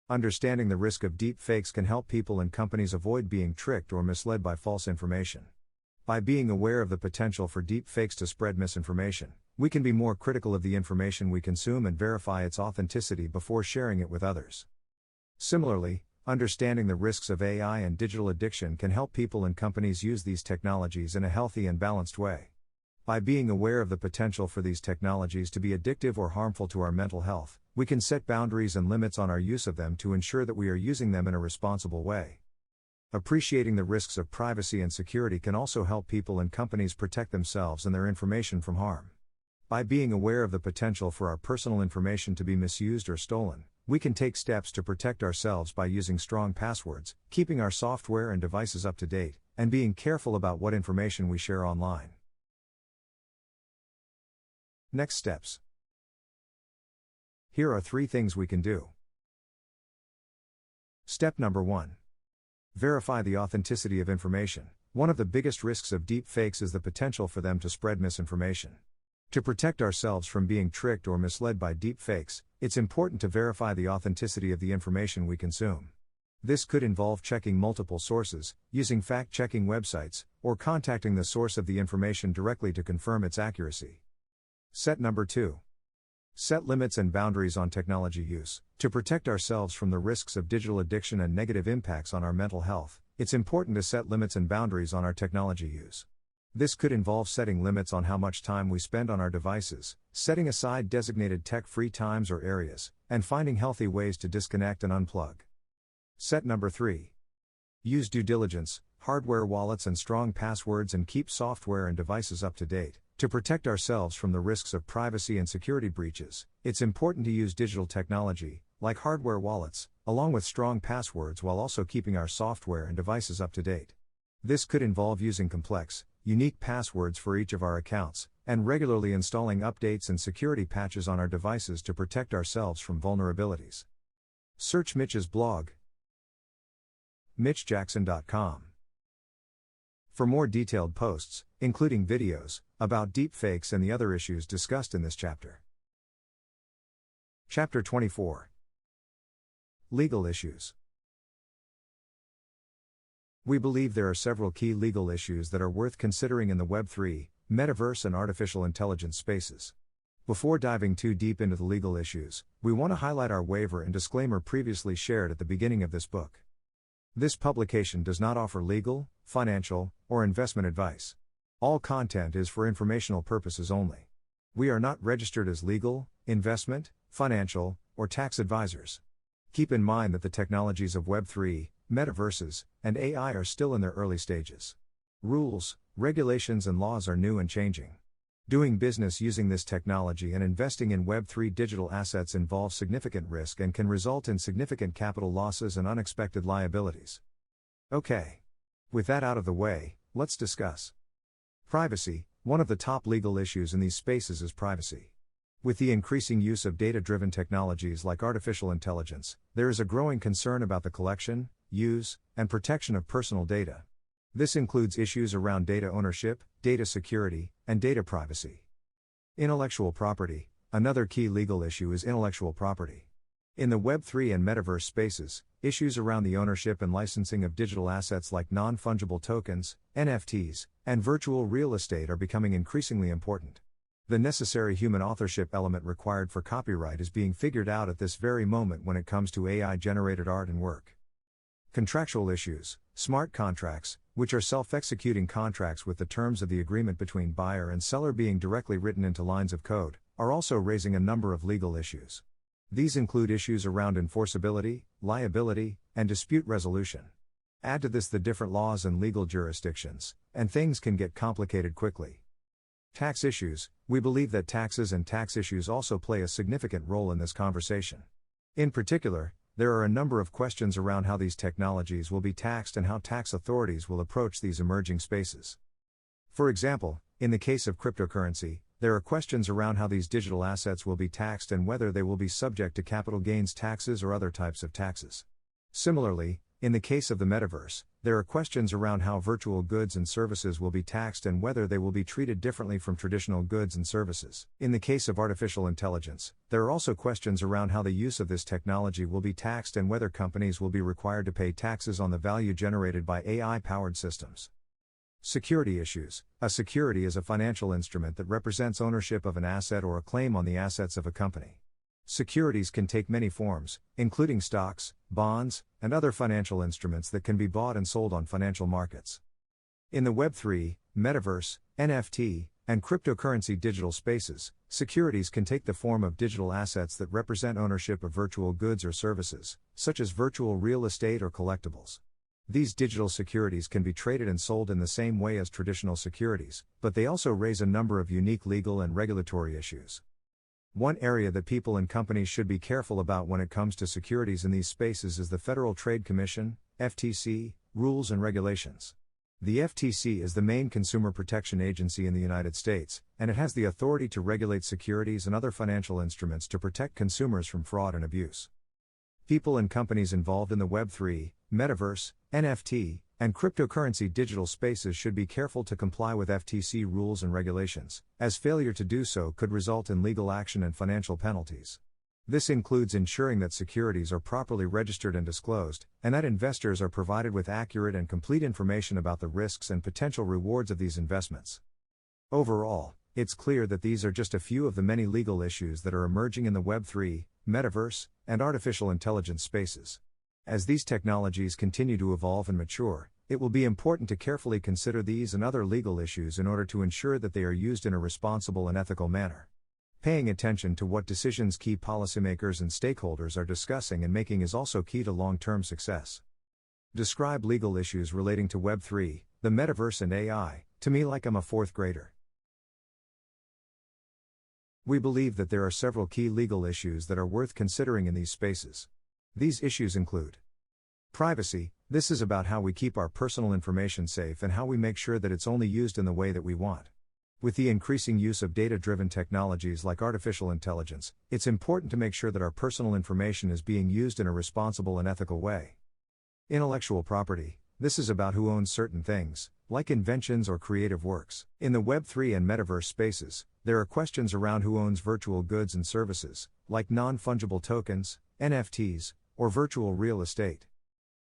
Speaker 1: Understanding the risk of deep fakes can help people and companies avoid being tricked or misled by false information. By being aware of the potential for deep fakes to spread misinformation, we can be more critical of the information we consume and verify its authenticity before sharing it with others. Similarly, understanding the risks of AI and digital addiction can help people and companies use these technologies in a healthy and balanced way. By being aware of the potential for these technologies to be addictive or harmful to our mental health, we can set boundaries and limits on our use of them to ensure that we are using them in a responsible way. Appreciating the risks of privacy and security can also help people and companies protect themselves and their information from harm. By being aware of the potential for our personal information to be misused or stolen, we can take steps to protect ourselves by using strong passwords, keeping our software and devices up to date, and being careful about what information we share online. Next steps. Here are 3 things we can do. Step number 1. Verify the authenticity of information. One of the biggest risks of deep fakes is the potential for them to spread misinformation. To protect ourselves from being tricked or misled by deep fakes, it's important to verify the authenticity of the information we consume. This could involve checking multiple sources, using fact-checking websites, or contacting the source of the information directly to confirm its accuracy. Step number 2. Set limits and boundaries on technology use. To protect ourselves from the risks of digital addiction and negative impacts on our mental health, it's important to set limits and boundaries on our technology use. This could involve setting limits on how much time we spend on our devices, setting aside designated tech-free times or areas, and finding healthy ways to disconnect and unplug. Step number 3. Use due diligence, hardware wallets and strong passwords, and keep software and devices up to date. To protect ourselves from the risks of privacy and security breaches, it's important to use digital technology, like hardware wallets, along with strong passwords while also keeping our software and devices up to date. This could involve using complex, unique passwords for each of our accounts, and regularly installing updates and security patches on our devices to protect ourselves from vulnerabilities. Search Mitch's blog, mitchjackson.com. For more detailed posts, including videos, about deepfakes and the other issues discussed in this chapter. Chapter 24. Legal issues. We believe there are several key legal issues that are worth considering in the Web3, Metaverse and artificial intelligence spaces. Before diving too deep into the legal issues, we want to highlight our waiver and disclaimer previously shared at the beginning of this book. This publication does not offer legal, financial, or investment advice. All content is for informational purposes only. We are not registered as legal, investment, financial, or tax advisors. Keep in mind that the technologies of Web3, metaverses, and AI are still in their early stages. Rules, regulations, and laws are new and changing. Doing business using this technology and investing in Web3 digital assets involves significant risk and can result in significant capital losses and unexpected liabilities. Okay. With that out of the way, let's discuss privacy. One of the top legal issues in these spaces is privacy. With the increasing use of data-driven technologies like artificial intelligence, there is a growing concern about the collection, use, and protection of personal data. This includes issues around data ownership, data security, and data privacy. Intellectual property. Another key legal issue is intellectual property. In the Web3 and Metaverse spaces, issues around the ownership and licensing of digital assets like non-fungible tokens, NFTs, and virtual real estate are becoming increasingly important. The necessary human authorship element required for copyright is being figured out at this very moment when it comes to AI-generated art and work. Contractual issues. Smart contracts, which are self-executing contracts with the terms of the agreement between buyer and seller being directly written into lines of code, are also raising a number of legal issues. These include issues around enforceability, liability, and dispute resolution. Add to this the different laws and legal jurisdictions, and things can get complicated quickly. Tax issues. We believe that taxes and tax issues also play a significant role in this conversation. In particular, there are a number of questions around how these technologies will be taxed and how tax authorities will approach these emerging spaces. For example, in the case of cryptocurrency, there are questions around how these digital assets will be taxed and whether they will be subject to capital gains taxes or other types of taxes. Similarly, In the case of the metaverse, there are questions around how virtual goods and services will be taxed and whether they will be treated differently from traditional goods and services. In the case of artificial intelligence, there are also questions around how the use of this technology will be taxed and whether companies will be required to pay taxes on the value generated by AI-powered systems. Security issues. A security is a financial instrument that represents ownership of an asset or a claim on the assets of a company. Securities can take many forms, including stocks, bonds, and other financial instruments that can be bought and sold on financial markets. In the Web3, Metaverse, NFT, and cryptocurrency digital spaces, securities can take the form of digital assets that represent ownership of virtual goods or services, such as virtual real estate or collectibles. These digital securities can be traded and sold in the same way as traditional securities, but they also raise a number of unique legal and regulatory issues. One area that people and companies should be careful about when it comes to securities in these spaces is the Federal Trade Commission, FTC, rules and regulations. The FTC is the main consumer protection agency in the United States, and it has the authority to regulate securities and other financial instruments to protect consumers from fraud and abuse. People and companies involved in the Web3, Metaverse, NFT, and cryptocurrency digital spaces should be careful to comply with FTC rules and regulations, as failure to do so could result in legal action and financial penalties. This includes ensuring that securities are properly registered and disclosed, and that investors are provided with accurate and complete information about the risks and potential rewards of these investments. Overall, it's clear that these are just a few of the many legal issues that are emerging in the Web3, Metaverse, and artificial intelligence spaces. As these technologies continue to evolve and mature, it will be important to carefully consider these and other legal issues in order to ensure that they are used in a responsible and ethical manner. Paying attention to what decisions key policymakers and stakeholders are discussing and making is also key to long-term success. Describe legal issues relating to Web3, the Metaverse and AI, to me like I'm a fourth grader. We believe that there are several key legal issues that are worth considering in these spaces. These issues include privacy. This is about how we keep our personal information safe and how we make sure that it's only used in the way that we want. With the increasing use of data-driven technologies like artificial intelligence, it's important to make sure that our personal information is being used in a responsible and ethical way. Intellectual property. This is about who owns certain things, like inventions or creative works. In the Web3 and Metaverse spaces, there are questions around who owns virtual goods and services, like non-fungible tokens, NFTs, or virtual real estate.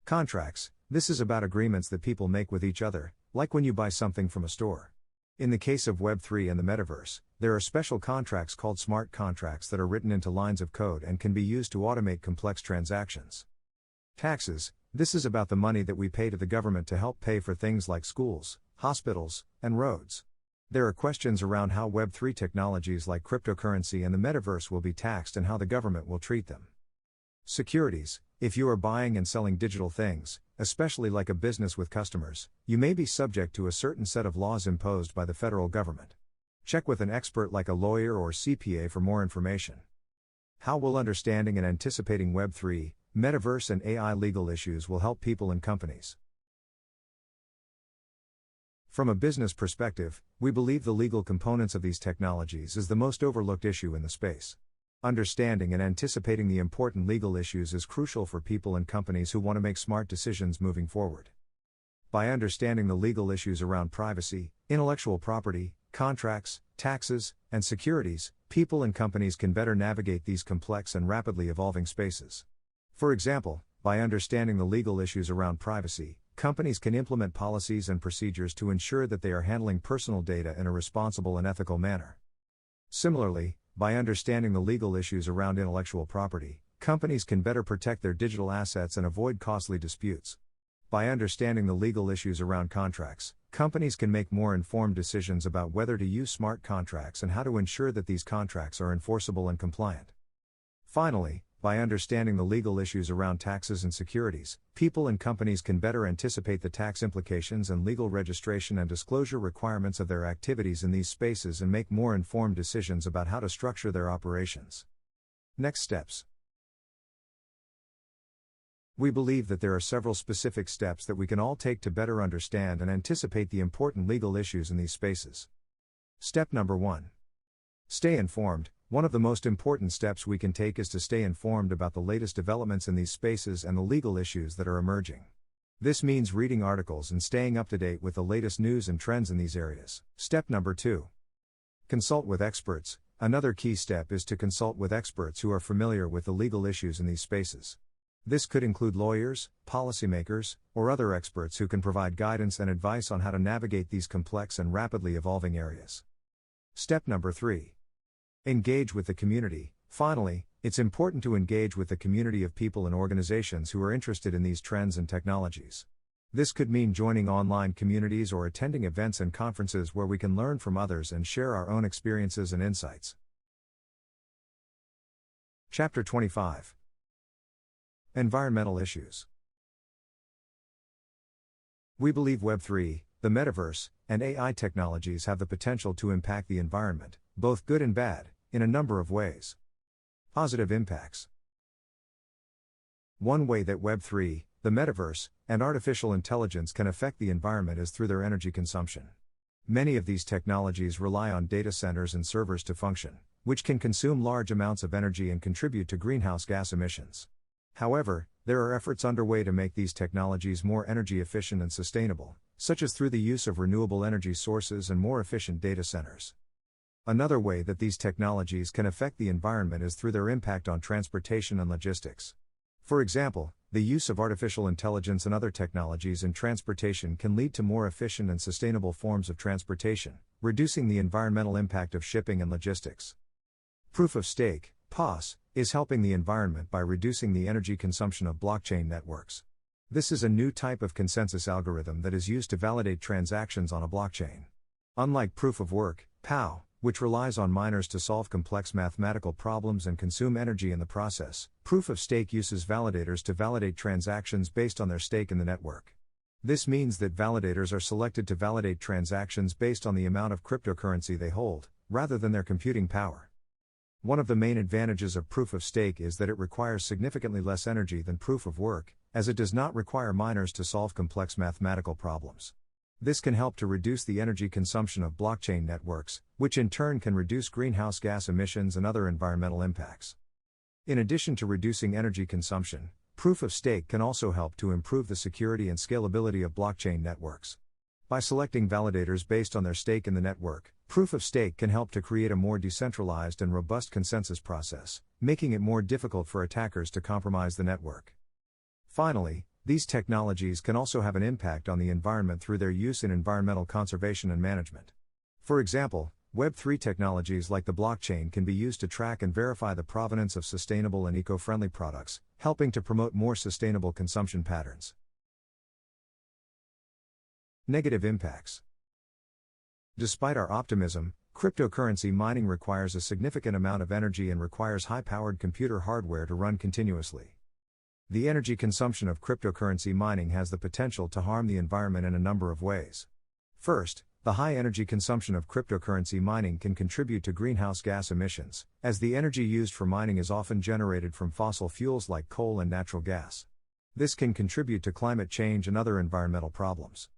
Speaker 1: Contracts. This is about agreements that people make with each other, like when you buy something from a store. In the case of Web3 and the Metaverse, there are special contracts called smart contracts that are written into lines of code and can be used to automate complex transactions. Taxes. This is about the money that we pay to the government to help pay for things like schools, hospitals, and roads. There are questions around how Web3 technologies like cryptocurrency and the Metaverse will be taxed and how the government will treat them. Securities. If you are buying and selling digital things, especially like a business with customers, you may be subject to a certain set of laws imposed by the federal government. Check with an expert like a lawyer or CPA for more information. How will understanding and anticipating Web3, Metaverse and AI legal issues will help people and companies? From a business perspective, we believe the legal components of these technologies is the most overlooked issue in the space. Understanding and anticipating the important legal issues is crucial for people and companies who want to make smart decisions moving forward. By understanding the legal issues around privacy, intellectual property, contracts, taxes, and securities, people and companies can better navigate these complex and rapidly evolving spaces. For example, by understanding the legal issues around privacy, companies can implement policies and procedures to ensure that they are handling personal data in a responsible and ethical manner. Similarly, by understanding the legal issues around intellectual property, companies can better protect their digital assets and avoid costly disputes. By understanding the legal issues around contracts, companies can make more informed decisions about whether to use smart contracts and how to ensure that these contracts are enforceable and compliant. Finally, by understanding the legal issues around taxes and securities, people and companies can better anticipate the tax implications and legal registration and disclosure requirements of their activities in these spaces and make more informed decisions about how to structure their operations. Next steps. We believe that there are several specific steps that we can all take to better understand and anticipate the important legal issues in these spaces. Step number 1. Stay informed. one of the most important steps we can take is to stay informed about the latest developments in these spaces and the legal issues that are emerging. This means reading articles and staying up to date with the latest news and trends in these areas. Step number 2. Consult with experts. Another key step is to consult with experts who are familiar with the legal issues in these spaces. This could include lawyers, policymakers, or other experts who can provide guidance and advice on how to navigate these complex and rapidly evolving areas. Step number 3. Engage with the community. Finally, it's important to engage with the community of people and organizations who are interested in these trends and technologies. This could mean joining online communities or attending events and conferences where we can learn from others and share our own experiences and insights. Chapter 25. Environmental issues. We believe Web3, the Metaverse, and AI technologies have the potential to impact the environment, both good and bad, in a number of ways. Positive impacts. One way that Web3, the Metaverse, and artificial intelligence can affect the environment is through their energy consumption. Many of these technologies rely on data centers and servers to function, which can consume large amounts of energy and contribute to greenhouse gas emissions. However, there are efforts underway to make these technologies more energy efficient and sustainable, such as through the use of renewable energy sources and more efficient data centers. Another way that these technologies can affect the environment is through their impact on transportation and logistics. For example, the use of artificial intelligence and other technologies in transportation can lead to more efficient and sustainable forms of transportation, reducing the environmental impact of shipping and logistics. Proof of stake, POS, is helping the environment by reducing the energy consumption of blockchain networks. This is a new type of consensus algorithm that is used to validate transactions on a blockchain. Unlike proof of work, POW, which relies on miners to solve complex mathematical problems and consume energy in the process, proof of stake uses validators to validate transactions based on their stake in the network. This means that validators are selected to validate transactions based on the amount of cryptocurrency they hold, rather than their computing power. One of the main advantages of proof of stake is that it requires significantly less energy than proof of work, as it does not require miners to solve complex mathematical problems. This can help to reduce the energy consumption of blockchain networks, which in turn can reduce greenhouse gas emissions and other environmental impacts. In addition to reducing energy consumption, proof of stake can also help to improve the security and scalability of blockchain networks. By selecting validators based on their stake in the network, proof of stake can help to create a more decentralized and robust consensus process, making it more difficult for attackers to compromise the network. Finally, these technologies can also have an impact on the environment through their use in environmental conservation and management. For example, Web3 technologies like the blockchain can be used to track and verify the provenance of sustainable and eco-friendly products, helping to promote more sustainable consumption patterns. Negative impacts. Despite our optimism, cryptocurrency mining requires a significant amount of energy and requires high-powered computer hardware to run continuously. The energy consumption of cryptocurrency mining has the potential to harm the environment in a number of ways. First, the high energy consumption of cryptocurrency mining can contribute to greenhouse gas emissions, as the energy used for mining is often generated from fossil fuels like coal and natural gas. This can contribute to climate change and other environmental problems.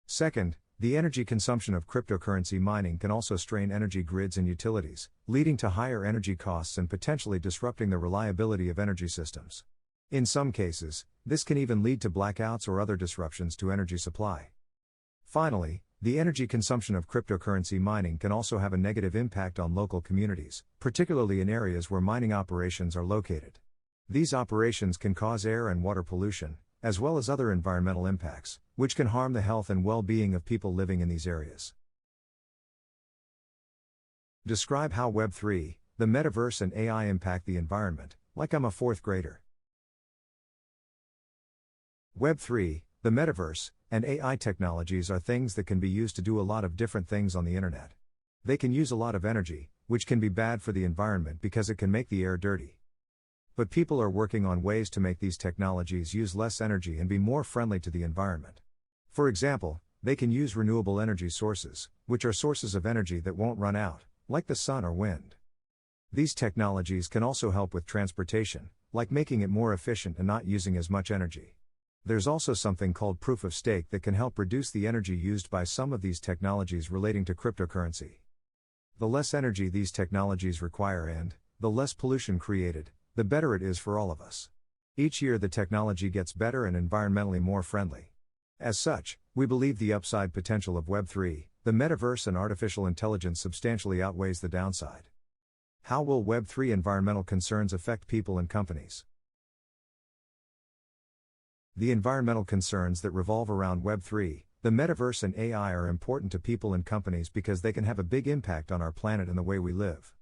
Speaker 1: Second, the energy consumption of cryptocurrency mining can also strain energy grids and utilities, leading to higher energy costs and potentially disrupting the reliability of energy systems. In some cases, this can even lead to blackouts or other disruptions to energy supply. Finally, the energy consumption of cryptocurrency mining can also have a negative impact on local communities, particularly in areas where mining operations are located. These operations can cause air and water pollution, as well as other environmental impacts, which can harm the health and well-being of people living in these areas. Describe how Web3, the Metaverse and AI impact the environment, like I'm a fourth grader. Web3, the Metaverse, and AI technologies are things that can be used to do a lot of different things on the internet. They can use a lot of energy, which can be bad for the environment because it can make the air dirty. But people are working on ways to make these technologies use less energy and be more friendly to the environment. For example, they can use renewable energy sources, which are sources of energy that won't run out, like the sun or wind. These technologies can also help with transportation, like making it more efficient and not using as much energy. There's also something called proof of stake that can help reduce the energy used by some of these technologies relating to cryptocurrency. The less energy these technologies require and, the less pollution created, the better it is for all of us. Each year the technology gets better and environmentally more friendly. As such, we believe the upside potential of Web3, the metaverse and artificial intelligence substantially outweighs the downside. How will Web3 environmental concerns affect people and companies? The environmental concerns that revolve around Web3, the metaverse and AI are important to people and companies because they can have a big impact on our planet and the way we live.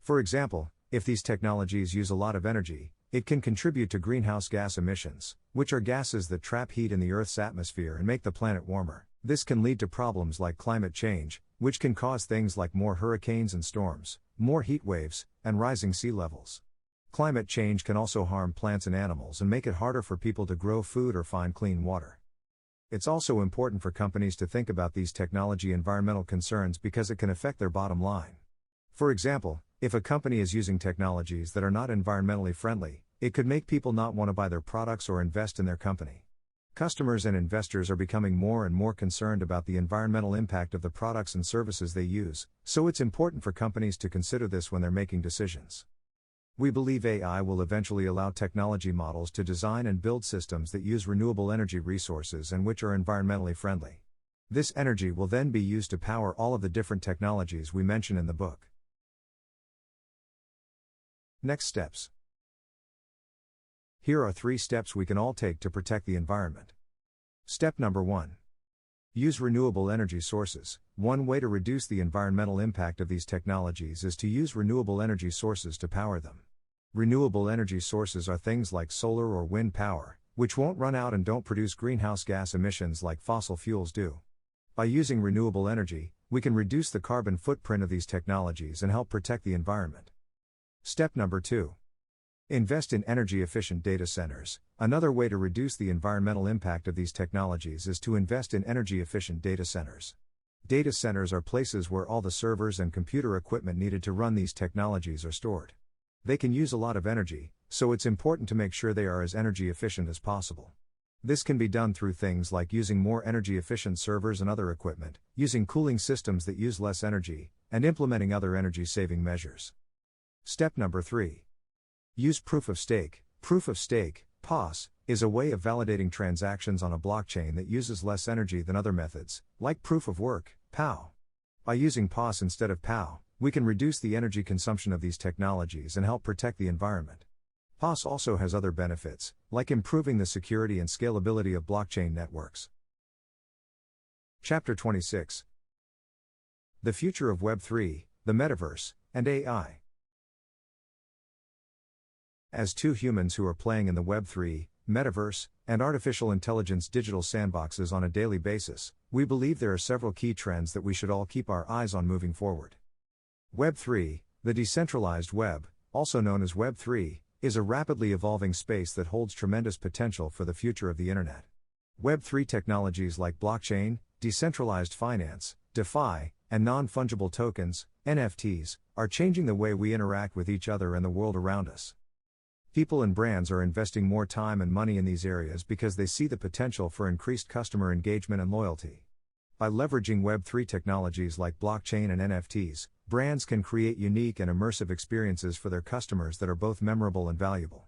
Speaker 1: For example, if these technologies use a lot of energy, it can contribute to greenhouse gas emissions, which are gases that trap heat in the Earth's atmosphere and make the planet warmer. This can lead to problems like climate change, which can cause things like more hurricanes and storms, more heat waves, and rising sea levels. Climate change can also harm plants and animals and make it harder for people to grow food or find clean water. It's also important for companies to think about these technology environmental concerns because it can affect their bottom line. For example, if a company is using technologies that are not environmentally friendly, it could make people not want to buy their products or invest in their company. Customers and investors are becoming more and more concerned about the environmental impact of the products and services they use, so it's important for companies to consider this when they're making decisions. We believe AI will eventually allow technology models to design and build systems that use renewable energy resources and which are environmentally friendly. This energy will then be used to power all of the different technologies we mention in the book. Next steps. Here are 3 steps we can all take to protect the environment. Step number 1. Use renewable energy sources. One way to reduce the environmental impact of these technologies is to use renewable energy sources to power them. Renewable energy sources are things like solar or wind power, which won't run out and don't produce greenhouse gas emissions like fossil fuels do. By using renewable energy, we can reduce the carbon footprint of these technologies and help protect the environment. Step number 2. Invest in energy-efficient data centers. Another way to reduce the environmental impact of these technologies is to invest in energy-efficient data centers. Data centers are places where all the servers and computer equipment needed to run these technologies are stored. They can use a lot of energy, so it's important to make sure they are as energy efficient as possible. This can be done through things like using more energy-efficient servers and other equipment, using cooling systems that use less energy, and implementing other energy-saving measures. Step number 3. Use proof of stake. Proof of stake, POS, is a way of validating transactions on a blockchain that uses less energy than other methods, like proof of work, POW. By using POS instead of POW, we can reduce the energy consumption of these technologies and help protect the environment. POS also has other benefits, like improving the security and scalability of blockchain networks. Chapter 26. The future of Web3, the Metaverse, and AI. As 2 humans who are playing in the Web3, Metaverse, and artificial intelligence digital sandboxes on a daily basis, we believe there are several key trends that we should all keep our eyes on moving forward. Web3, the decentralized web, also known as Web3, is a rapidly evolving space that holds tremendous potential for the future of the Internet. Web3 technologies like blockchain, decentralized finance, DeFi, and non-fungible tokens, NFTs, are changing the way we interact with each other and the world around us. People and brands are investing more time and money in these areas because they see the potential for increased customer engagement and loyalty. By leveraging Web3 technologies like blockchain and NFTs, brands can create unique and immersive experiences for their customers that are both memorable and valuable.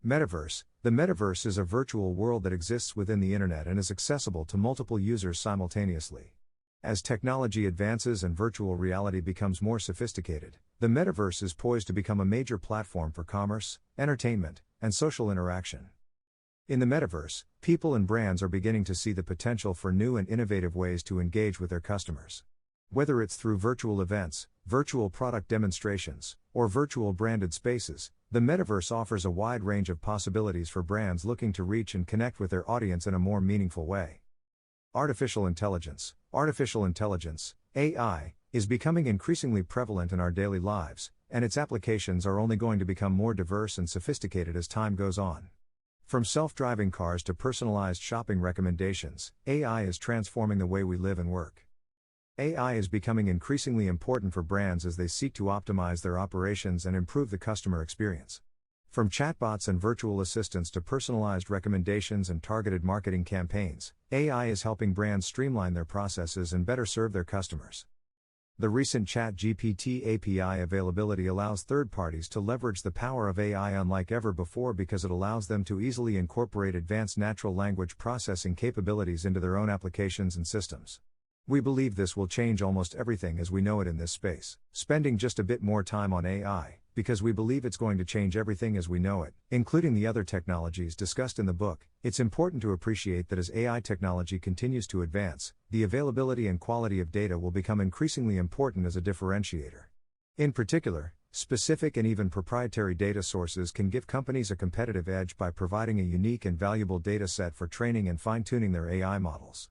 Speaker 1: Metaverse. The metaverse is a virtual world that exists within the Internet and is accessible to multiple users simultaneously. As technology advances and virtual reality becomes more sophisticated, the metaverse is poised to become a major platform for commerce, entertainment, and social interaction. In the metaverse, people and brands are beginning to see the potential for new and innovative ways to engage with their customers. Whether it's through virtual events, virtual product demonstrations, or virtual branded spaces, the metaverse offers a wide range of possibilities for brands looking to reach and connect with their audience in a more meaningful way. Artificial intelligence. Artificial intelligence, AI, is becoming increasingly prevalent in our daily lives, and its applications are only going to become more diverse and sophisticated as time goes on. From self-driving cars to personalized shopping recommendations, AI is transforming the way we live and work. AI is becoming increasingly important for brands as they seek to optimize their operations and improve the customer experience. From chatbots and virtual assistants to personalized recommendations and targeted marketing campaigns, AI is helping brands streamline their processes and better serve their customers. The recent ChatGPT API availability allows third parties to leverage the power of AI unlike ever before because it allows them to easily incorporate advanced natural language processing capabilities into their own applications and systems. We believe this will change almost everything as we know it in this space, spending just a bit more time on AI, because we believe it's going to change everything as we know it, including the other technologies discussed in the book. It's important to appreciate that as AI technology continues to advance, the availability and quality of data will become increasingly important as a differentiator. In particular, specific and even proprietary data sources can give companies a competitive edge by providing a unique and valuable data set for training and fine-tuning their AI models.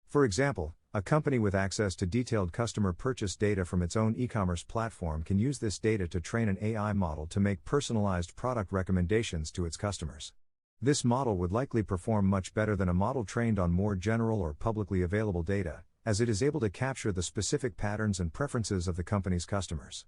Speaker 1: For example, a company with access to detailed customer purchase data from its own e-commerce platform can use this data to train an AI model to make personalized product recommendations to its customers. This model would likely perform much better than a model trained on more general or publicly available data, as it is able to capture the specific patterns and preferences of the company's customers.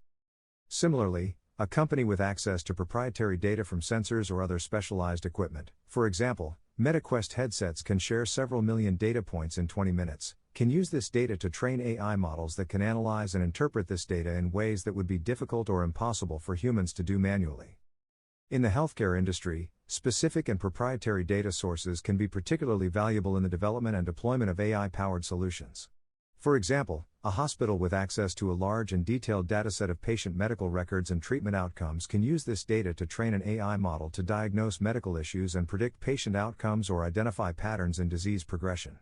Speaker 1: Similarly, a company with access to proprietary data from sensors or other specialized equipment, for example, MetaQuest headsets can share several million data points in 20 minutes, can use this data to train AI models that can analyze and interpret this data in ways that would be difficult or impossible for humans to do manually. In the healthcare industry, specific and proprietary data sources can be particularly valuable in the development and deployment of AI-powered solutions. For example, a hospital with access to a large and detailed dataset of patient medical records and treatment outcomes can use this data to train an AI model to diagnose medical issues and predict patient outcomes or identify patterns in disease progression.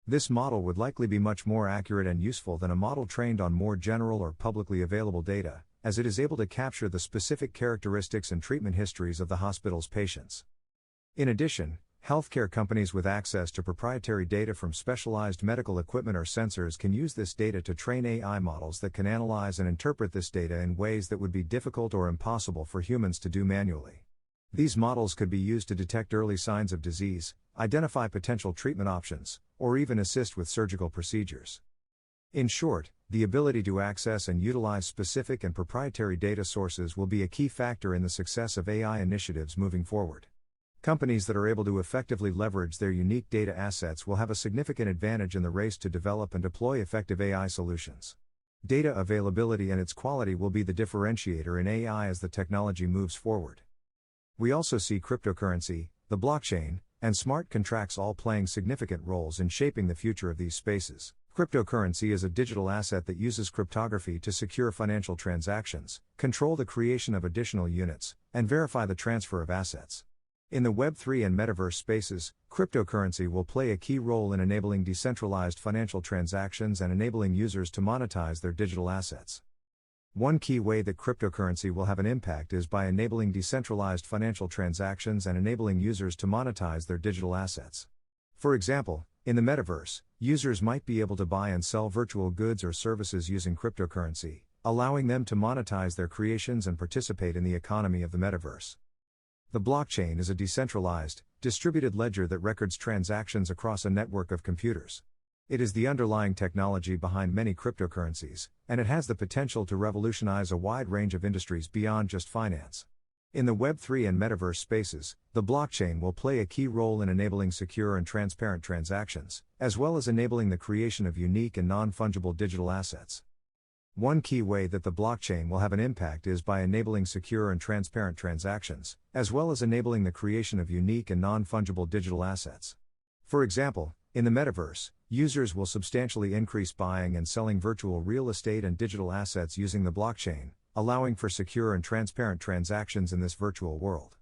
Speaker 1: This model would likely be much more accurate and useful than a model trained on more general or publicly available data, as it is able to capture the specific characteristics and treatment histories of the hospital's patients. In addition, healthcare companies with access to proprietary data from specialized medical equipment or sensors can use this data to train AI models that can analyze and interpret this data in ways that would be difficult or impossible for humans to do manually. These models could be used to detect early signs of disease, identify potential treatment options, or even assist with surgical procedures. In short, the ability to access and utilize specific and proprietary data sources will be a key factor in the success of AI initiatives moving forward. Companies that are able to effectively leverage their unique data assets will have a significant advantage in the race to develop and deploy effective AI solutions. Data availability and its quality will be the differentiator in AI as the technology moves forward. We also see cryptocurrency, the blockchain, and smart contracts all playing significant roles in shaping the future of these spaces. Cryptocurrency is a digital asset that uses cryptography to secure financial transactions, control the creation of additional units, and verify the transfer of assets. In the Web3 and Metaverse spaces, cryptocurrency will play a key role in enabling decentralized financial transactions and enabling users to monetize their digital assets. One key way that cryptocurrency will have an impact is by enabling decentralized financial transactions and enabling users to monetize their digital assets. For example, in the Metaverse, users might be able to buy and sell virtual goods or services using cryptocurrency, allowing them to monetize their creations and participate in the economy of the Metaverse. The blockchain is a decentralized, distributed ledger that records transactions across a network of computers. It is the underlying technology behind many cryptocurrencies, and it has the potential to revolutionize a wide range of industries beyond just finance. In the Web3 and Metaverse spaces, the blockchain will play a key role in enabling secure and transparent transactions, as well as enabling the creation of unique and non-fungible digital assets. One key way that the blockchain will have an impact is by enabling secure and transparent transactions, as well as enabling the creation of unique and non-fungible digital assets. For example, in the Metaverse, users will substantially increase buying and selling virtual real estate and digital assets using the blockchain, allowing for secure and transparent transactions in this virtual world.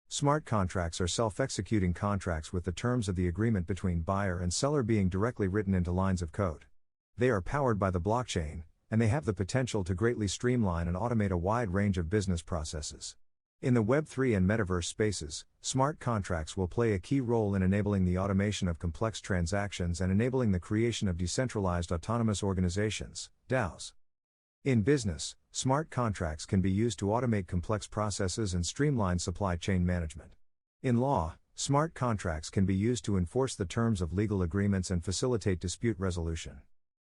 Speaker 1: Smart contracts are self-executing contracts with the terms of the agreement between buyer and seller being directly written into lines of code. They are powered by the blockchain, and they have the potential to greatly streamline and automate a wide range of business processes. In the Web3 and Metaverse spaces, smart contracts will play a key role in enabling the automation of complex transactions and enabling the creation of decentralized autonomous organizations, DAOs. In business, smart contracts can be used to automate complex processes and streamline supply chain management. In law, smart contracts can be used to enforce the terms of legal agreements and facilitate dispute resolution.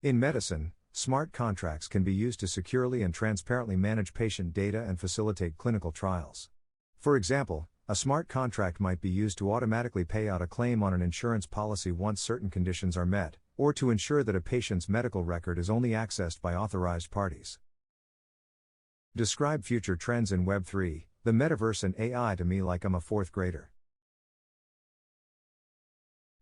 Speaker 1: In medicine, smart contracts can be used to securely and transparently manage patient data and facilitate clinical trials. For example, a smart contract might be used to automatically pay out a claim on an insurance policy once certain conditions are met, or to ensure that a patient's medical record is only accessed by authorized parties. Describe future trends in Web3, the Metaverse and AI to me like I'm a fourth grader.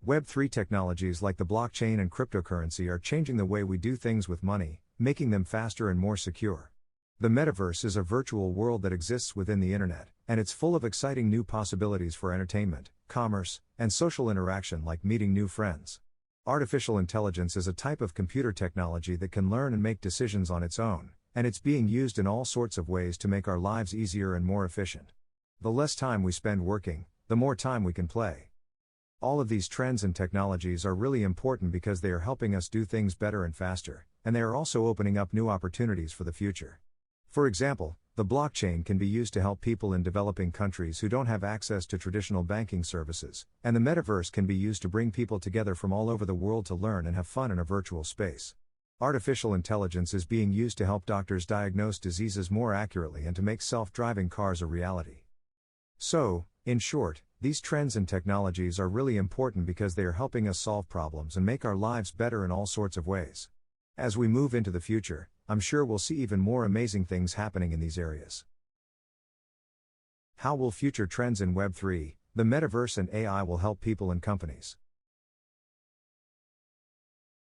Speaker 1: Web3 technologies like the blockchain and cryptocurrency are changing the way we do things with money, making them faster and more secure. The Metaverse is a virtual world that exists within the internet, and it's full of exciting new possibilities for entertainment, commerce, and social interaction like meeting new friends. Artificial intelligence is a type of computer technology that can learn and make decisions on its own, and it's being used in all sorts of ways to make our lives easier and more efficient. The less time we spend working, the more time we can play. All of these trends and technologies are really important because they are helping us do things better and faster, and they are also opening up new opportunities for the future. For example, the blockchain can be used to help people in developing countries who don't have access to traditional banking services, and the metaverse can be used to bring people together from all over the world to learn and have fun in a virtual space. Artificial intelligence is being used to help doctors diagnose diseases more accurately and to make self-driving cars a reality. So, in short, these trends and technologies are really important because they are helping us solve problems and make our lives better in all sorts of ways. As we move into the future, I'm sure we'll see even more amazing things happening in these areas. How will future trends in Web3, the Metaverse and AI will help people and companies?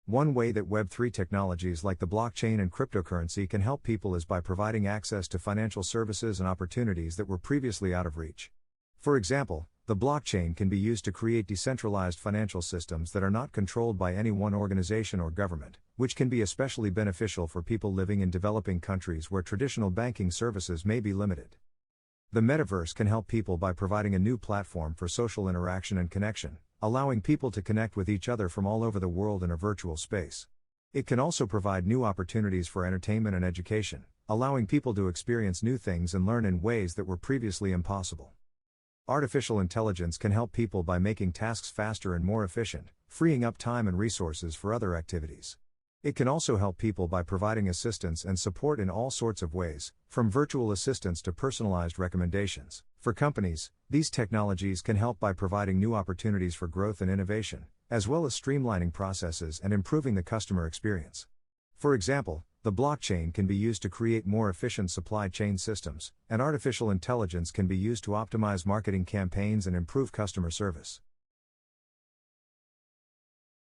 Speaker 1: One way that Web3 technologies like the blockchain and cryptocurrency can help people is by providing access to financial services and opportunities that were previously out of reach. For example, the blockchain can be used to create decentralized financial systems that are not controlled by any one organization or government, which can be especially beneficial for people living in developing countries where traditional banking services may be limited. The metaverse can help people by providing a new platform for social interaction and connection, allowing people to connect with each other from all over the world in a virtual space. It can also provide new opportunities for entertainment and education, allowing people to experience new things and learn in ways that were previously impossible. Artificial intelligence can help people by making tasks faster and more efficient, freeing up time and resources for other activities. It can also help people by providing assistance and support in all sorts of ways, from virtual assistants to personalized recommendations. For companies, these technologies can help by providing new opportunities for growth and innovation, as well as streamlining processes and improving the customer experience. For example, the blockchain can be used to create more efficient supply chain systems, and artificial intelligence can be used to optimize marketing campaigns and improve customer service.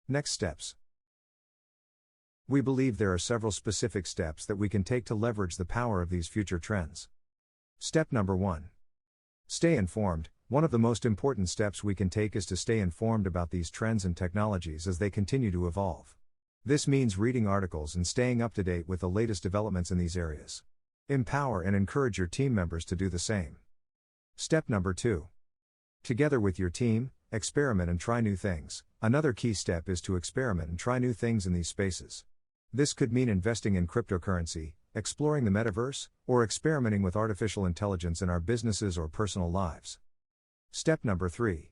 Speaker 1: Next steps. We believe there are several specific steps that we can take to leverage the power of these future trends. Step number 1. Stay informed. One of the most important steps we can take is to stay informed about these trends and technologies as they continue to evolve. This means reading articles and staying up to date with the latest developments in these areas. Empower and encourage your team members to do the same. Step number 2. Together with your team, experiment and try new things. Another key step is to experiment and try new things in these spaces. This could mean investing in cryptocurrency, exploring the metaverse, or experimenting with artificial intelligence in our businesses or personal lives. Step number 3.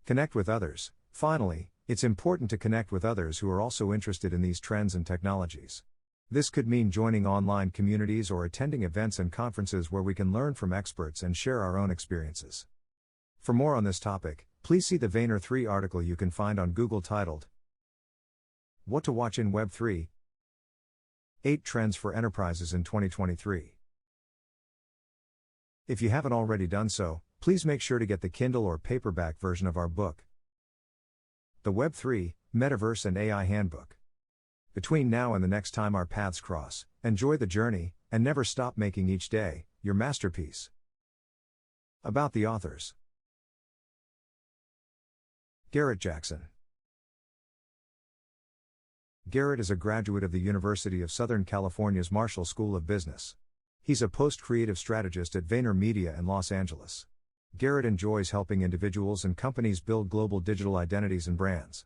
Speaker 1: Connect with others. Finally, it's important to connect with others who are also interested in these trends and technologies. This could mean joining online communities or attending events and conferences where we can learn from experts and share our own experiences. For more on this topic, please see the Vayner 3 article you can find on Google titled What to Watch in Web3: 8 Trends for Enterprises in 2023. If you haven't already done so, please make sure to get the Kindle or paperback version of our book, The Web3, Metaverse and AI Handbook. Between now and the next time our paths cross, enjoy the journey, and never stop making each day your masterpiece. About the authors. Garrett Jackson. Garrett is a graduate of the University of Southern California's Marshall School of Business. He's a post-creative strategist at Vayner Media in Los Angeles. Garrett enjoys helping individuals and companies build global digital identities and brands.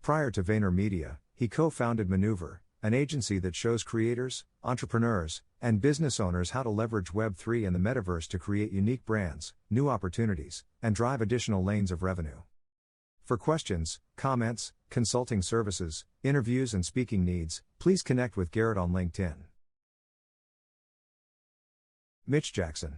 Speaker 1: Prior to Vayner Media, he co-founded Maneuver, an agency that shows creators, entrepreneurs, and business owners how to leverage Web3 and the metaverse to create unique brands, new opportunities, and drive additional lanes of revenue. For questions, comments, consulting services, interviews and speaking needs, please connect with Garrett on LinkedIn. Mitch Jackson.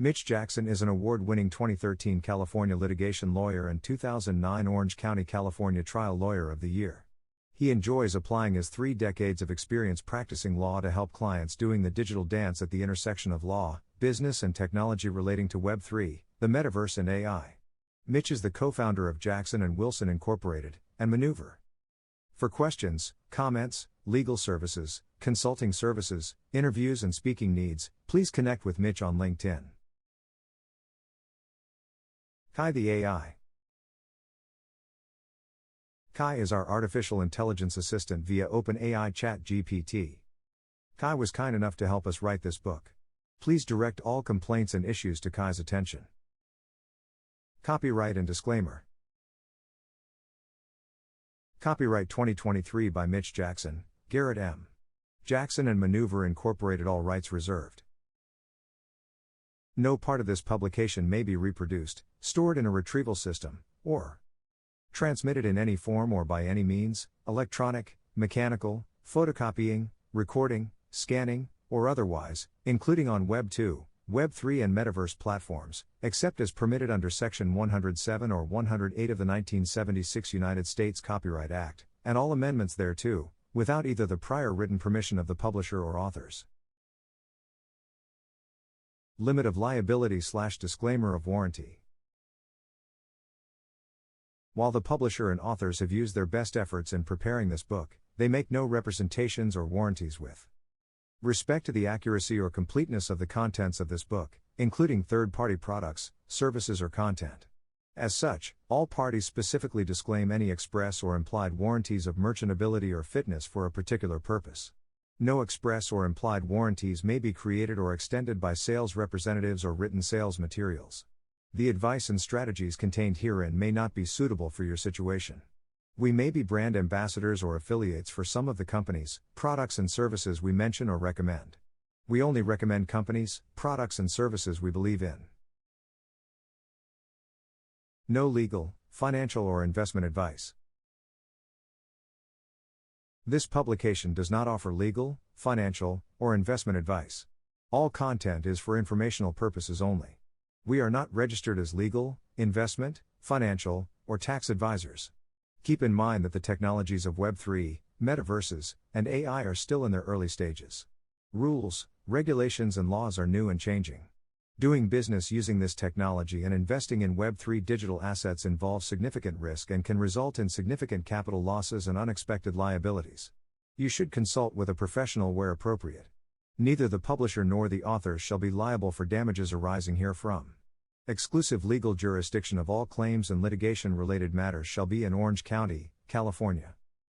Speaker 1: Mitch Jackson is an award-winning 2013 California litigation lawyer and 2009 Orange County, California Trial Lawyer of the Year. He enjoys applying his 3 decades of experience practicing law to help clients doing the digital dance at the intersection of law, business and technology relating to Web3, the Metaverse and AI. Mitch is the co-founder of Jackson & Wilson Incorporated, and Maneuver. For questions, comments, legal services, consulting services, interviews and speaking needs, please connect with Mitch on LinkedIn. Kai the AI. Kai is our artificial intelligence assistant via OpenAI ChatGPT. Kai was kind enough to help us write this book. Please direct all complaints and issues to Kai's attention. Copyright and disclaimer. Copyright 2023 by Mitch Jackson, Garrett M. Jackson and Maneuver Incorporated, all rights reserved. No part of this publication may be reproduced, stored in a retrieval system, or transmitted in any form or by any means, electronic, mechanical, photocopying, recording, scanning, or otherwise, including on Web 2, Web 3 and Metaverse platforms, except as permitted under Section 107 or 108 of the 1976 United States Copyright Act, and all amendments thereto, without either the prior written permission of the publisher or authors. Limit of liability/disclaimer of warranty. While the publisher and authors have used their best efforts in preparing this book, they make no representations or warranties with respect to the accuracy or completeness of the contents of this book, including third-party products, services or content. As such, all parties specifically disclaim any express or implied warranties of merchantability or fitness for a particular purpose. No express or implied warranties may be created or extended by sales representatives or written sales materials. The advice and strategies contained herein may not be suitable for your situation. We may be brand ambassadors or affiliates for some of the companies, products and services we mention or recommend. We only recommend companies, products and services we believe in. No legal, financial or investment advice. This publication does not offer legal, financial, or investment advice. All content is for informational purposes only. We are not registered as legal, investment, financial, or tax advisors. Keep in mind that the technologies of Web3, metaverses, and AI are still in their early stages. Rules, regulations and laws are new and changing. Doing business using this technology and investing in Web3 digital assets involves significant risk and can result in significant capital losses and unexpected liabilities. You should consult with a professional where appropriate. Neither the publisher nor the authors shall be liable for damages arising herefrom. Exclusive legal jurisdiction of all claims and litigation-related matters shall be in Orange County, California.